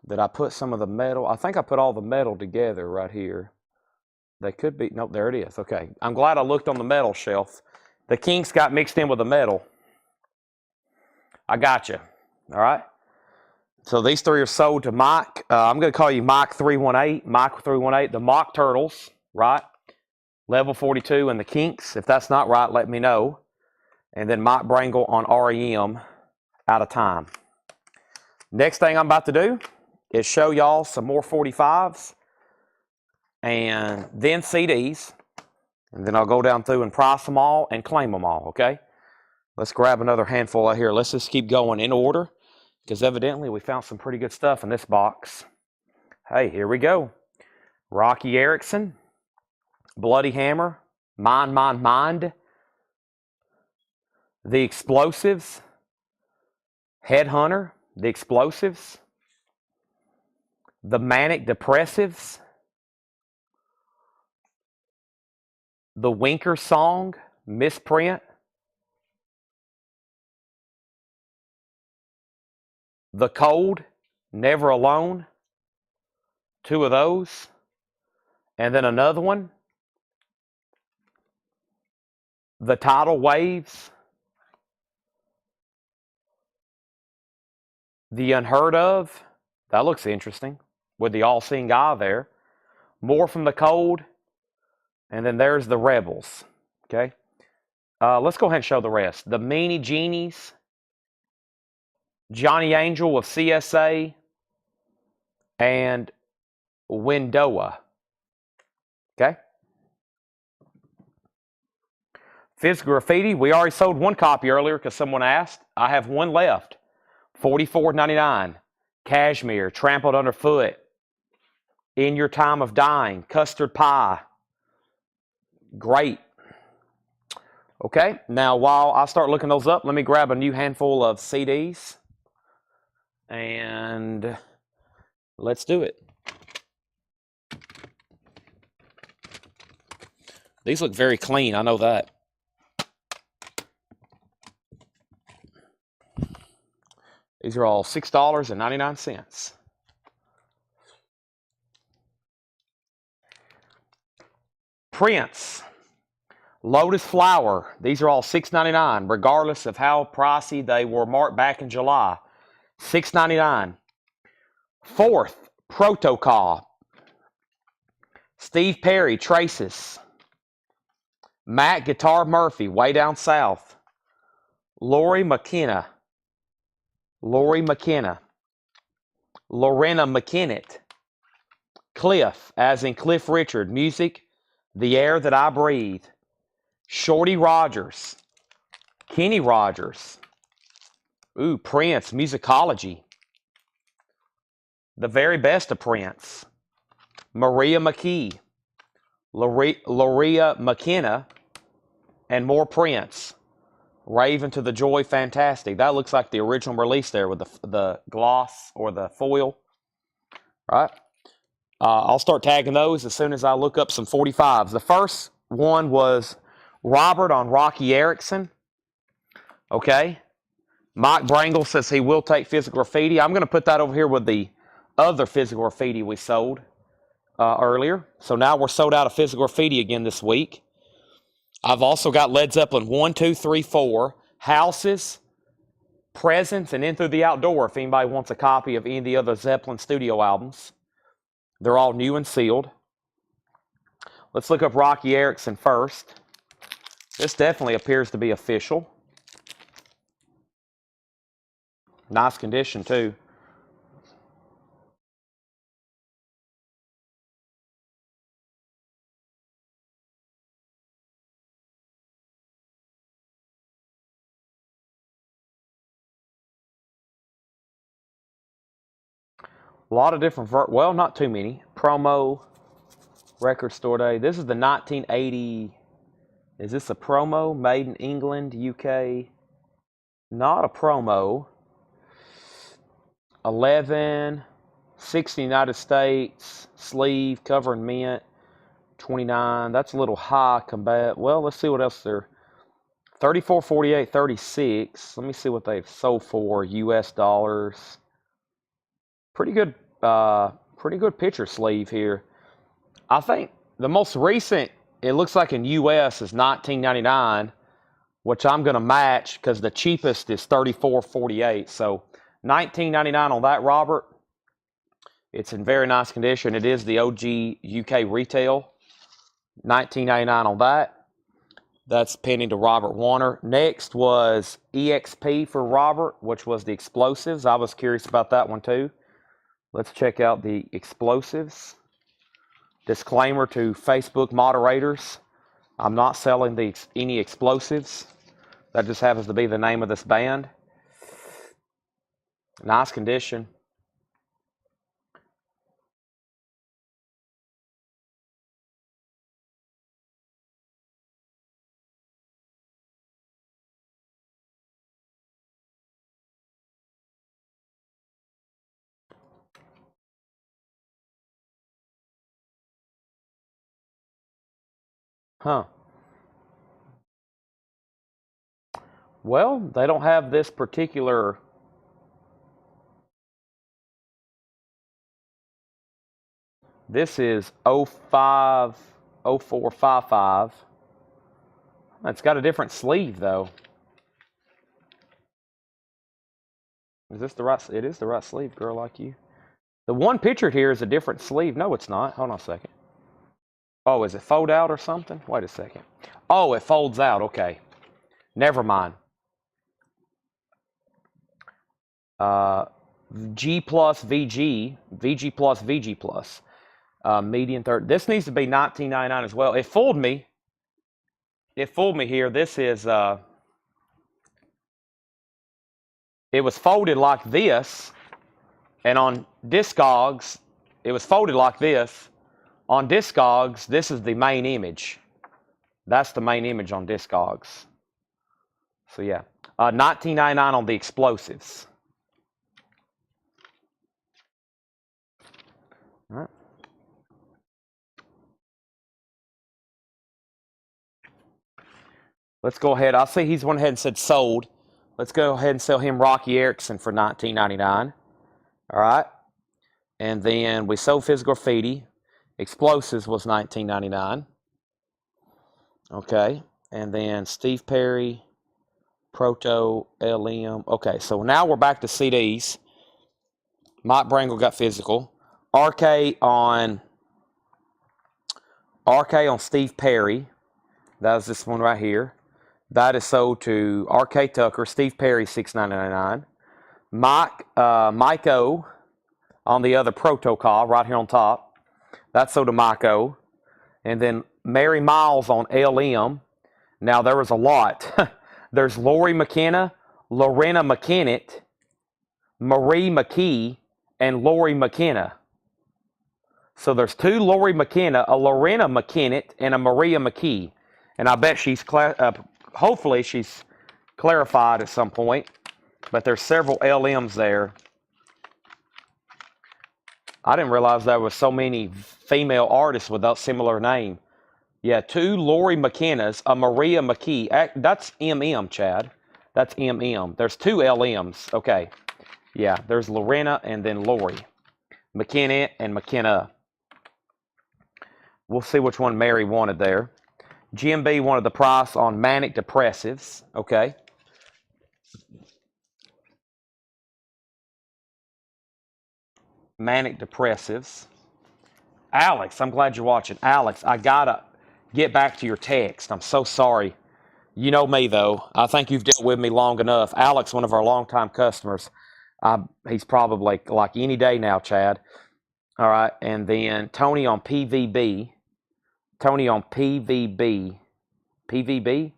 Did I put some of the metal? I think I put all the metal together right here. They could be. Nope, there it is. Okay. I'm glad I looked on the metal shelf. The Kinks got mixed in with the metal. I got you. All right. So these 3 are sold to Mike. I'm going to call you Mike 318. Mike 318. The Mock Turtles, right? Level 42 and the Kinks. If that's not right, let me know. And then Mike Brangle on REM, Out of Time. Next thing I'm about to do is show y'all some more 45s and then CDs. And then I'll go down through and price them all and claim them all, okay? Let's grab another handful out here. Let's just keep going in order because evidently we found some pretty good stuff in this box. Hey, here we go. Rocky Erickson, Bloody Hammer, Mind, Mind, Mind, The Explosives, Headhunter, The Explosives, The Manic Depressives, The Winker Song, Misprint, The Cold, Never Alone, 2 of those, and then another one, The Tidal Waves, The Unheard Of, that looks interesting, with the all-seeing eye there, More from the Cold, and then there's The Rebels, okay? Let's go ahead and show the rest. The Meanie Genies, Johnny Angel of CSA, and Windowa, okay? Physical Graffiti, we already sold one copy earlier because someone asked. I have one left, $44.99. Cashmere, Trampled Underfoot, In Your Time of Dying, Custard Pie. Great. Okay, now while I start looking those up, let me grab a new handful of CDs. And let's do it. These look very clean, I know that. These are all $6.99. Prince, Lotus Flower. These are all $6.99, regardless of how pricey they were marked back in July. $6.99. Fourth, Protocol. Steve Perry, Traces. Matt Guitar Murphy, Way Down South. Lori McKenna. Lorena McKinnett. Cliff, as in Cliff Richard, Music, The Air That I Breathe. Shorty Rogers. Kenny Rogers. Ooh, Prince, Musicology. The Very Best of Prince. Maria McKee. Loria McKenna. And more Prince. Raven to the Joy Fantastic. That looks like the original release there with the gloss or the foil. Right? I'll start tagging those as soon as I look up some 45s. The first one was Robert on Rocky Erickson. Okay. Mike Brangle says he will take Physical Graffiti. I'm going to put that over here with the other Physical Graffiti we sold earlier. So now we're sold out of Physical Graffiti again this week. I've also got Led Zeppelin 1, 2, 3, 4, Houses, Presence, and In Through the Outdoor if anybody wants a copy of any of the other Zeppelin studio albums. They're all new and sealed. Let's look up Rocky Erickson first. This definitely appears to be official. Nice condition, too. A lot of different, well, not too many. Promo, Record Store Day. This is the 1980. Is this a promo? Made in England, UK. Not a promo. 11, 60 United States, sleeve, cover and mint, 29. That's a little high combat. Well, let's see what else they're. 34, 48, 36. Let me see what they've sold for US dollars. Pretty good picture sleeve here. I think the most recent, it looks like in US is $19.99, which I'm going to match because the cheapest is $34.48. So $19.99 on that, Robert. It's in very nice condition. It is the OG UK retail. $19.99 on that. That's pending to Robert Warner. Next was EXP for Robert, which was the explosives. I was curious about that one too. Let's check out the explosives. Disclaimer to Facebook moderators. I'm not selling any explosives. That just happens to be the name of this band. Nice condition. Huh. Well, they don't have this particular. This is 0455. It's got a different sleeve though. Is this the right? It is the right sleeve, girl like you. The one pictured here is a different sleeve. No, it's not. Hold on a second. Oh, is it fold out or something? Wait a second. Oh, it folds out. Okay. Never mind. G plus VG, VG plus VG plus. Median third. This needs to be $19.99 as well. It fooled me. It fooled me here. This is, it was folded like this. And on Discogs, it was folded like this. On Discogs, this is the main image. That's the main image on Discogs. So yeah, $19.99 on the explosives. All right. Let's go ahead. I see he's went ahead and said sold. Let's go ahead and sell him Rocky Erickson for $19.99. All right. And then we sold Physical Graffiti. Explosives was $19.99. Okay. And then Steve Perry, Proto, LM. Okay, so now we're back to CDs. Mike Brangle got Physical. RK on Steve Perry. That was this one right here. That is sold to RK Tucker. Steve Perry, $6.99. Mike O on the other Protocol right here on top. That's sold to Mike O. And then Mary Miles on LM. Now there was a lot. There's Lori McKenna, Lorena McKennett, Marie McKee, and Lori McKenna. So there's two Lori McKenna, a Lorena McKennett, and a Maria McKee. And I bet she's, hopefully she's clarified at some point. But there's several LMs there. I didn't realize there was so many female artists with that similar name. Yeah, two Lori McKennas, a Maria McKee. That's MM, Chad. That's MM. There's two LMs. Okay. Yeah, there's Lorena and then Lori. McKenna and McKenna. We'll see which one Mary wanted there. GMB wanted the price on manic depressives. Okay. Manic depressives. Alex, I'm glad you're watching. Alex, I gotta get back to your text. I'm so sorry. You know me, though. I think you've dealt with me long enough. Alex, one of our longtime customers, he's probably like any day now, Chad. All right, and then Tony on PVB. Tony on PVB. PVB?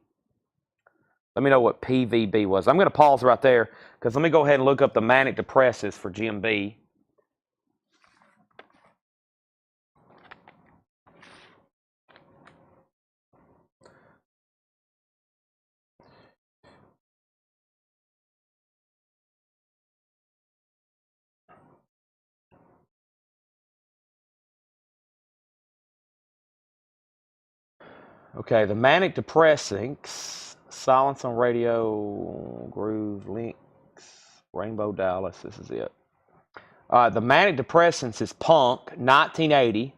Let me know what PVB was. I'm going to pause right there because let me go ahead and look up the manic depressives for GMB. Okay, the manic depressants, Silence on Radio, Groove, Links, Rainbow Dallas, this is it. The manic depressants is Punk, 1980.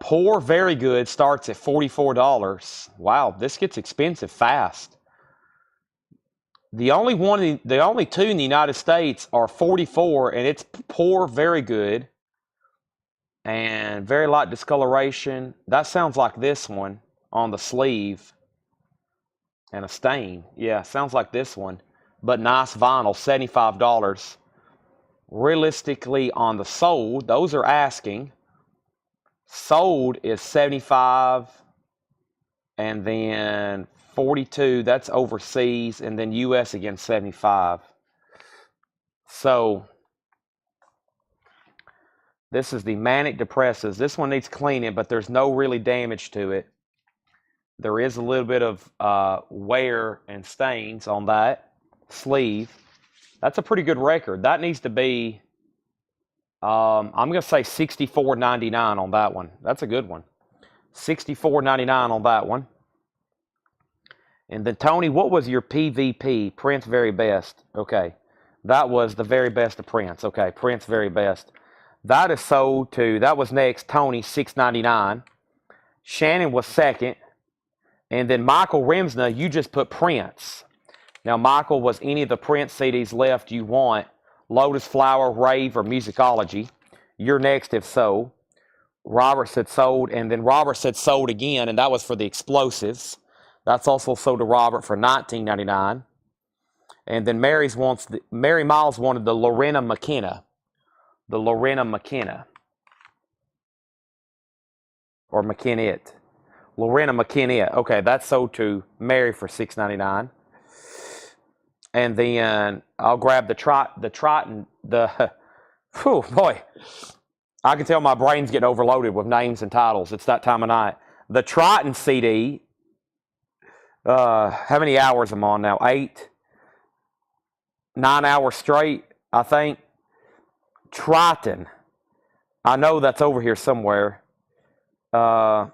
Poor, Very Good starts at $44. Wow, this gets expensive fast. The only two in the United States are 44, and it's Poor, Very Good. And very light discoloration. That sounds like this one. on the sleeve and a stain. Yeah, sounds like this one. But nice vinyl, $75. Realistically, on the sold, those are asking. Sold is 75, and then 42, that's overseas, and then US again 75. So this is the Manic Depressives. This one needs cleaning, but there's no really damage to it. There is a little bit of wear and stains on that sleeve. That's a pretty good record. That needs to be, I'm going to say $64.99 on that one. That's a good one. $64.99 on that one. And then, Tony, what was your PVP? Prince Very Best. Okay. That was the very best of Prince. Okay, Prince Very Best. That is sold to, that was next, Tony, $6.99. Shannon was second. And then Michael Remsna, you just put Prince. Now, Michael, was any of the Prince CDs left you want? Lotus Flower, Rave, or Musicology? You're next if so. Robert said sold, and then Robert said sold again, and that was for the Explosives. That's also sold to Robert for $19.99. And then Mary Miles wanted the Lorena McKenna. The Lorena McKenna. Or McKennett. Lorena McKennett. Okay, that's sold to Mary for $6.99. And then I'll grab the Triton, whew, boy, I can tell my brain's getting overloaded with names and titles. It's that time of night. The Triton CD, how many hours am I on now? 8, 9 hours straight, I think. Triton. I know that's over here somewhere. My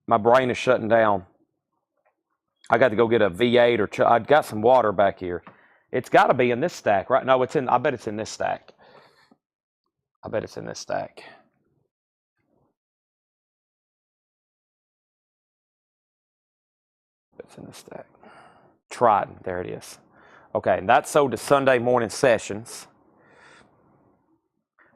brain is shutting down. I got to go get a V8 or I got some water back here. It's got to be in this stack, right? No, I bet it's in this stack. I bet it's in this stack. It's in this stack. Triton, there it is. Okay, and that's sold to Sunday Morning Sessions.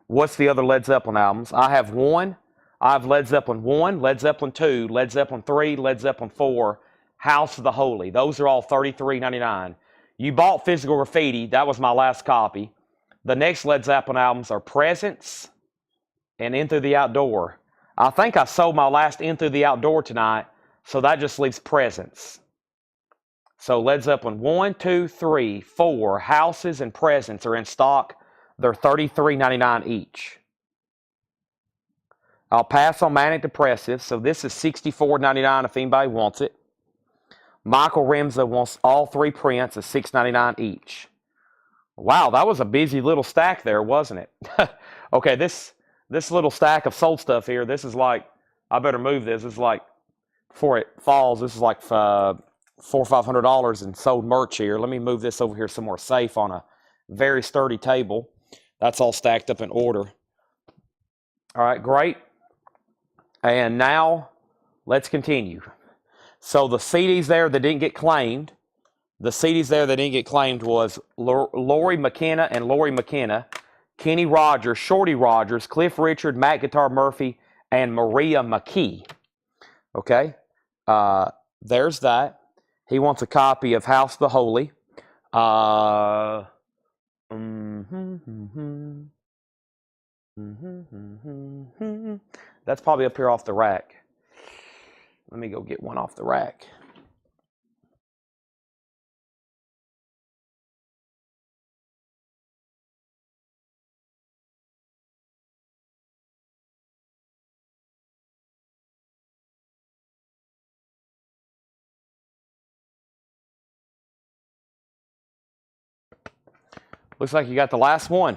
What's the other Led Zeppelin albums? I have one. I have Led Zeppelin 1, Led Zeppelin 2, Led Zeppelin 3, Led Zeppelin 4, House of the Holy. Those are all $33.99. You bought Physical Graffiti. That was my last copy. The next Led Zeppelin albums are Presence and In Through the Outdoor. I think I sold my last In Through the Outdoor tonight, so that just leaves Presence. So Led Zeppelin 1, 2, 3, 4, Houses and Presence are in stock. They're $33.99 each. I'll pass on Manic Depressive. So this is $64.99 if anybody wants it. Michael Remza wants all 3 prints at $6.99 each. Wow, that was a busy little stack there, wasn't it? Okay, this little stack of sold stuff here, this is like, I better move this. This is like, before it falls, this is like $400 or $500 in sold merch here. Let me move this over here somewhere safe on a very sturdy table. That's all stacked up in order. All right, great. And now, let's continue. So the CDs there that didn't get claimed, was Lori McKenna and Lori McKenna, Kenny Rogers, Shorty Rogers, Cliff Richard, Matt Guitar Murphy, and Maria McKee. Okay, there's that. He wants a copy of House of the Holy. That's probably up here off the rack. Let me go get one off the rack. Looks like you got the last one.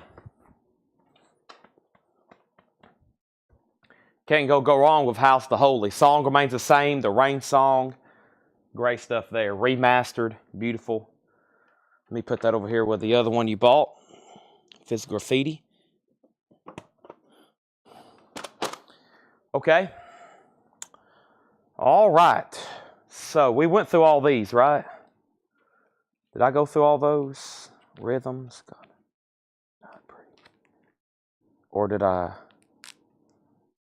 Can't go wrong with House of the Holy. Song remains the same. The Rain song. Great stuff there. Remastered. Beautiful. Let me put that over here with the other one you bought. Physical Graffiti. Okay. All right. So we went through all these, right? Did I go through all those? Rhythms. God, not pretty. Or did I...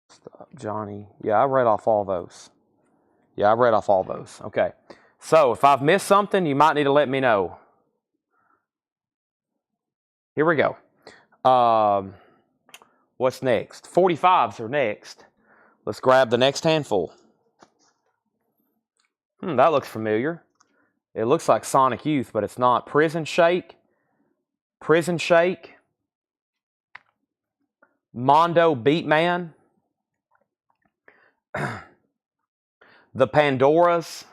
Stop. Johnny. Yeah, I read off all those. Yeah, I read off all those. Okay. So if I've missed something, you might need to let me know. Here we go. What's next? 45s are next. Let's grab the next handful. That looks familiar. It looks like Sonic Youth, but it's not. Prison Shake. Prison Shake. Mondo Beatman. The Pandoras.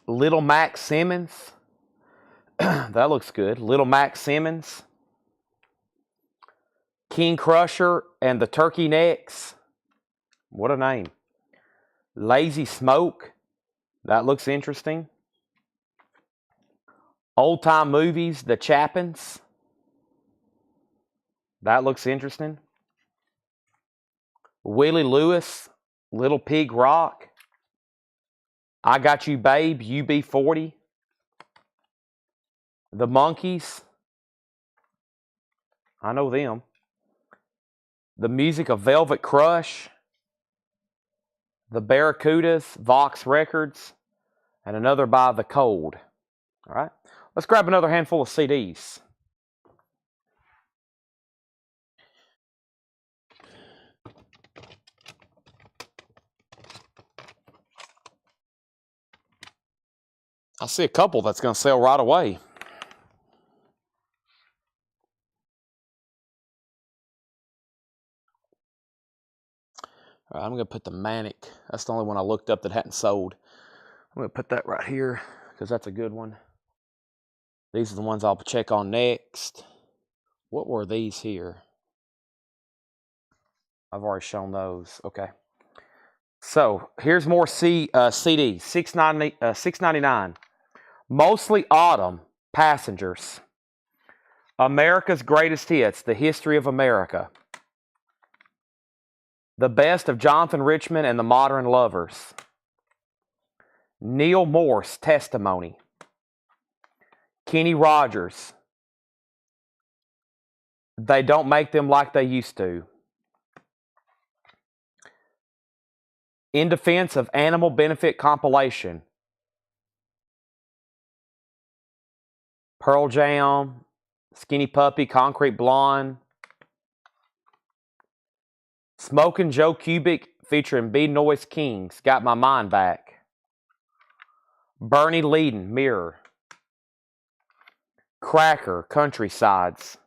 Little Mac Simmons. That looks good. Little Mac Simmons. King Crusher and the Turkey Necks. What a name. Lazy Smoke. That looks interesting. Old Time Movies, The Chapins. That looks interesting. Willie Lewis, Little Pig Rock. I Got You Babe, UB40. The Monkees. I know them. The Music of Velvet Crush. The Barracudas, Vox Records. And another by The Cold. All right. Let's grab another handful of CDs. I see a couple that's going to sell right away. All right, I'm going to put the Manic. That's the only one I looked up that hadn't sold. I'm going to put that right here because that's a good one. These are the ones I'll check on next. What were these here? I've already shown those. Okay. So here's more CDs. $6.99. Mostly Autumn. Passengers. America's Greatest Hits. The History of America. The Best of Jonathan Richman and the Modern Lovers. Neil Morse. Testimony. Kenny Rogers. They Don't Make Them Like They Used to. In Defense of Animal Benefit Compilation. Pearl Jam, Skinny Puppy, Concrete Blonde. Smokin' Joe Kubik featuring B Noise Kings, Got My Mind Back. Bernie Leadon, Mirror. Cracker, Countrysides.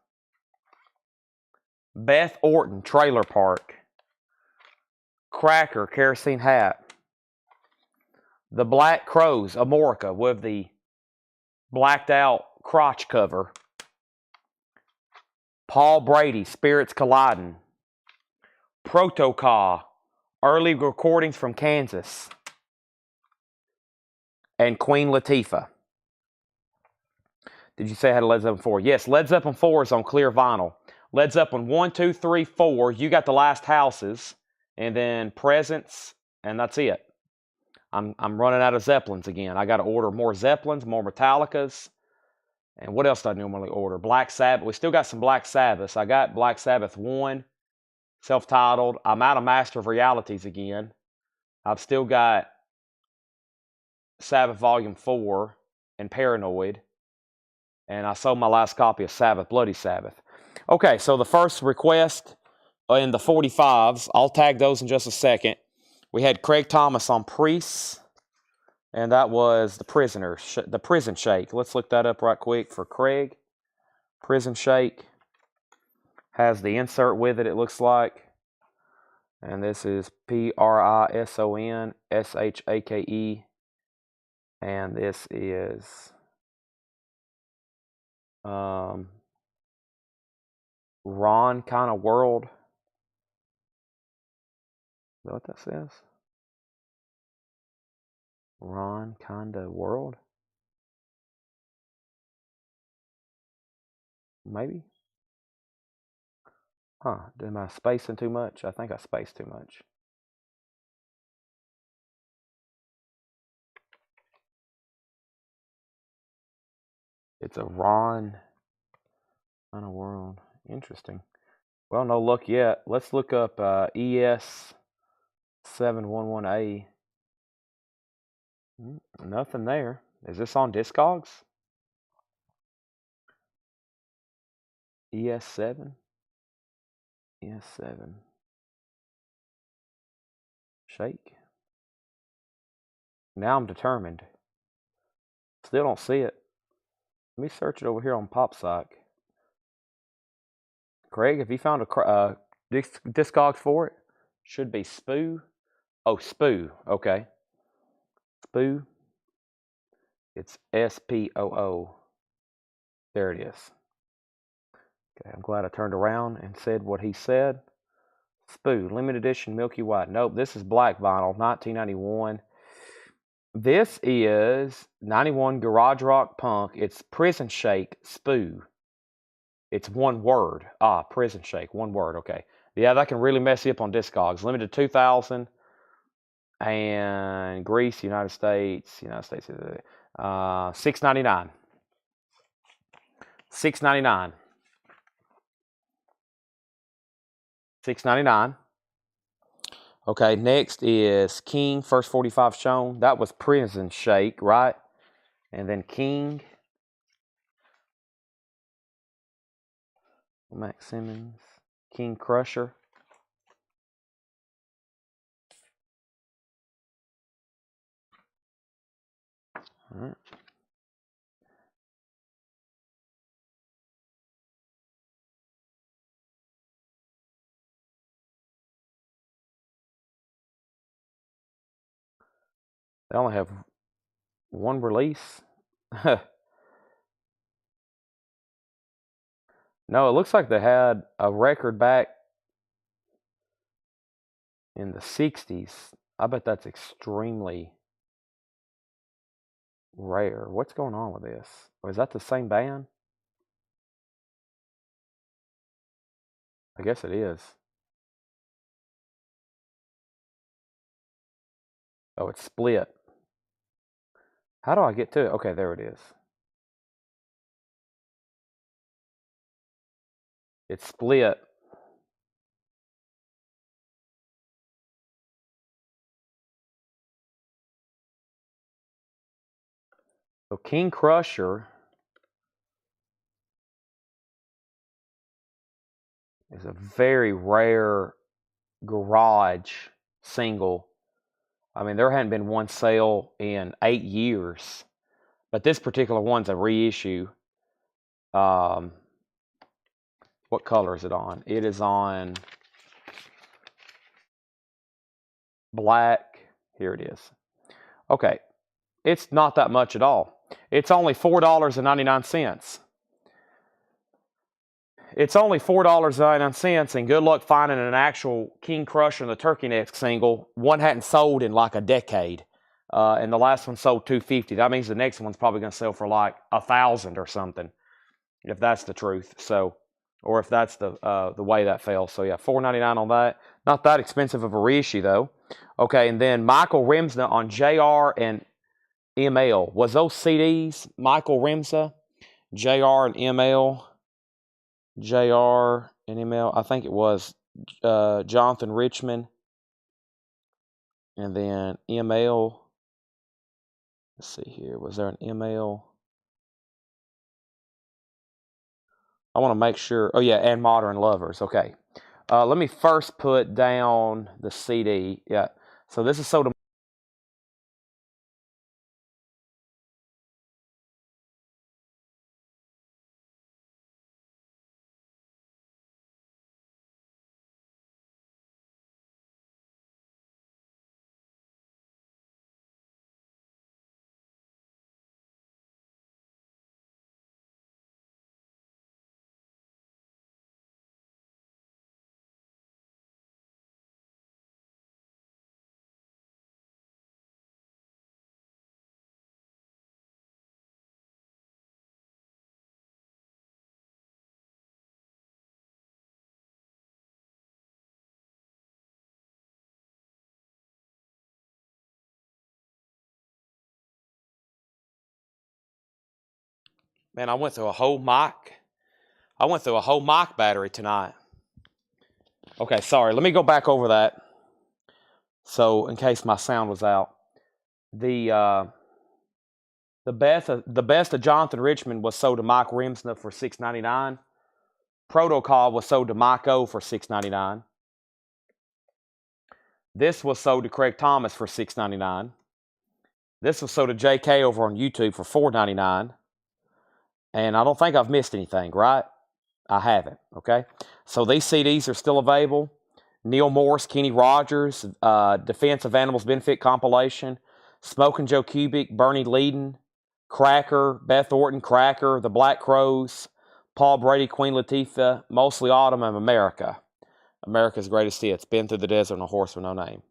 Beth Orton, Trailer Park. Cracker, Kerosene Hat. The Black Crowes, Amorica, with the blacked out crotch cover. Paul Brady, Spirits Colliding. Protocol, early recordings from Kansas. And Queen Latifah. Did you say I had a Led Zeppelin 4? Yes, Led Zeppelin 4 is on clear vinyl. Led Zeppelin 1, 2, 3, 4. You got the Last Houses. And then Presents. And that's it. I'm running out of Zeppelins again. I got to order more Zeppelins, more Metallicas. And what else do I normally order? Black Sabbath. We still got some Black Sabbaths. I got Black Sabbath 1, self-titled. I'm out of Master of Realities again. I've still got Sabbath Volume 4 and Paranoid. And I sold my last copy of Sabbath, Bloody Sabbath. Okay, so the first request in the 45s, I'll tag those in just a second. We had Craig Thomas on Priests, and that was the Prison Shake. Let's look that up right quick for Craig. Prison Shake has the insert with it, it looks like. And this is PRISONSHAKE. And this is Ron Kind of World. Is that what that says? Ron Kind of World? Maybe? Huh, am I spacing too much? I think I spaced too much. It's a Ron Kind of World. Interesting. Well, no luck yet. Let's look up ES711A. Nothing there. Is this on Discogs? ES7? ES7. Shake. Now I'm determined. Still don't see it. Let me search it over here on PopSock. Craig, have you found a Discogs for it? Should be Spoo. Oh, Spoo. Okay. Spoo. It's SPOO. There it is. Okay, I'm glad I turned around and said what he said. Spoo, limited edition Milky White. Nope, this is black vinyl, 1991. This is 91 Garage Rock Punk. It's Prison Shake Spoo. It's one word. Prison Shake, one word. Okay. Yeah, that can really mess you up on Discogs. Limited 2000. And Greece, United States, $6.99. $6.99. $6.99. Okay, next is King, first 45 shown. That was Prison Shake, right? And then King. Max Simmons. King Crusher. All right. They only have one release. No, it looks like they had a record back in the 60s. I bet that's extremely rare. What's going on with this? Or is that the same band? I guess it is. Oh, it's split. How do I get to it? Okay, there it is. It's split. So King Crusher is a very rare garage single. I mean, there hadn't been one sale in 8 years, but this particular one's a reissue. What color is it on? It is on black. Here it is. Okay, it's not that much at all. It's only $4.99. It's only $4.99, and good luck finding an actual King Crusher and the Turkey Neck single. One hadn't sold in like a decade, and the last one sold $250. That means the next one's probably going to sell for like $1,000 or something, if that's the truth. So, or if that's the way that fell. So yeah, $4.99 on that. Not that expensive of a reissue though. Okay, and then Michael Remsna on JR and ML. Was those CDs Michael Remsa, JR and ML? JR and ML. I think it was Jonathan Richman. And then ML. Let's see here. Was there an ML? I want to make sure. Oh, yeah, and Modern Lovers. Okay. Let me first put down the CD. Yeah. So this is sold. Man, I went through a whole mic. I went through a whole mic battery tonight. Okay, sorry. Let me go back over that. So, in case my sound was out, the best of Jonathan Richman was sold to Mike Remsna for $6.99. Protocol was sold to Mike O for $6.99. This was sold to Craig Thomas for $6.99. This was sold to JK over on YouTube for $4.99. And I don't think I've missed anything, right? I haven't, okay? So these CDs are still available. Neil Morse, Kenny Rogers, Defense of Animals Benefit Compilation, Smokin' Joe Kubik, Bernie Leadon, Cracker, Beth Orton, Cracker, The Black Crows, Paul Brady, Queen Latifah, Mostly Autumn, and America. America's Greatest Hits, Been Through the Desert on a Horse with No Name.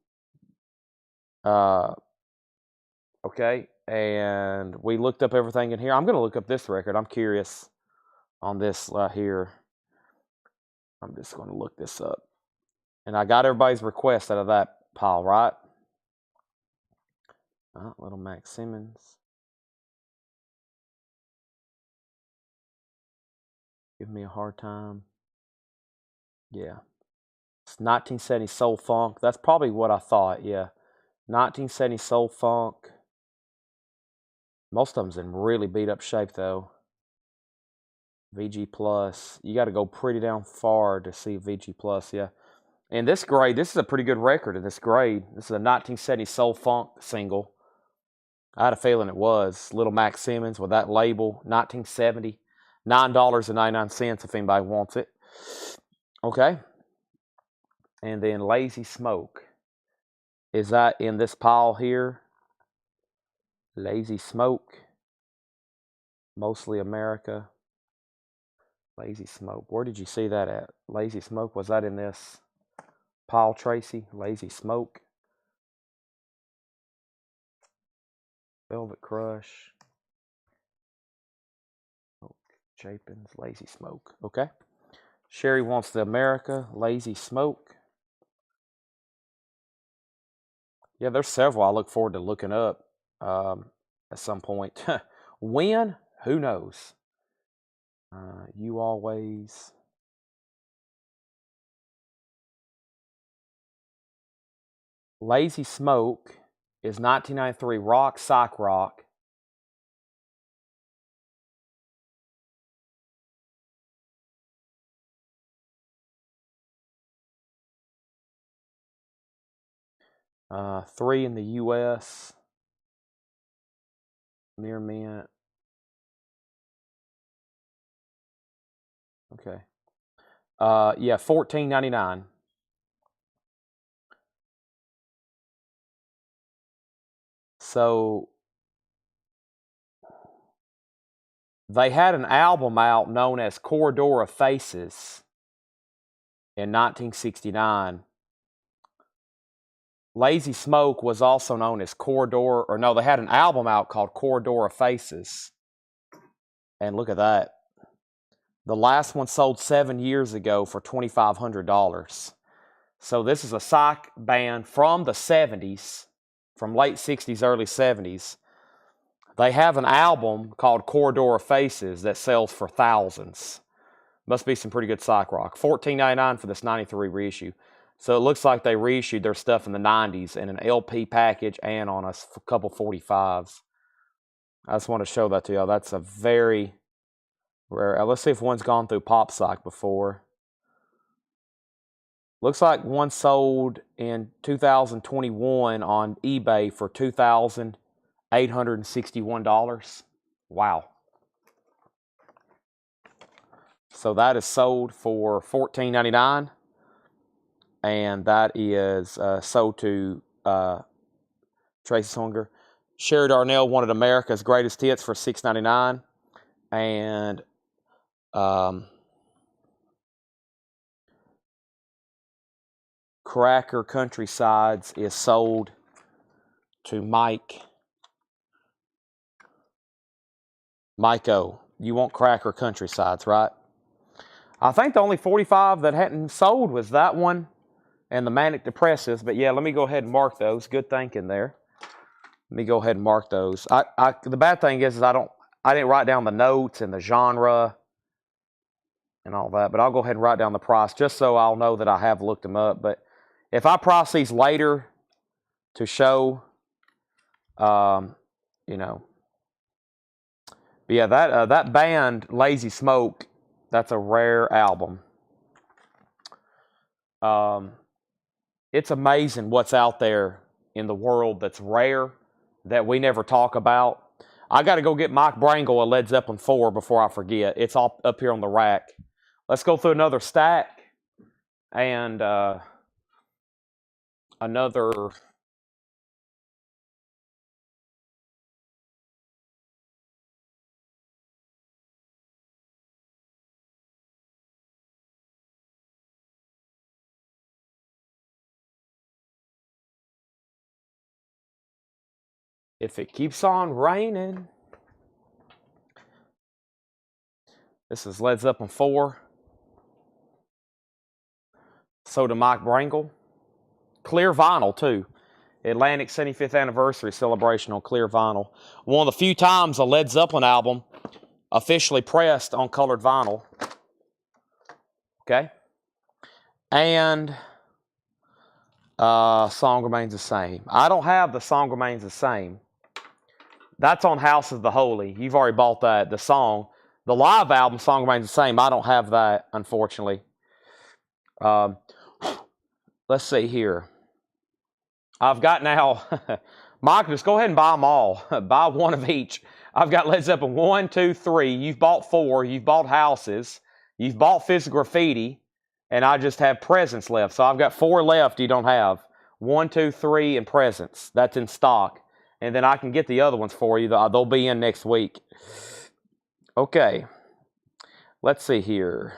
Okay, and we looked up everything in here. I'm going to look up this record. I'm curious on this right here. I'm just going to look this up. And I got everybody's request out of that pile, right? Little Max Simmons. Give me a hard time. Yeah. It's 1970 Soul Funk. That's probably what I thought, yeah. 1970 Soul Funk. Most of them's in really beat up shape, though. VG Plus. You got to go pretty down far to see VG Plus, yeah. In this grade, this is a pretty good record in this grade. This is a 1970 Soul Funk single. I had a feeling it was. Little Max Simmons with that label, 1970. $9.99 if anybody wants it. Okay. And then Lazy Smoke. Is that in this pile here? Lazy Smoke. Mostly America. Lazy Smoke. Where did you see that at? Lazy Smoke. Was that in this pile, Tracy? Lazy Smoke. Velvet Crush. Chapin's Lazy Smoke. Okay. Sherry wants the America. Lazy Smoke. Yeah, there's several I look forward to looking up at some point. When? Who knows? You Always. Lazy Smoke is 1993 rock, psych rock. Three in the U.S. Mere Mint. Okay. Yeah, $14.99. So they had an album out known as Corridor of Faces in 1969. Lazy Smoke was also known as Corridor, or no, they had an album out called Corridor of Faces. And look at that. The last one sold 7 years ago for $2,500. So this is a psych band from the 70s, from late 60s, early 70s. They have an album called Corridor of Faces that sells for thousands. Must be some pretty good psych rock. $14.99 for this 93 reissue. So it looks like they reissued their stuff in the 90s in an LP package and on a couple 45s. I just want to show that to y'all. That's a very rare. Let's see if one's gone through Pop Psych before. Looks like one sold in 2021 on eBay for $2,861. Wow. So that is sold for $14.99. And that is sold to Tracy Songer. Sherry Darnell wanted America's Greatest Hits for $6.99. And Cracker Countrysides is sold to Mike O. You want Cracker Countrysides, right? I think the only 45 that hadn't sold was that one and the Manic Depressives. But yeah, let me go ahead and mark those. Good thinking there. Let me go ahead and mark those. The bad thing is I didn't write down the notes and the genre. and all that. But I'll go ahead and write down the price just so I'll know that I have looked them up. But if I price these later to show, you know, but yeah, that band Lazy Smoke, that's a rare album. It's amazing what's out there in the world that's rare that we never talk about. I got to go get Mike Brangle a Led Zeppelin 4 before I forget. It's all up here on the rack. Let's go through another stack and another. If it keeps on raining. This is Led Zeppelin 4. So to Mike Brangle. Clear vinyl, too. Atlantic 75th anniversary celebration on clear vinyl. One of the few times a Led Zeppelin album officially pressed on colored vinyl. Okay? And Song Remains the Same. I don't have the Song Remains the Same. That's on House of the Holy. You've already bought that. The song. The live album, Song Remains the Same. I don't have that, unfortunately. Let's see here. I've got now, Mike, just go ahead and buy them all. Buy one of each. I've got Led Zeppelin 1, 2, 3. You've bought 4. You've bought Houses. You've bought Physical Graffiti. And I just have Presents left. So I've got 4 left you don't have. 1, 2, 3, and Presents. That's in stock. And then I can get the other ones for you. They'll be in next week. Okay. Let's see here.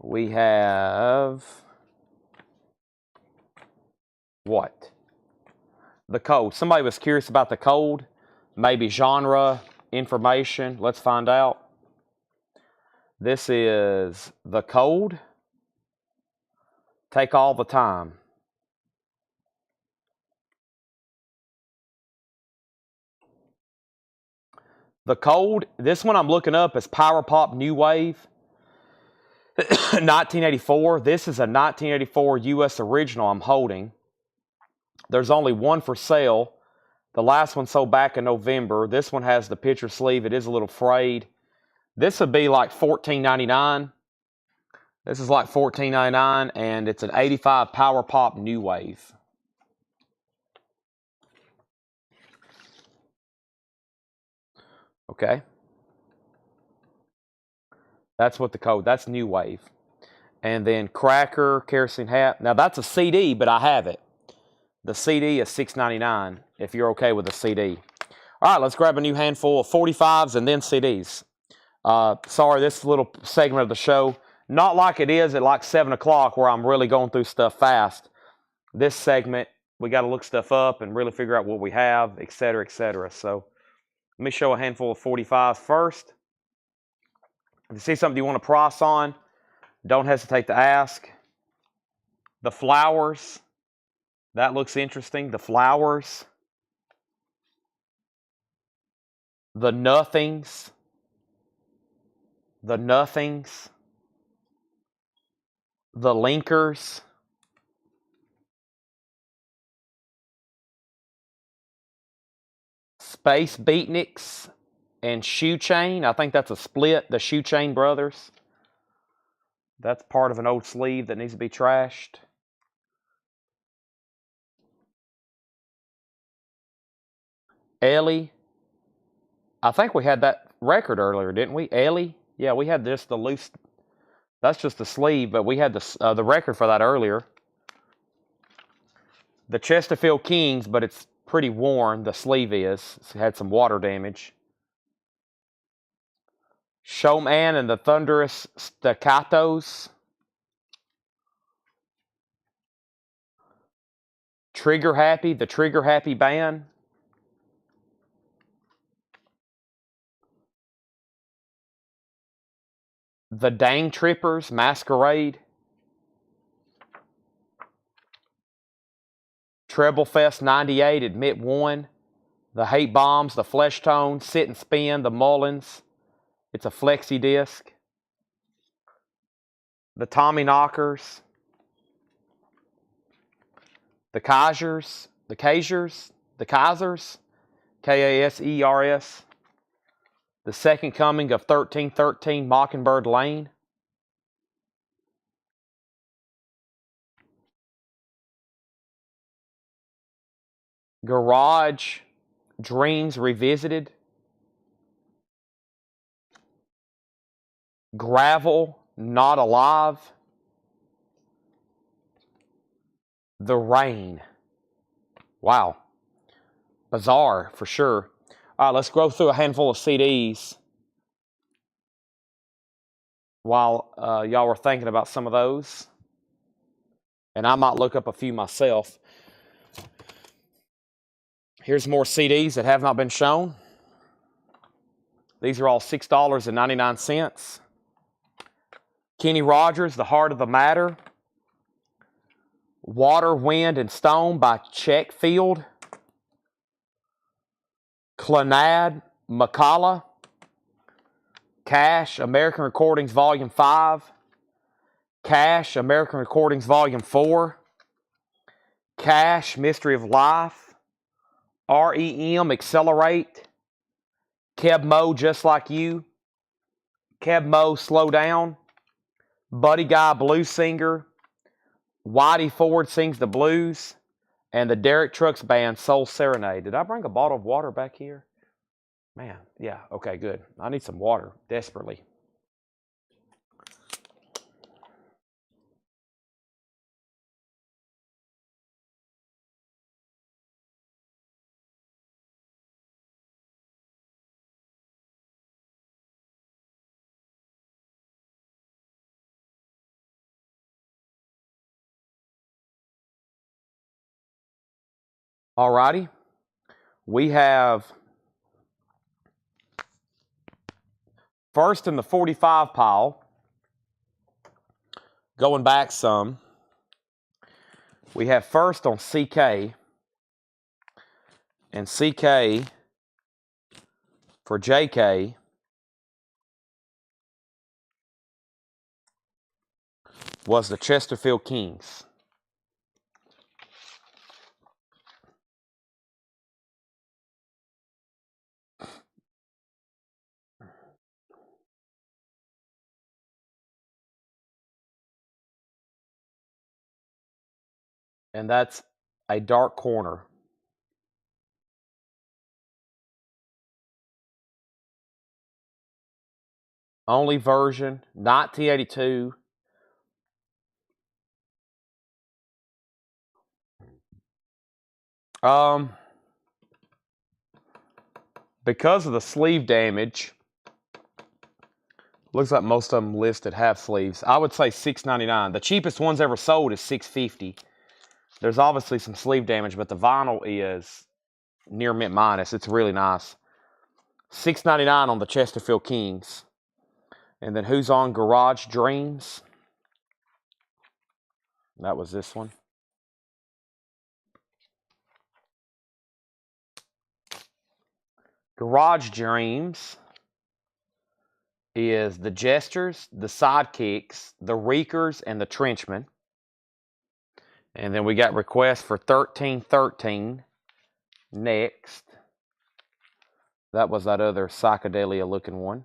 We have... what? The code. Somebody was curious about the code. Maybe genre, information. Let's find out. This is the code. Take all the time. The code, this one I'm looking up is Power Pop New Wave. 1984. This is a 1984 US original I'm holding. There's only one for sale. The last one sold back in November. This one has the picture sleeve. It is a little frayed. This would be like $14.99. This is like $14.99, and it's an 85 Power Pop New Wave. Okay. That's what the code, that's New Wave. And then Cracker, Kerosene Hat. Now that's a CD, but I have it. The CD is $6.99 if you're okay with the CD. All right, let's grab a new handful of 45s and then CDs. Sorry, this little segment of the show, not like it is at like 7 o'clock where I'm really going through stuff fast. This segment, we got to look stuff up and really figure out what we have, et cetera, et cetera. So let me show a handful of 45s first. If you see something you want to price on, don't hesitate to ask. The Flowers, that looks interesting. The Flowers. The Nothings. The Nothings. The Linkers. Space Beatniks and Shoe Chain. I think that's a split, the Shoe Chain Brothers. That's part of an old sleeve that needs to be trashed. Ellie. I think we had that record earlier, didn't we? Ellie? Yeah, we had just the loose. That's just the sleeve, but we had the record for that earlier. The Chesterfield Kings, but it's pretty worn. The sleeve is. It's had some water damage. Showman and the Thunderous Staccatos. Trigger Happy, the Trigger Happy Band. The Dang Trippers, Masquerade. Treble Fest 98, Admit One. The Hate Bombs, the Flesh Tone, Sit and Spin, the Mullins. It's a flexi disc. The Tommy Knockers. The Kaisers. The Kaisers. The Kaisers. K-A-S-E-R-S. The Second Coming of 1313 Mockingbird Lane. Garage Dreams Revisited. Gravel Not Alive. The Rain. Wow. Bizarre for sure. All right, let's go through a handful of CDs while y'all were thinking about some of those. And I might look up a few myself. Here's more CDs that have not been shown. These are all $6.99. Kenny Rogers, The Heart of the Matter. Water, Wind, and Stone by Checkfield. Clannad, McCalla. Cash, American Recordings Volume 5. Cash, American Recordings Volume 4. Cash, Mystery of Life. REM, Accelerate. Keb Mo, Just Like You. Keb Mo, Slow Down. Buddy Guy, Blues Singer. Whitey Ford Sings the Blues. And the Derek Trucks Band, Soul Serenade. Did I bring a bottle of water back here? Man, yeah, okay, good. I need some water, desperately. Alrighty, we have first in the 45 pile, going back some, we have first on CK, and CK for JK was the Chesterfield Kings. And that's a dark corner. Only version, 1982. Because of the sleeve damage, looks like most of them listed have sleeves. I would say $6.99. The cheapest ones ever sold is $6.50. There's obviously some sleeve damage, but the vinyl is near mint minus. It's really nice. $6.99 on the Chesterfield Kings. And then who's on Garage Dreams? That was this one. Garage Dreams is the Jesters, the Sidekicks, the Reekers, and the Trenchmen. And then we got requests for 1313 next. That was that other psychedelia looking one.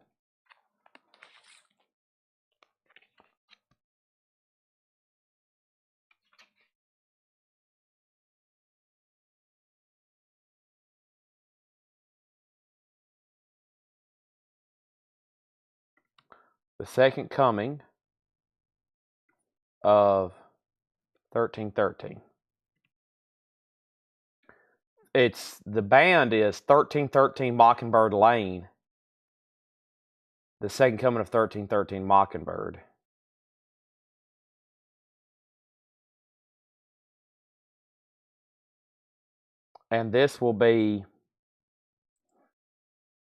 The Second Coming of 1313. The band is 1313 Mockingbird Lane. The Second Coming of 1313 Mockingbird. And this will be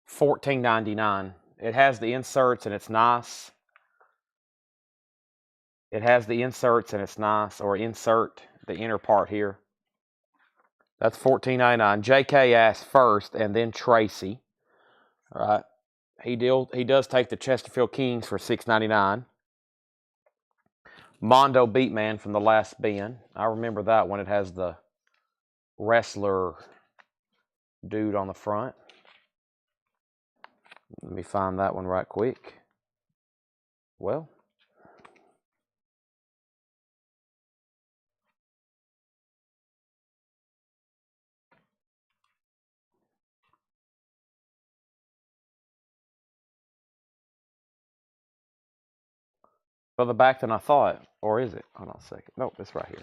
$14.99. It has the inserts and it's nice. It has the inserts and it's nice, or insert the inner part here. That's $14.99. JK asked first and then Tracy. All right. He does take the Chesterfield Kings for $6.99. Mondo Beatman from the last bin. I remember that one. It has the wrestler dude on the front. Let me find that one right quick. Well, further back than I thought. Or is it? Hold on a second. Nope, it's right here.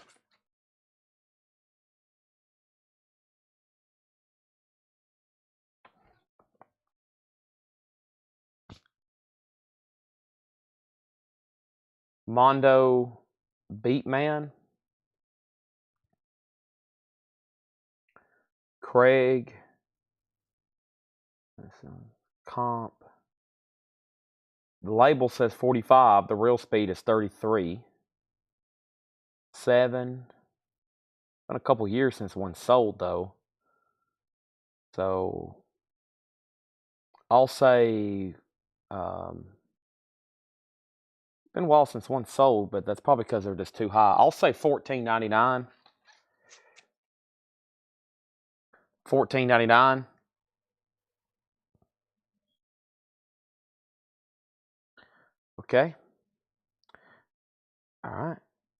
Mondo Beatman. Craig. Comp. The label says 45. The real speed is 33. 7. Been a couple years since one sold, though. So I'll say been a while since one sold, but that's probably because they're just too high. I'll say $14.99. $14.99. Okay. All right.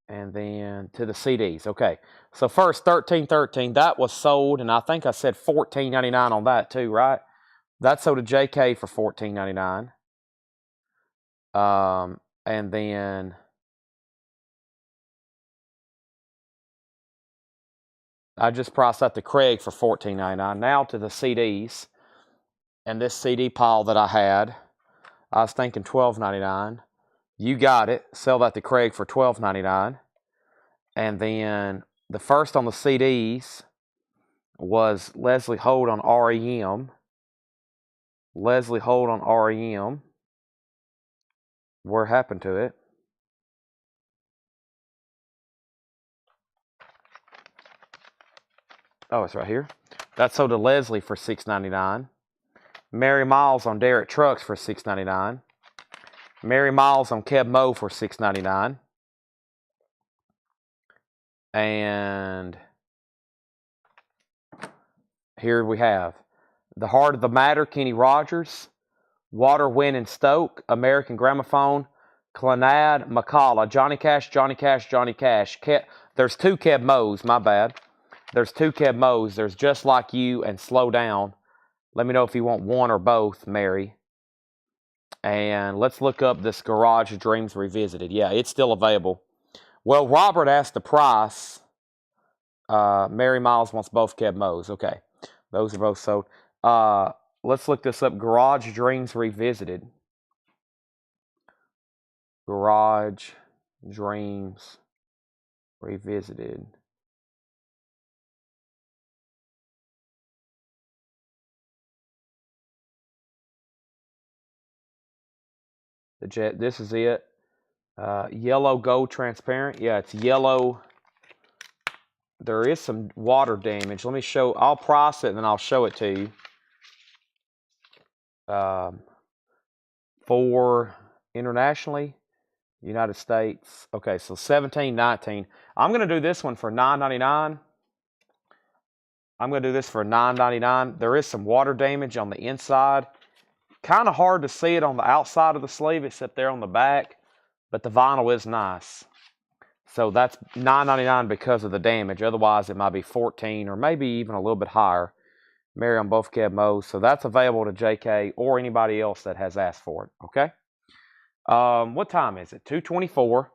And then to the CDs. Okay. So first, 1313. That was sold, and I think I said $14.99 on that too, right? That sold to JK for $14.99. And then I just priced that to Craig for $14.99. Now to the CDs. And this CD pile that I had, I was thinking $12.99. You got it. Sell that to Craig for $12.99. And then the first on the CDs was Leslie Holt on REM. Leslie Holt on REM. Where happened to it? Oh, it's right here. That sold to Leslie for $6.99. Mary Miles on Derek Trucks for $6.99. Mary Miles on Keb Mo for $6.99. And here we have The Heart of the Matter, Kenny Rogers. Water, Wind, and Stoke, American Gramophone. Clannad, McCalla, Johnny Cash, Johnny Cash, Johnny Cash. There's 2 Keb Mo's, my bad. There's 2 Keb Mo's. There's Just Like You and Slow Down. Let me know if you want one or both, Mary. And let's look up this Garage Dreams Revisited. Yeah, it's still available. Well, Robert asked the price. Mary Miles wants both Keb Mo's. Okay, those are both sold. Let's look this up. Garage Dreams Revisited. Garage Dreams Revisited. This is it. Yellow gold transparent. Yeah, it's yellow. There is some water damage. Let me show. I'll price it and then I'll show it to you. For internationally, United States. Okay, so 17.19. I'm going to do this one for $9.99. I'm going to do this for $9.99. There is some water damage on the inside. Kind of hard to see it on the outside of the sleeve, except there on the back. But the vinyl is nice. So that's $9.99 because of the damage. Otherwise, it might be $14 or maybe even a little bit higher. Mary on both Keb Mo's. So that's available to JK or anybody else that has asked for it. Okay? What time is it? 2:24.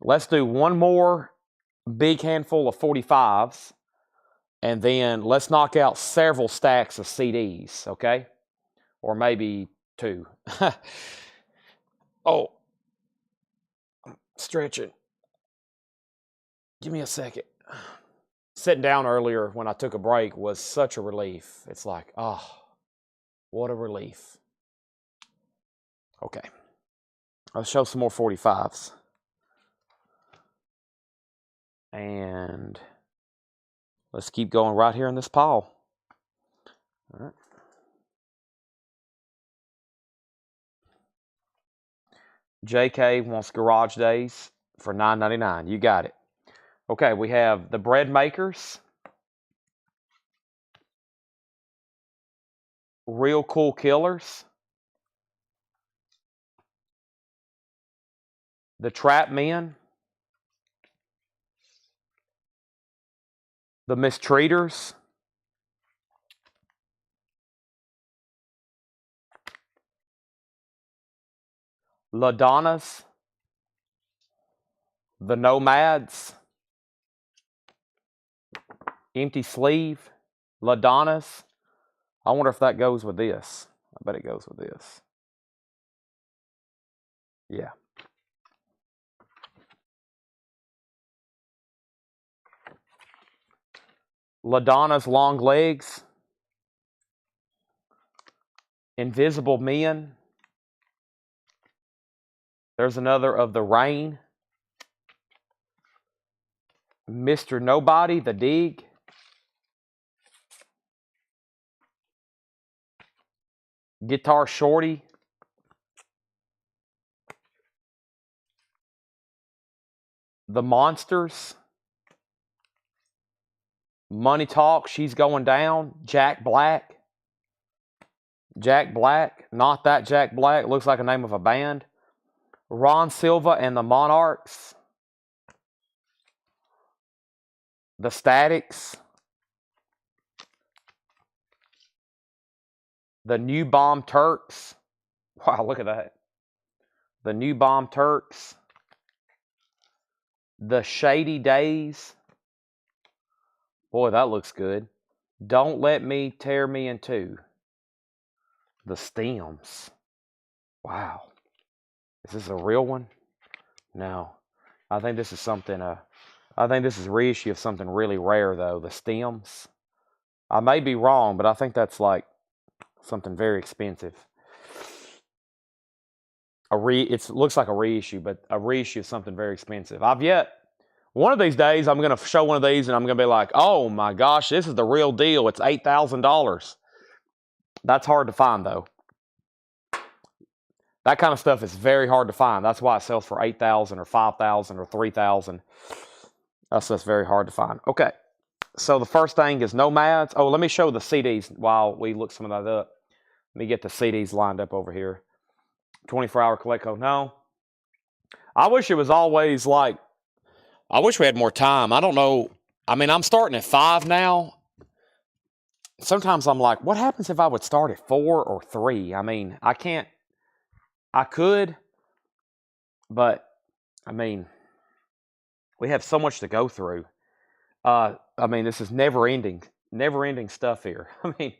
Let's do one more big handful of 45s. And then let's knock out several stacks of CDs. Okay? Or maybe 2. Oh. I'm stretching. Give me a second. Sitting down earlier when I took a break was such a relief. It's like, oh, what a relief. Okay. I'll show some more 45s. And let's keep going right here in this pile. All right. JK wants Garage Days for $9.99. You got it. Okay, we have the Bread Makers. Real Cool Killers. The Trap Men. The Mistreaters. La Donnas. The Nomads. Empty Sleeve. La Donnas. I wonder if that goes with this. I bet it goes with this. Yeah. La Donna's Long Legs. Invisible Men. There's another of The Rain. Mr. Nobody, The Dig. Guitar Shorty. The Monsters. Money Talk, She's Going Down. Jack Black. Jack Black. Not That Jack Black. Looks like a name of a band. Ron Silva and the Monarchs. The Statics. The New Bomb Turks. Wow, look at that. The New Bomb Turks. The Shady Days. Boy, that looks good. Don't Let Me Tear Me in Two. The Stems. Wow. Is this a real one? No. I think this is something, I think this is a reissue of something really rare, though. The Stems. I may be wrong, but I think that's like something very expensive. It looks like a reissue, but a reissue of something very expensive. One of these days, I'm going to show one of these, and I'm going to be like, oh my gosh, this is the real deal. It's $8,000. That's hard to find, though. That kind of stuff is very hard to find. That's why it sells for $8,000 or $5,000 or $3,000. That's just very hard to find. Okay, so the first thing is Nomads. Oh, let me show the CDs while we look some of that up. Let me get the CDs lined up over here. 24-hour collect code. No. I wish it was always like, I wish we had more time. I don't know. I mean, I'm starting at 5 now. Sometimes I'm like, what happens if I would start at 4 or 3? I mean, I can't. I could, but I mean, we have so much to go through. I mean, this is never-ending stuff here. I mean,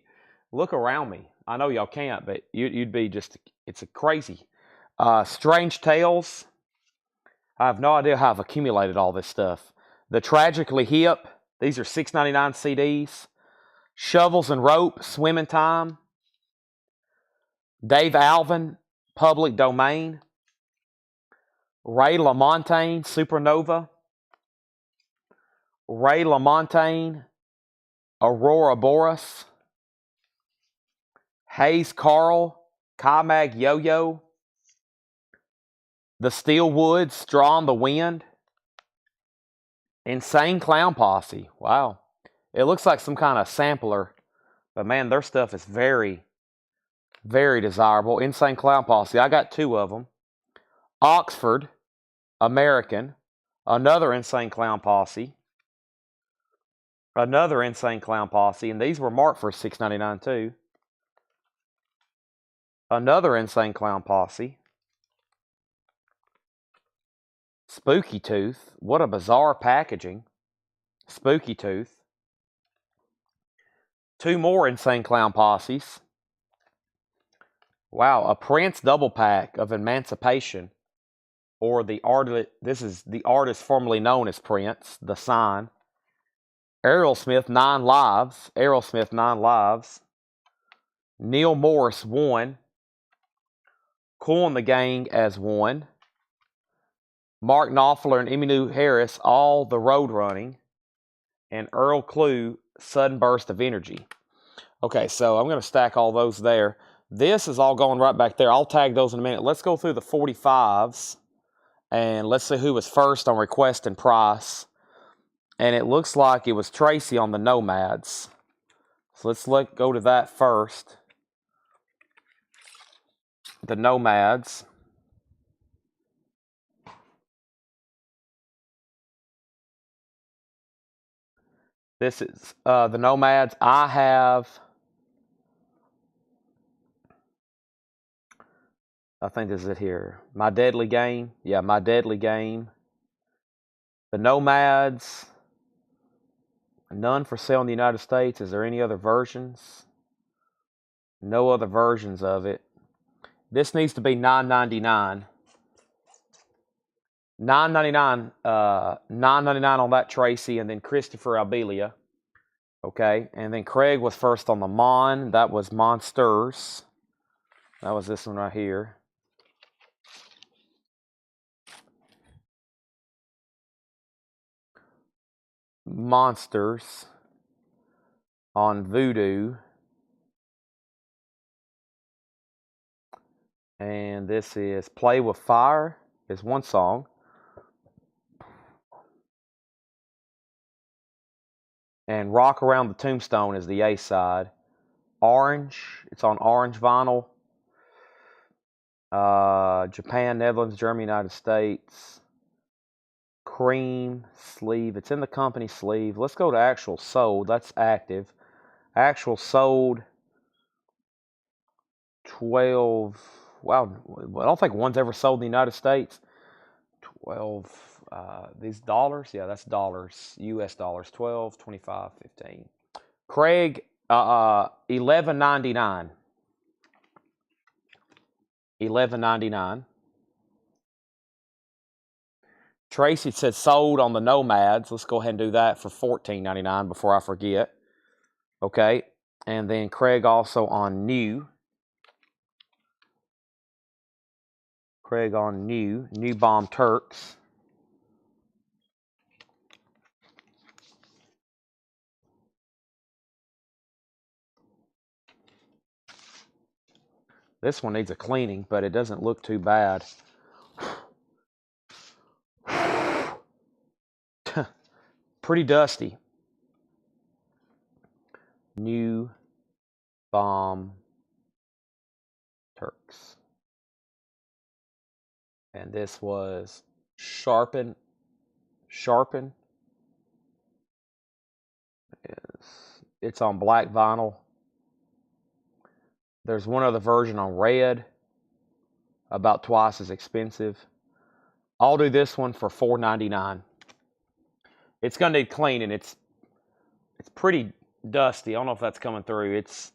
look around me. I know y'all can't, but you'd be just, it's a crazy. Strange Tales. I have no idea how I've accumulated all this stuff. The Tragically Hip. These are $6.99 CDs. Shovels and Rope. Swimming Time. Dave Alvin. Public Domain. Ray LaMontagne. Supernova. Ray LaMontagne. Aurora Boreas. Hayes Carl. Kaimag Yo-Yo. The Steel Woods, Straw in the Wind. Insane Clown Posse. Wow. It looks like some kind of sampler. But man, their stuff is very, very desirable. Insane Clown Posse. I got 2 of them. Oxford, American. Another Insane Clown Posse. Another Insane Clown Posse. And these were marked for $6.99 too. Another Insane Clown Posse. Spooky Tooth. What a bizarre packaging. Spooky Tooth. 2 more Insane Clown Posses. Wow, a Prince double pack of Emancipation. Or the artist, this is the artist formerly known as Prince, The Sign. Aerosmith, 9 Lives. Aerosmith, 9 Lives. Neil Morris, 1. Kool and the Gang as 1. Mark Knopfler and Emmylou Harris, All the Road Running. And Earl Klugh, Sudden Burst of Energy. Okay, so I'm going to stack all those there. This is all going right back there. I'll tag those in a minute. Let's go through the 45s, and let's see who was first on request and price. And it looks like it was Tracy on the Nomads. So let's go to that first. The Nomads. This is the Nomads. I think this is it here. My Deadly Game. Yeah, My Deadly Game. The Nomads. None for sale in the United States. Is there any other versions? No other versions of it. This needs to be $9.99. $9.99. $9.99 on that Tracy, and then Christopher Albelia. Okay, and then Craig was first on the Mon. That was Monsters. That was this one right here. Monsters on Voodoo. And this is Play with Fire is one song. And Rock Around the Tombstone is the A side. Orange, it's on orange vinyl. Japan, Netherlands, Germany, United States. Cream sleeve. It's in the company sleeve. Let's go to actual sold. That's active. Actual sold 12. Wow, I don't think one's ever sold in the United States. 12. These dollars? Yeah, that's dollars. US dollars. 12, 25, 15. Craig, $11.99. $11.99. Tracy said sold on the Nomads. Let's go ahead and do that for $14.99 before I forget. Okay. And then Craig also on New. Craig on New. New Bomb Turks. This one needs a cleaning, but it doesn't look too bad. Pretty dusty. New Bomb Turks. And this was Sharpen. It's on black vinyl. There's one other version on red, about twice as expensive. I'll do this one for $4.99. It's gonna need cleaning. It's pretty dusty. I don't know if that's coming through. It's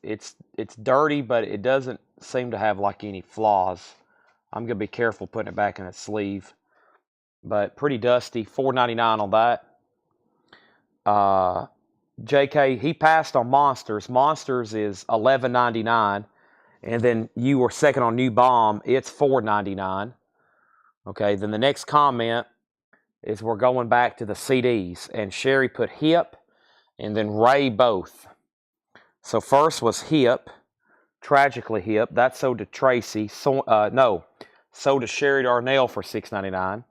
dirty, but it doesn't seem to have like any flaws. I'm gonna be careful putting it back in its sleeve. But pretty dusty. $4.99 on that. JK, he passed on Monsters. Monsters is $11.99. And then you were second on New Bomb. It's $4.99. Okay, then the next comment is we're going back to the CDs. And Sherry put Hip and then Ray both. So first was Hip, Tragically Hip. That sold to Tracy. Sold to Sherry Darnell for $6.99.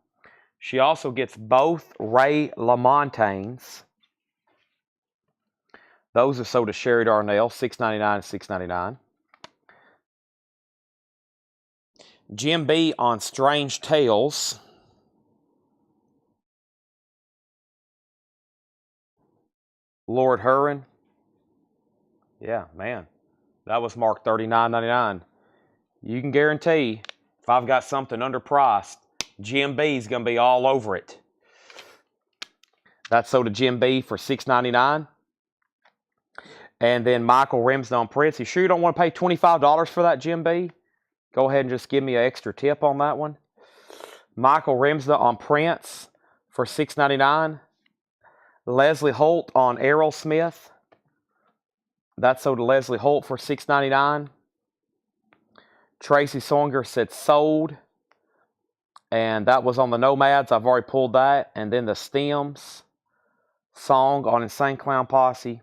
She also gets both Ray LaMontaignes. Those are sold to Sherry Darnell, $6.99 and $6.99. Jim B on Strange Tales. Lord Huron. Yeah, man. That was marked $39.99. You can guarantee if I've got something underpriced, Jim B's going to be all over it. That's sold to Jim B for $6.99. And then Michael Remsden on Prince. You sure you don't want to pay $25 for that, Jim B? Go ahead and just give me an extra tip on that one. Michael Remsden on Prince for $6.99. Leslie Holt on Aerosmith. That's sold to Leslie Holt for $6.99. Tracy Songer said sold. And that was on the Nomads. I've already pulled that. And then the Stems song on Insane Clown Posse.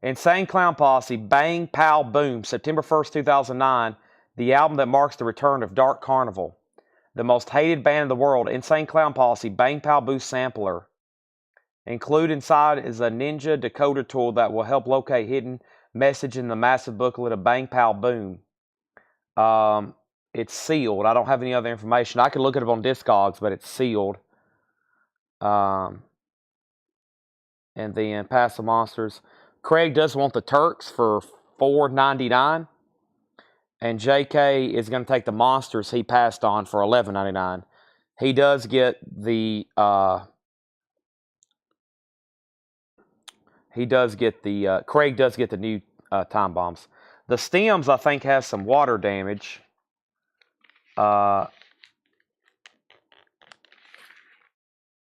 Insane Clown Posse, Bang Pow Boom, September 1st, 2009, the album that marks the return of Dark Carnival. The most hated band in the world, Insane Clown Posse, Bang Pow Boo sampler. Included inside is a ninja decoder tool that will help locate hidden message in the massive booklet of Bang Pow Boom. It's sealed. I don't have any other information. I could look it up on Discogs, but it's sealed. And then Pass the Monsters. Craig does want the Turks for $4.99. And JK is going to take the Monsters he passed on for $11.99. He does get the Craig does get the new Time Bombs. The Stems, I think, has some water damage.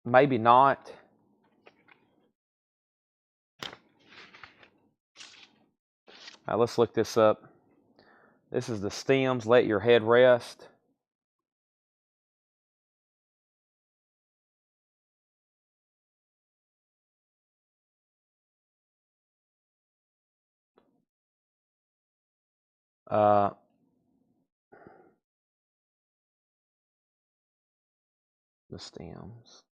Maybe not. Now let's look this up. This is the Stems, Let Your Head Rest. The Stems.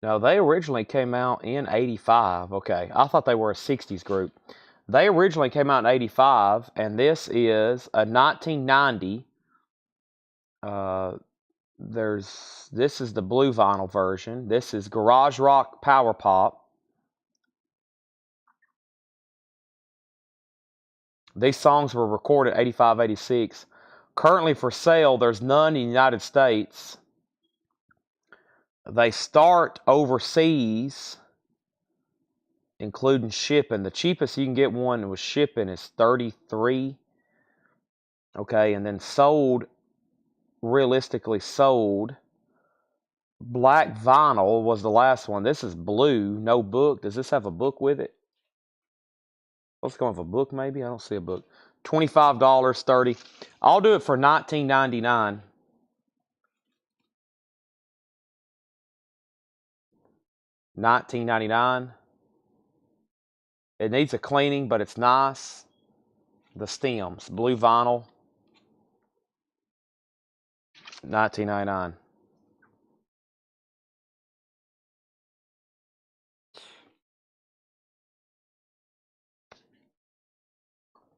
No, they originally came out in 85. Okay, I thought they were a 60s group. They originally came out in 85, and this is a 1990. This is the blue vinyl version. This is Garage Rock Power Pop. These songs were recorded 85, 86. Currently for sale, there's none in the United States. They start overseas, including shipping. The cheapest you can get one with shipping is $33. Okay, and then realistically sold. Black vinyl was the last one. This is blue, no book. Does this have a book with it? Let's go with a book maybe. I don't see a book. $25, $30. I'll do it for $19.99. $19.99. It needs a cleaning, but it's nice. The Stems, blue vinyl. $19.99.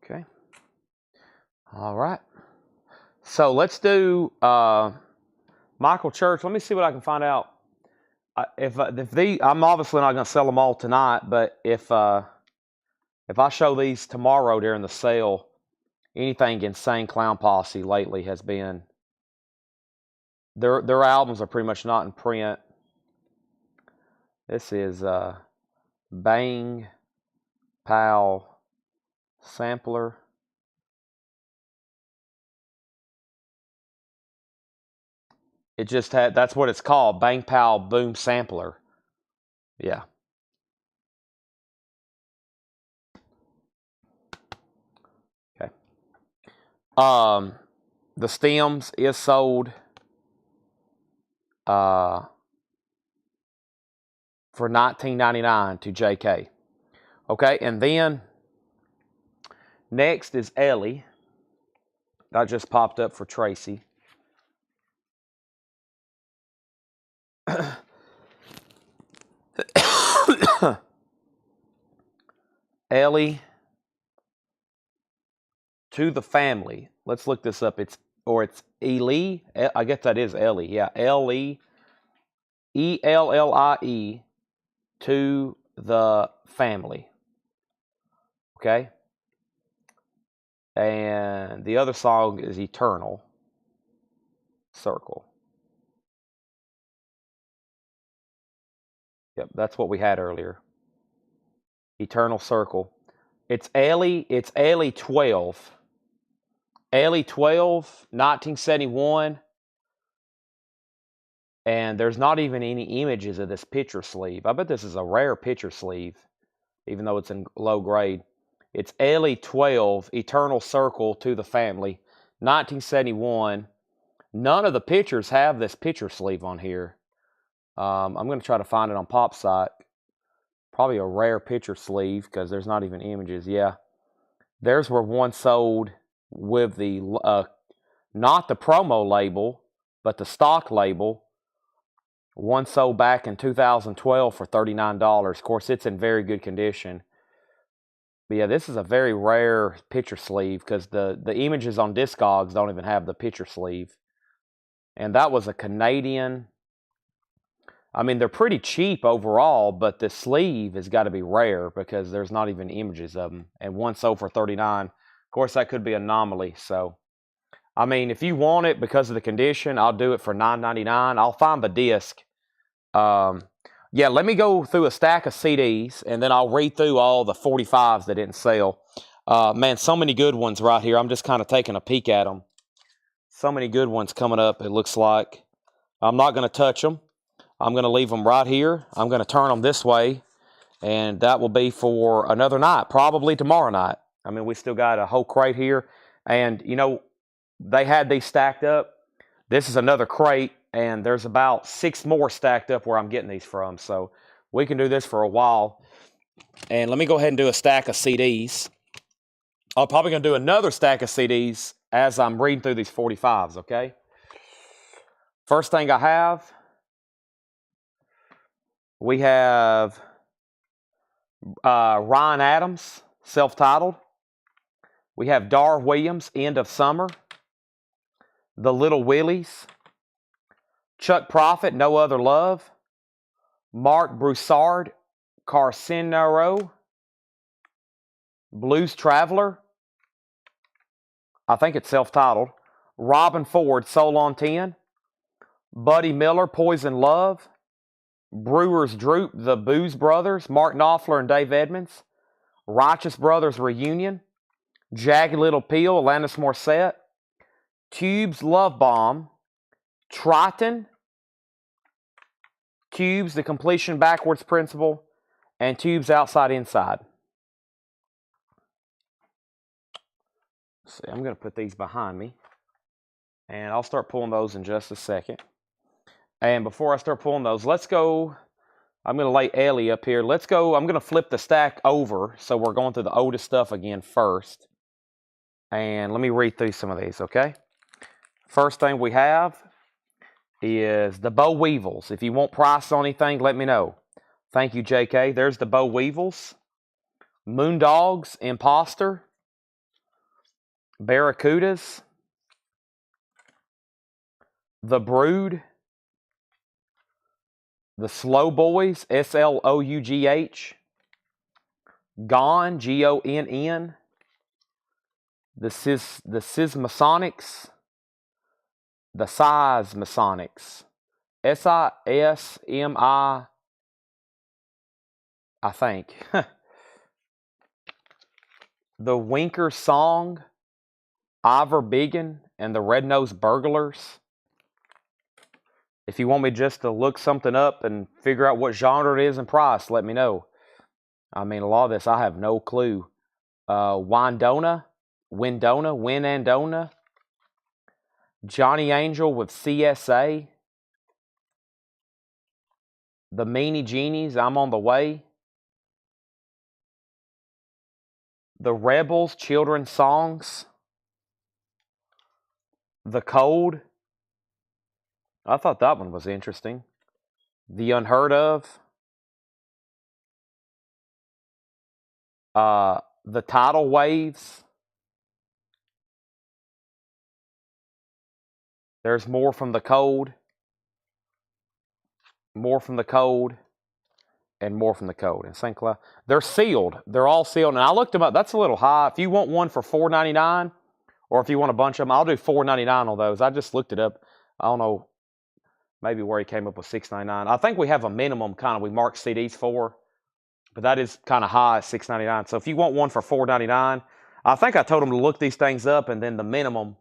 Okay. All right. So let's do Michael Church. Let me see what I can find out. I'm obviously not going to sell them all tonight, but if I show these tomorrow during the sale, anything Insane Clown Posse lately has been. Their albums are pretty much not in print. This is Bang Pow sampler. It just had, that's what it's called, Bang Pow Boom sampler. Yeah. Okay. The Stems is sold for $19.99 to JK. Okay, and then next is Ellie. That just popped up for Tracy. Ellie to the Family. Let's look this up. It's Eli. I guess that is Ellie. Yeah, Ellie. ELLIE to the Family. Okay. And the other song is Eternal Circle. Yep, that's what we had earlier. Eternal Circle. It's Ellie 12. Ellie 12, 1971. And there's not even any images of this picture sleeve. I bet this is a rare picture sleeve, even though it's in low grade. It's Ellie 12, Eternal Circle to the Family, 1971. None of the pictures have this picture sleeve on here. I'm going to try to find it on PopSite. probably a rare picture sleeve because there's not even images. Yeah, there's where one sold with the not the promo label, but the stock label. One sold back in 2012 for $39. Of course, it's in very good condition. But yeah, this is a very rare picture sleeve because the images on Discogs don't even have the picture sleeve. And that was a Canadian. I mean, they're pretty cheap overall, but the sleeve has got to be rare because there's not even images of them. And one sold for $39. Of course, that could be an anomaly. So, I mean, if you want it because of the condition, I'll do it for $9.99. I'll find the disc. Yeah, let me go through a stack of CDs, and then I'll read through all the 45s that didn't sell. Man, so many good ones right here. I'm just kind of taking a peek at them. So many good ones coming up, it looks like. I'm not going to touch them. I'm going to leave them right here. I'm going to turn them this way, and that will be for another night, probably tomorrow night. I mean, we still got a whole crate here, and, you know, they had these stacked up. This is another crate, and there's about 6 more stacked up where I'm getting these from, so we can do this for a while. And let me go ahead and do a stack of CDs. I'm probably going to do another stack of CDs as I'm reading through these 45s, okay? First thing I have, we have Ryan Adams, self-titled. We have Dar Williams, End of Summer. The Little Willies. Chuck Prophet, No Other Love. Mark Broussard, Carcinero. Blues Traveler. I think it's self-titled. Robin Ford, Soul on 10. Buddy Miller, Poison Love. Brewers Droop, The Booze Brothers, Mark Knopfler and Dave Edmonds. Righteous Brothers Reunion. Jagged Little Pill, Alanis Morissette. Tubes, Love Bomb. Triton. Tubes, The Completion Backwards Principle. And Tubes, Outside Inside. See, I'm going to put these behind me. And I'll start pulling those in just a second. And before I start pulling those, let's go. I'm going to lay Ellie up here. Let's go. I'm going to flip the stack over. So we're going through the oldest stuff again first. And let me read through some of these, okay? First thing we have is the Boll Weevils. If you want price on anything, let me know. Thank you, JK. There's the Boll Weevils. Moondogs, Imposter. Barracudas. The Brood. The Slow Boys, SLOUGH. Gone, GONN. The Sismasonics. The Seismasonics. SISMI, I think. The Winker Song. Ivor Biggin and the Red-Nosed Burglars. If you want me just to look something up and figure out what genre it is and price, let me know. I mean, a lot of this, I have no clue. Windona. Johnny Angel with CSA. The Meanie Genies, I'm on the Way. The Rebels, Children's Songs. The Cold. I thought that one was interesting. The Unheard Of. The Tidal Waves. There's More from the Cold. More from the Cold. And More from the Cold. And St. Cloud. They're sealed. They're all sealed. And I looked them up. That's a little high. If you want one for $4.99, or if you want a bunch of them, I'll do $4.99 on those. I just looked it up. I don't know. Maybe where he came up with $6.99. I think we have a minimum kind of we mark CDs for, but that is kind of high at $6.99. So if you want one for $4.99, I think I told him to look these things up, and then the minimum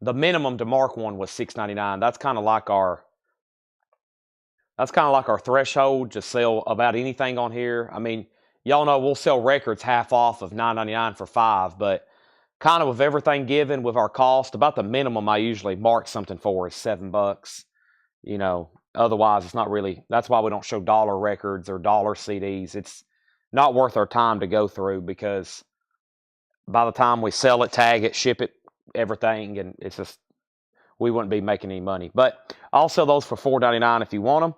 to mark one was $6.99. That's kind of like our threshold to sell about anything on here. I mean, y'all know we'll sell records half off of $9.99 for $5, but kind of with everything given with our cost, about the minimum I usually mark something for is $7. You know, otherwise it's not really, that's why we don't show dollar records or dollar CDs. It's not worth our time to go through, because by the time we sell it, tag it, ship it, everything, and it's just, we wouldn't be making any money. But I'll sell those for $4.99 if you want them.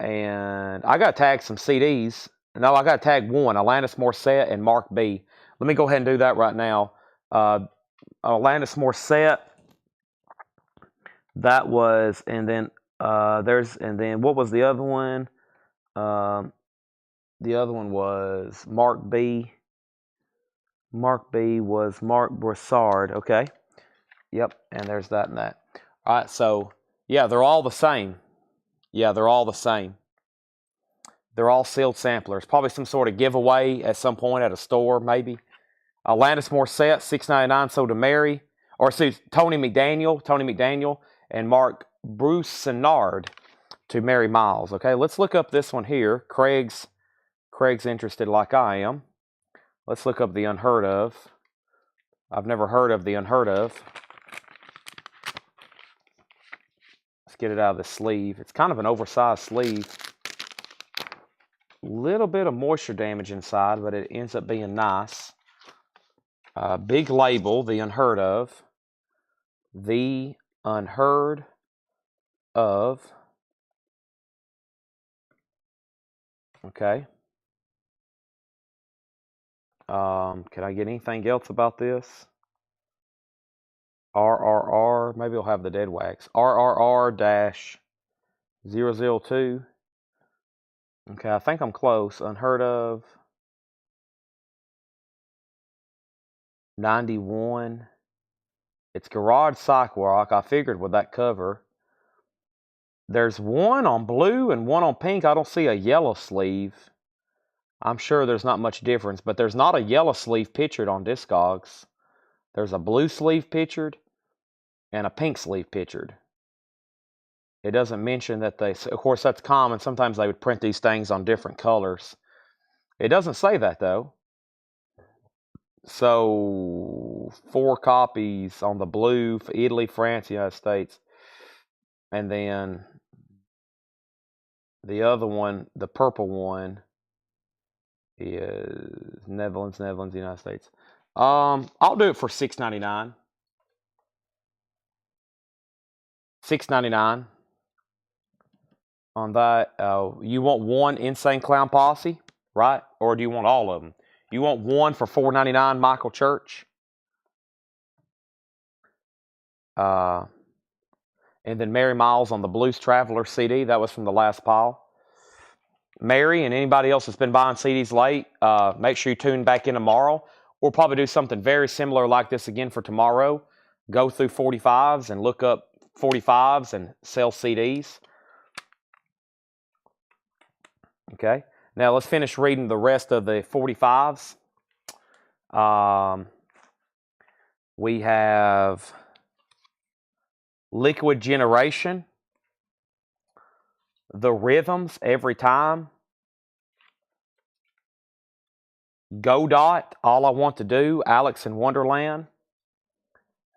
And I got to tag some CDs. No, I got to tag one, Alanis Morissette and Mark B. Let me go ahead and do that right now. Alanis Morissette, that was, and then and then what was the other one? The other one was Mark B. Mark B was Mark Broussard. Okay. Yep. And there's that and that. All right. So, yeah, they're all the same. Yeah, they're all the same. They're all sealed samplers. Probably some sort of giveaway at some point at a store, maybe. Alanis Morissette, $6.99, sold to Mary. Or Tony McDaniel, and Mark Broussard to Mary Miles. Okay, let's look up this one here. Craig's interested like I am. Let's look up the Unheard Of. I've never heard of the Unheard Of. Let's get it out of the sleeve. It's kind of an oversized sleeve. Little bit of moisture damage inside, but it ends up being nice. Big label, the Unheard Of. The Unheard Of. Okay. Can I get anything else about this? RRR, maybe I'll have the dead wax. RRR-002. Okay, I think I'm close. Unheard Of. 91. It's Garage Psych Rock. I figured with that cover. There's one on blue and one on pink. I don't see a yellow sleeve. I'm sure there's not much difference, but there's not a yellow sleeve pictured on Discogs. There's a blue sleeve pictured and a pink sleeve pictured. It doesn't mention that they, of course that's common. Sometimes they would print these things on different colors. It doesn't say that though. So 4 copies on the blue for Italy, France, United States. And then the other one, the purple one, is Netherlands, United States. I'll do it for $6.99. $6.99 on that. You want one Insane Clown Posse, right? Or do you want all of them? You want one for $4.99, Michael Church? And then Mary Miles on the Blues Traveler CD. That was from the last pile. Mary and anybody else that's been buying CDs late, make sure you tune back in tomorrow. We'll probably do something very similar like this again for tomorrow. Go through 45s and look up 45s and sell CDs. Okay. Now let's finish reading the rest of the 45s. We have Liquid Generation, The Rhythms, Every Time, Godot, All I Want to Do, Alex in Wonderland,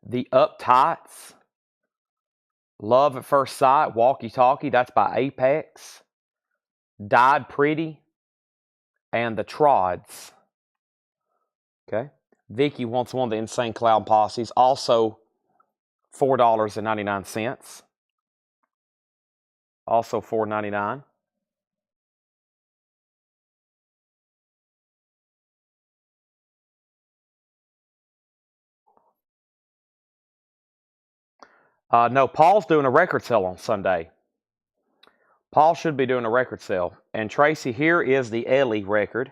The Uptights, Love at First Sight, Walkie Talkie, that's by Apex, Died Pretty, and The Trods. Okay. Vicky wants one of the Insane Clown Posses, also $4.99. Also $4.99. No, Paul's doing a record sale on Sunday. Paul should be doing a record sale. And Tracy, here is the Ellie record.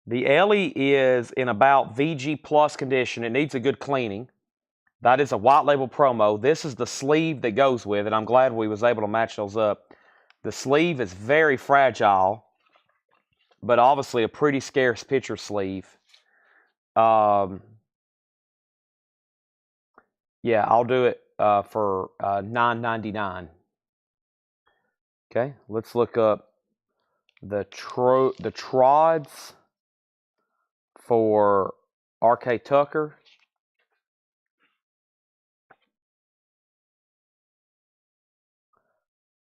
The Ellie is in about VG Plus condition. It needs a good cleaning. That is a white label promo. This is the sleeve that goes with it. I'm glad we was able to match those up. The sleeve is very fragile, but obviously a pretty scarce picture sleeve. Yeah, I'll do it for $9.99. Okay, let's look up the Trods for R.K. Tucker.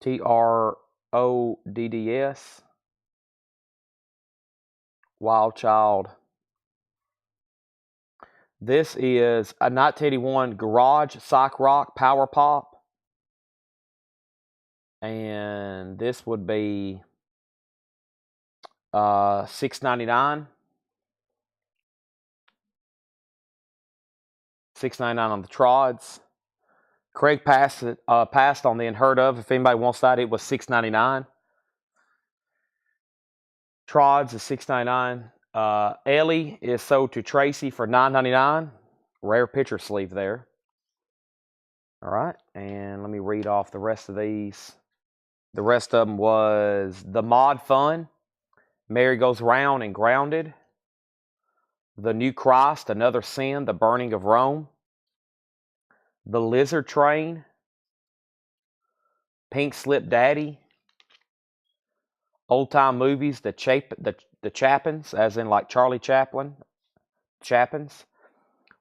Trodds. Wild Child. This is a 1981 garage psych rock power pop. And this would be $6.99. $6.99 on the Trods. Craig passed on the Unheard Of. If anybody wants that, it was $6.99. Trods is $6.99. Ellie is sold to Tracy for $9.99. Rare picture sleeve there. All right, and let me read off the rest of these. The rest of them was The Mod Fun, Mary Goes Round and Grounded, The New Christ, Another Sin, The Burning of Rome, The Lizard Train, Pink Slip Daddy, Old Time Movies, the Chappins, as in like Charlie Chaplin, Chappins,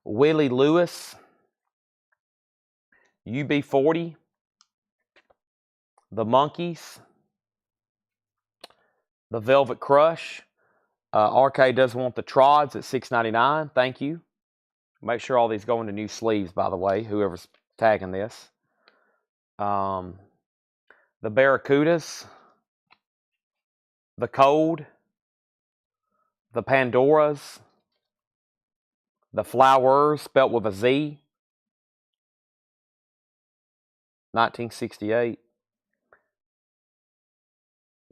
Willie Lewis, UB40, The Monkees, The Velvet Crush. RK does want the Trods at $6.99. Thank you. Make sure all these go into new sleeves, by the way, whoever's tagging this. The Barracudas, The Code, The Pandoras, The Flowers, spelt with a Z, 1968.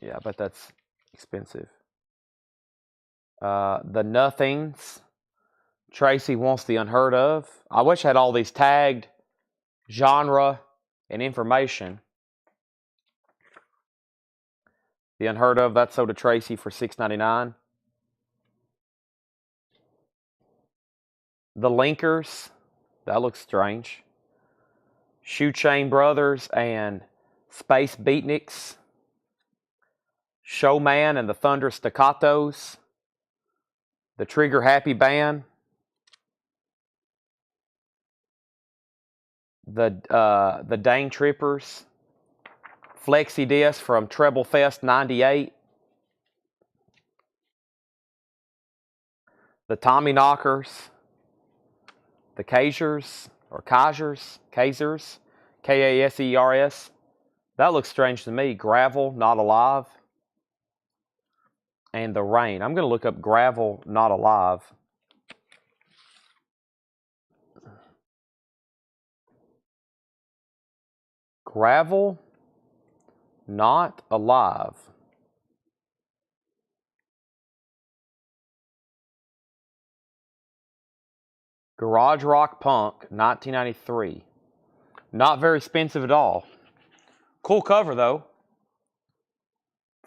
Yeah, I bet that's expensive. The Nothings. Tracy wants the Unheard Of. I wish I had all these tagged, genre, and information. The Unheard Of, that's sold to Tracy for $6.99. The Linkers. That looks strange. Shoe Chain Brothers and Space Beatniks. Showman and the Thunder Staccatos. The Trigger Happy Band. The Dang Trippers. Flexi Disc from Treble Fest 98. The Tommy Knockers. The Kazers, K-A-S-E-R-S. That looks strange to me. Gravel, Not Alive. And The Rain. I'm going to look up Gravel, Not Alive. Gravel, Not Alive. Garage Rock Punk, 1993. Not very expensive at all. Cool cover, though.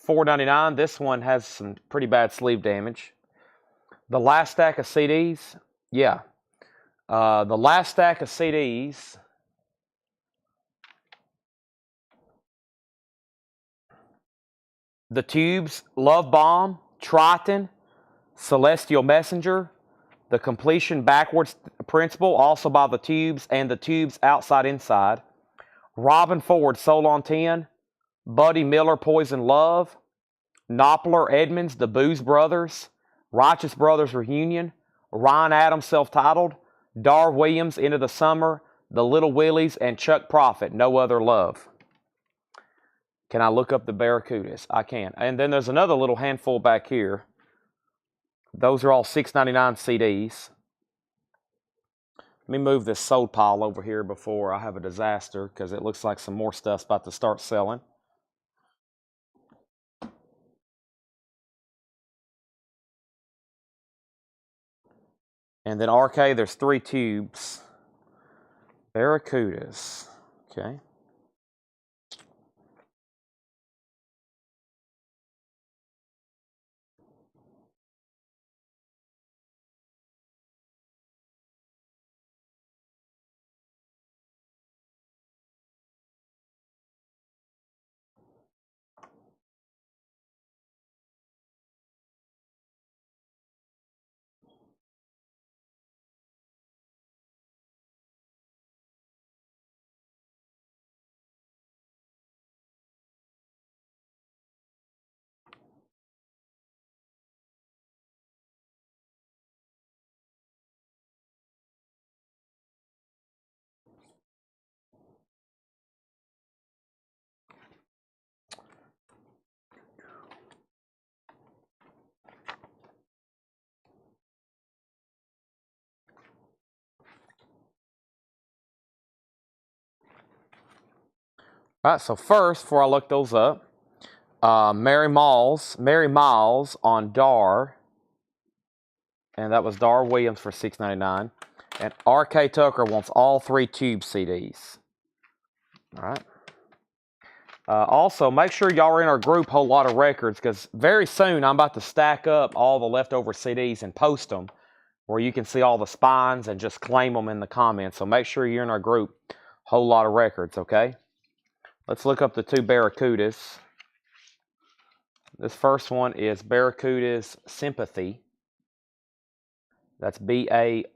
$4.99. This one has some pretty bad sleeve damage. The Last Stack of CDs. Yeah. The Last Stack of CDs. The Tubes, Love Bomb, Triton, Celestial Messenger, The Completion Backwards Principle, also by The Tubes, and The Tubes Outside Inside. Robin Ford, Soul on 10, Buddy Miller, Poison Love, Knopfler, Edmonds, The Booze Brothers, Righteous Brothers Reunion, Ryan Adams, Self-Titled, Dar Williams, Into the Summer, The Little Willies, and Chuck Prophet, No Other Love. Can I look up the Barracudas? I can. And then there's another little handful back here. Those are all $6.99 CDs. Let me move this sold pile over here before I have a disaster, because it looks like some more stuff's about to start selling. And then RK, there's 3 tubes. Barracudas. Okay. All right, so first, before I look those up, Mary Miles on Dar, and that was Dar Williams for $6.99. And R.K. Tucker wants all 3 Tube CDs. All right. Also, make sure y'all are in our group, Whole Lot of Records, because very soon I'm about to stack up all the leftover CDs and post them where you can see all the spines and just claim them in the comments. So make sure you're in our group, Whole Lot of Records, okay? Let's look up the 2 Barracudas. This first one is Barracuda's Sympathy. That's Barracudas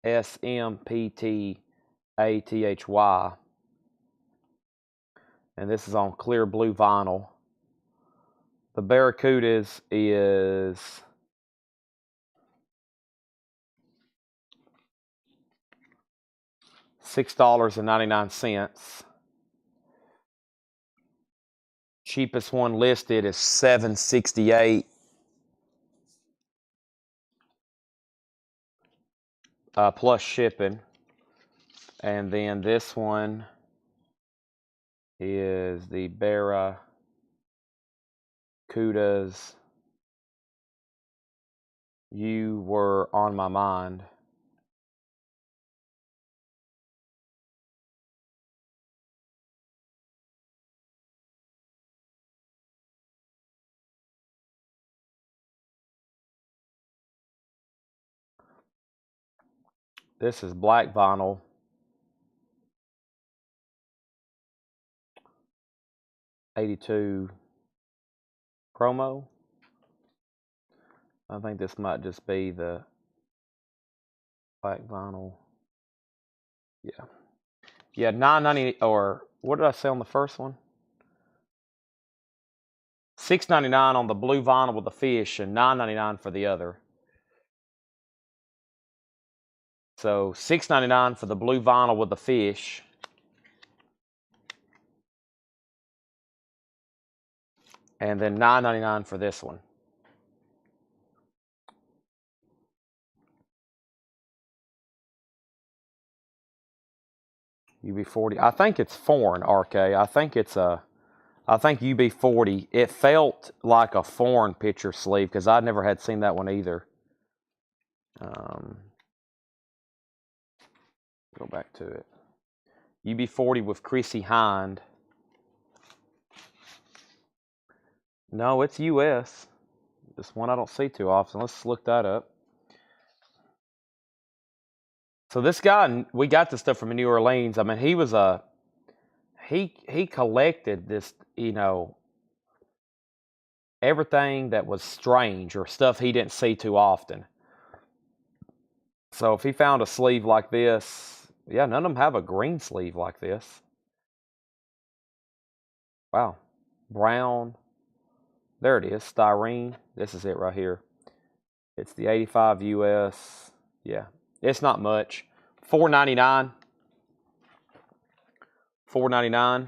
SMPTATHY. And this is on clear blue vinyl. The Barracudas is $6.99. Cheapest one listed is $7.68. Plus shipping. And then this one is the Barracudas You Were on My Mind. This is black vinyl. '82 promo. I think this might just be the black vinyl. Yeah. Yeah, $9.90, or what did I say on the first one? $6.99 on the blue vinyl with the fish and $9.99 for the other. So $6.99 for the blue vinyl with the fish. And then $9.99 for this one. UB40. I think it's foreign, RK. I think UB40. It felt like a foreign picture sleeve because I never had seen that one either. Go back to it. UB40 with Chrissy Hind. No, it's US. This one I don't see too often. Let's look that up. So this guy, we got this stuff from New Orleans. I mean, he was he collected this, everything that was strange or stuff he didn't see too often. So if he found a sleeve like this, yeah, none of them have a green sleeve like this. Wow. Brown. There it is, styrene. This is it right here. It's the 85 US. Yeah, it's not much. $4.99. $4.99.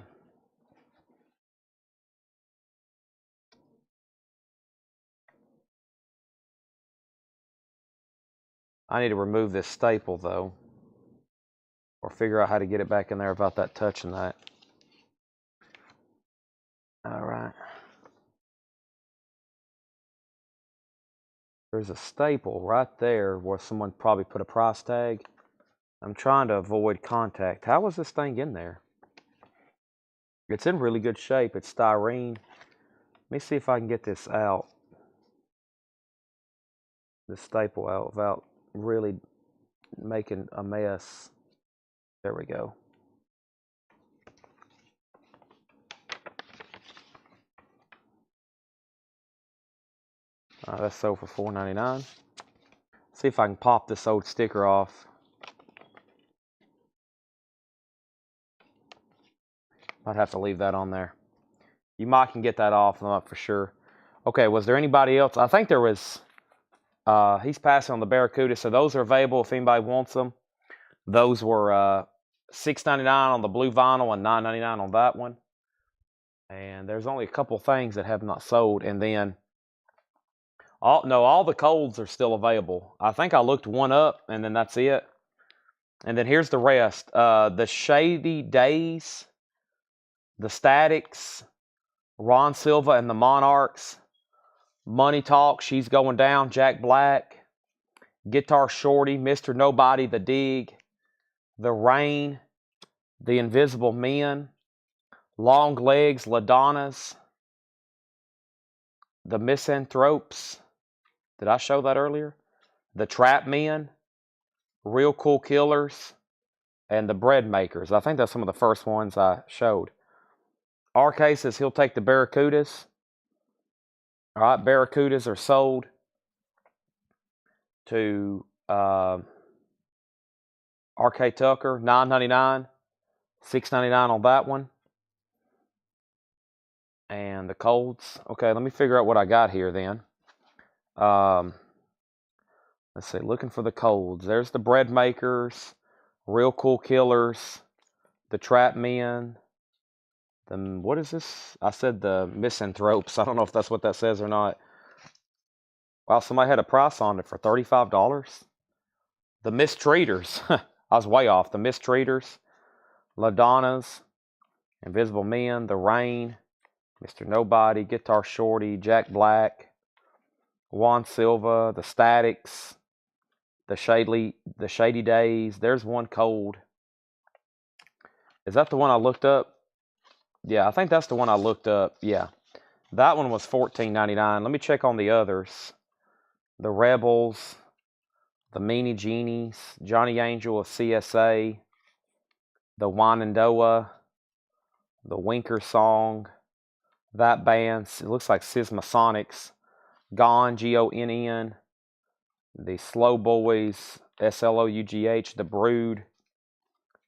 I need to remove this staple though, or figure out how to get it back in there without that touching that. All right. There's a staple right there where someone probably put a price tag. I'm trying to avoid contact. How was this thing in there? It's in really good shape. It's styrene. Let me see if I can get this out. This staple out without really making a mess. There we go. That's sold for $4.99. See if I can pop this old sticker off. Might have to leave that on there. You might can get that off, I'm not for sure. Okay, was there anybody else? I think there was. He's passing on the Barracuda, so those are available if anybody wants them. Those were $6.99 on the blue vinyl and $9.99 on that one. And there's only a couple things that have not sold, and then all the colds are still available. I think I looked one up, and then that's it. And then here's the rest. The Shady Days, the Statics, Ron Silva and the Monarchs, Money Talk, She's Going Down, Jack Black, Guitar Shorty, Mr. Nobody, The Dig, The Rain, The Invisible Men, Long Legs, LaDonnas, The Misanthropes. Did I show that earlier? The Trap Men, Real Cool Killers, and The Bread Makers. I think that's some of the first ones I showed. RK says he'll take the Barracudas. All right, Barracudas are sold to RK Tucker, $9.99, $6.99 on that one. And the Colds. Okay, let me figure out what I got here then. Let's see, looking for the Colds. There's the Bread Makers, Real Cool Killers, the Trap Men. What is this? I said the Misanthropes. I don't know if that's what that says or not. Wow, somebody had a price on it for $35. The Mistreaters. I was way off. The Mistreaters, LaDonnas, Invisible Men, The Rain, Mr. Nobody, Guitar Shorty, Jack Black, Juan Silva, The Statics, the Shady Days. There's one Cold. Is that the one I looked up? Yeah, I think that's the one I looked up. Yeah. That one was $14.99. Let me check on the others. The Rebels, the Meanie Genies, Johnny Angel of CSA, the Wyandotte, the Winker Song, that band. It looks like Sismasonics, Gone, Gonn, the Slow Boys, Slough, the Brood,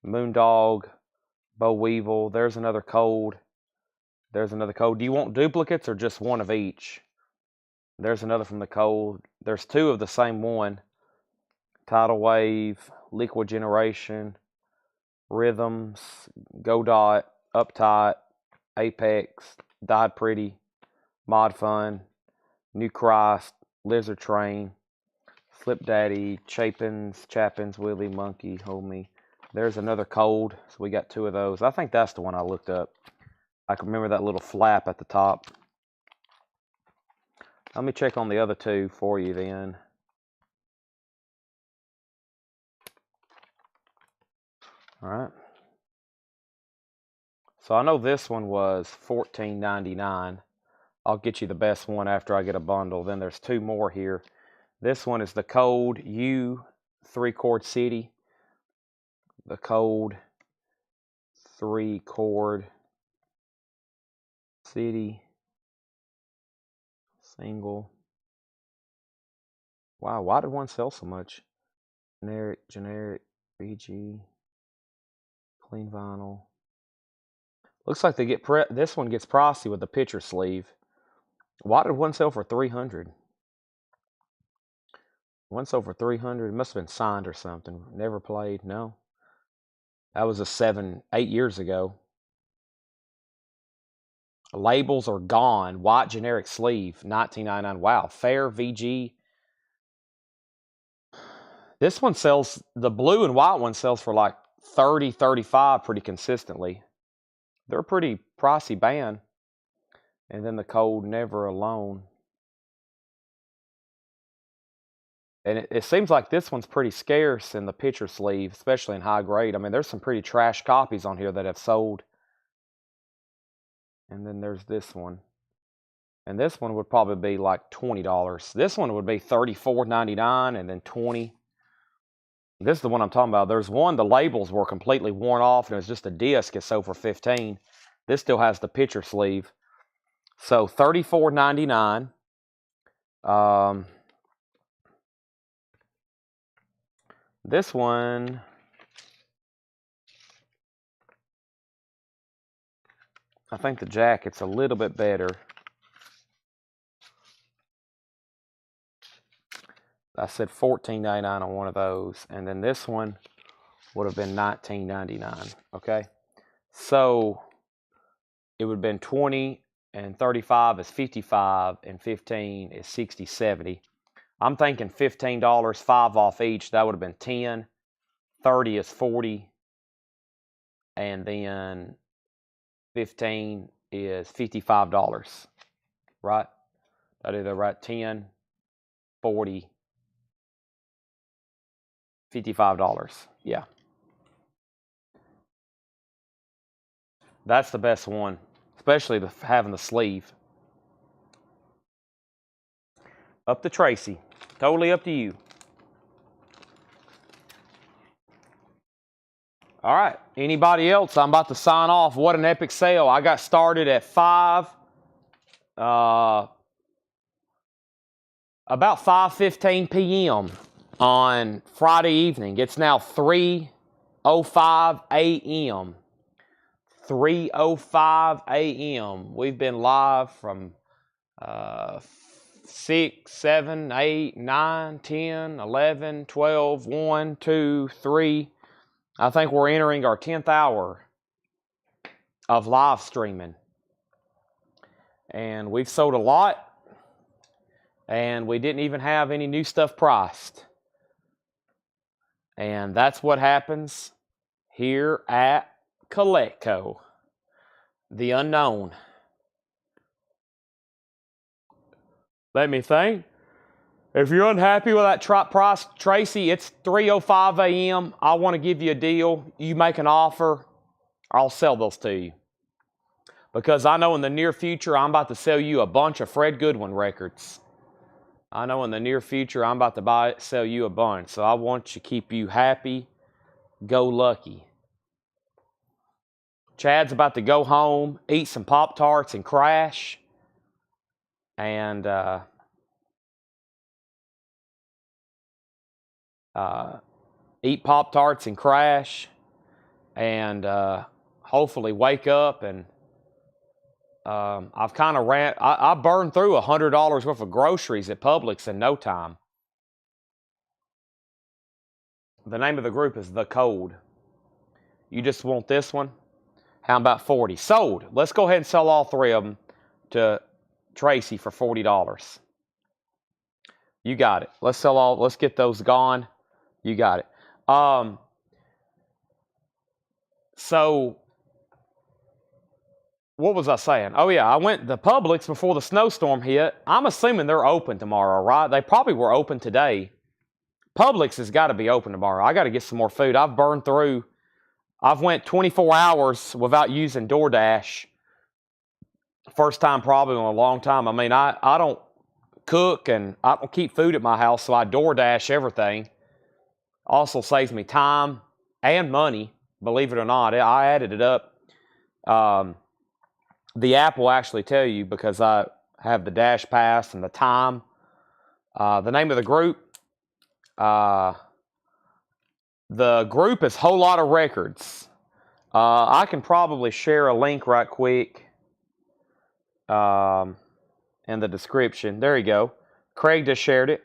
Moondog, Bo Weevil. There's another Cold. There's another Cold. Do you want duplicates or just one of each? There's another from the Cold. There's two of the same one. Tidal Wave, Liquid Generation, Rhythms, Godot, Uptight, Apex, Died Pretty, Mod Fun, New Christ, Lizard Train, Flip Daddy, Chapins, Willie, Monkey, Hold Me. There's another Cold, so we got two of those. I think that's the one I looked up. I can remember that little flap at the top. Let me check on the other two for you then. All right. So I know this one was $14.99. I'll get you the best one after I get a bundle. Then there's two more here. This one is the Cold U 3-chord City. The Cold 3-chord City. Single. Wow, why did one sell so much? Generic, BG, clean vinyl. Looks like they get this one gets pricey with the picture sleeve. Why did one sell for $300? One sold for $300. It must have been signed or something. Never played. No. That was 8 years ago. Labels are gone. White generic sleeve, $19.99. Wow. Fair VG. This one sells, the blue and white one sells for like $30, $35 pretty consistently. They're a pretty pricey band. And then the Cold Never Alone. And it seems like this one's pretty scarce in the picture sleeve, especially in high grade. I mean, there's some pretty trash copies on here that have sold. And then there's this one. And this one would probably be like $20. This one would be $34.99 and then $20. This is the one I'm talking about. There's one, the labels were completely worn off and it was just a disc. It sold for $15. This still has the picture sleeve. So $34.99. This one, I think the jacket's a little bit better. I said $14.99 on one of those. And then this one would have been $19.99. Okay. So it would have been 20 and 35 is 55 and 15 is 60, 70. I'm thinking $15, 5 off each. That would have been 10, 30 is 40, and then 15 is $55, right? I do that right. 10, 40, $55. Yeah. That's the best one, especially having the sleeve. Up to Tracy. Totally up to you. All right. Anybody else? I'm about to sign off. What an epic sale. I got started at 5. About 5:15 p.m. on Friday evening. It's now 3:05 a.m. 3:05 a.m. We've been live from 6, 7, 8, 9, 10, 11, 12, 1, 2, 3. I think we're entering our 10th hour of live streaming. And we've sold a lot. And we didn't even have any new stuff priced. And that's what happens here at Coletco, the unknown. Let me think. If you're unhappy with that price, Tracy, it's 3:05 a.m. I want to give you a deal. You make an offer, I'll sell those to you. Because I know in the near future, I'm about to sell you a bunch of Fred Goodwin records. I know in the near future, I'm about to sell you a bunch. So I want to keep you happy, go lucky. Chad's about to go home, eat some Pop-Tarts and crash. And eat Pop-Tarts and crash. And hopefully wake up. And I've kind of I burned through $100 worth of groceries at Publix in no time. The name of the group is The Code. You just want this one? How about 40? Sold. Let's go ahead and sell all 3 of them to Tracy for $40. You got it. Let's get those gone. You got it. So what was I saying? Oh yeah, I went to Publix before the snowstorm hit. I'm assuming they're open tomorrow, right? They probably were open today. Publix has got to be open tomorrow. I got to get some more food. I've burned through. I've went 24 hours without using DoorDash. First time probably in a long time. I mean, I don't cook and I don't keep food at my house, so I DoorDash everything. Also saves me time and money, believe it or not. I added it up. The app will actually tell you because I have the Dash Pass and the time. The name of the group. The group is Whole Lot of Records. I can probably share a link right quick in the description. There you go. Craig just shared it.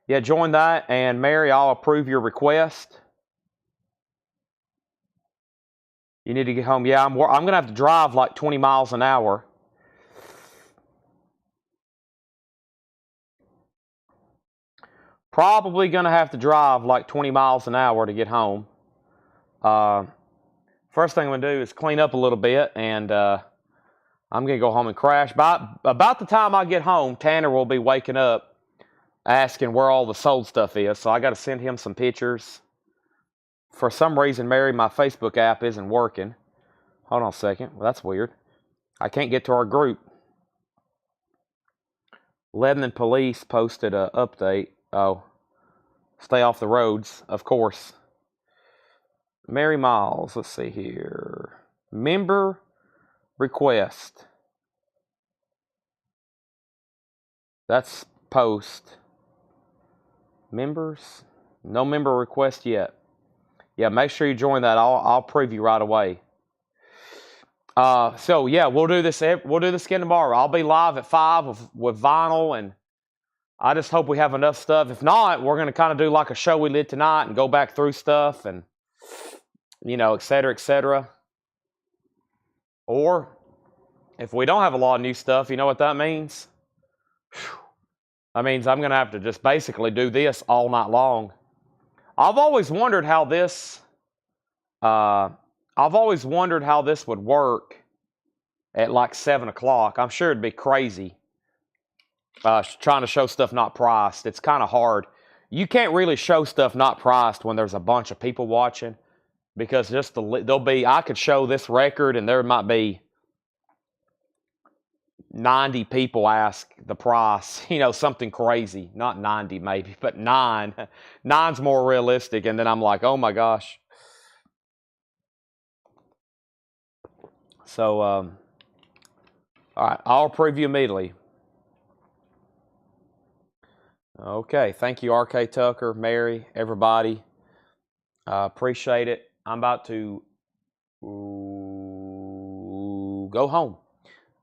Yeah, join that. And Mary, I'll approve your request. You need to get home. Yeah, I'm going to have to drive like 20 miles an hour. Probably going to have to drive like 20 miles an hour to get home. First thing I'm going to do is clean up a little bit, and I'm going to go home and crash. About the time I get home, Tanner will be waking up asking where all the sold stuff is, so I got to send him some pictures. For some reason, Mary, my Facebook app isn't working. Hold on a second. Well, that's weird. I can't get to our group. Lebanon Police posted an update. Oh, stay off the roads, of course. Mary Miles, let's see here. Member request. That's post. Members? No member request yet. Yeah, make sure you join that. I'll preview right away. So yeah, we'll do this again tomorrow. I'll be live at 5 with vinyl, and I just hope we have enough stuff. If not, we're going to kind of do like a show we did tonight and go back through stuff and, et cetera, et cetera. Or if we don't have a lot of new stuff, you know what that means? That means I'm going to have to just basically do this all night long. I've always wondered how this. I've always wondered how this would work at like 7 o'clock. I'm sure it'd be crazy. Trying to show stuff not priced. It's kind of hard. You can't really show stuff not priced when there's a bunch of people watching, because there'll be. I could show this record and there might be 90 people ask the price, something crazy. Not 90 maybe, but 9. 9's more realistic. And then I'm like, oh my gosh. So, all right, I'll preview immediately. Okay, thank you, RK Tucker, Mary, everybody. Appreciate it. I'm about to go home.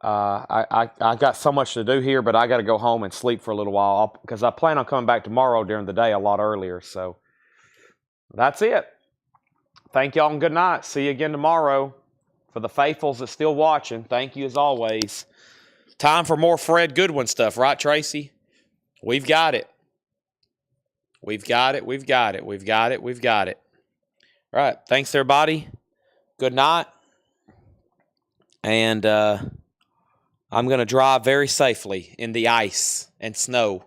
I got so much to do here, but I got to go home and sleep for a little while because I plan on coming back tomorrow during the day a lot earlier. So that's it. Thank y'all and good night. See you again tomorrow. For the faithfuls that's still watching, thank you as always. Time for more Fred Goodwin stuff, right, Tracy? We've got it. We've got it. We've got it. We've got it. We've got it. All right. Thanks, everybody. Good night. And I'm going to drive very safely in the ice and snow.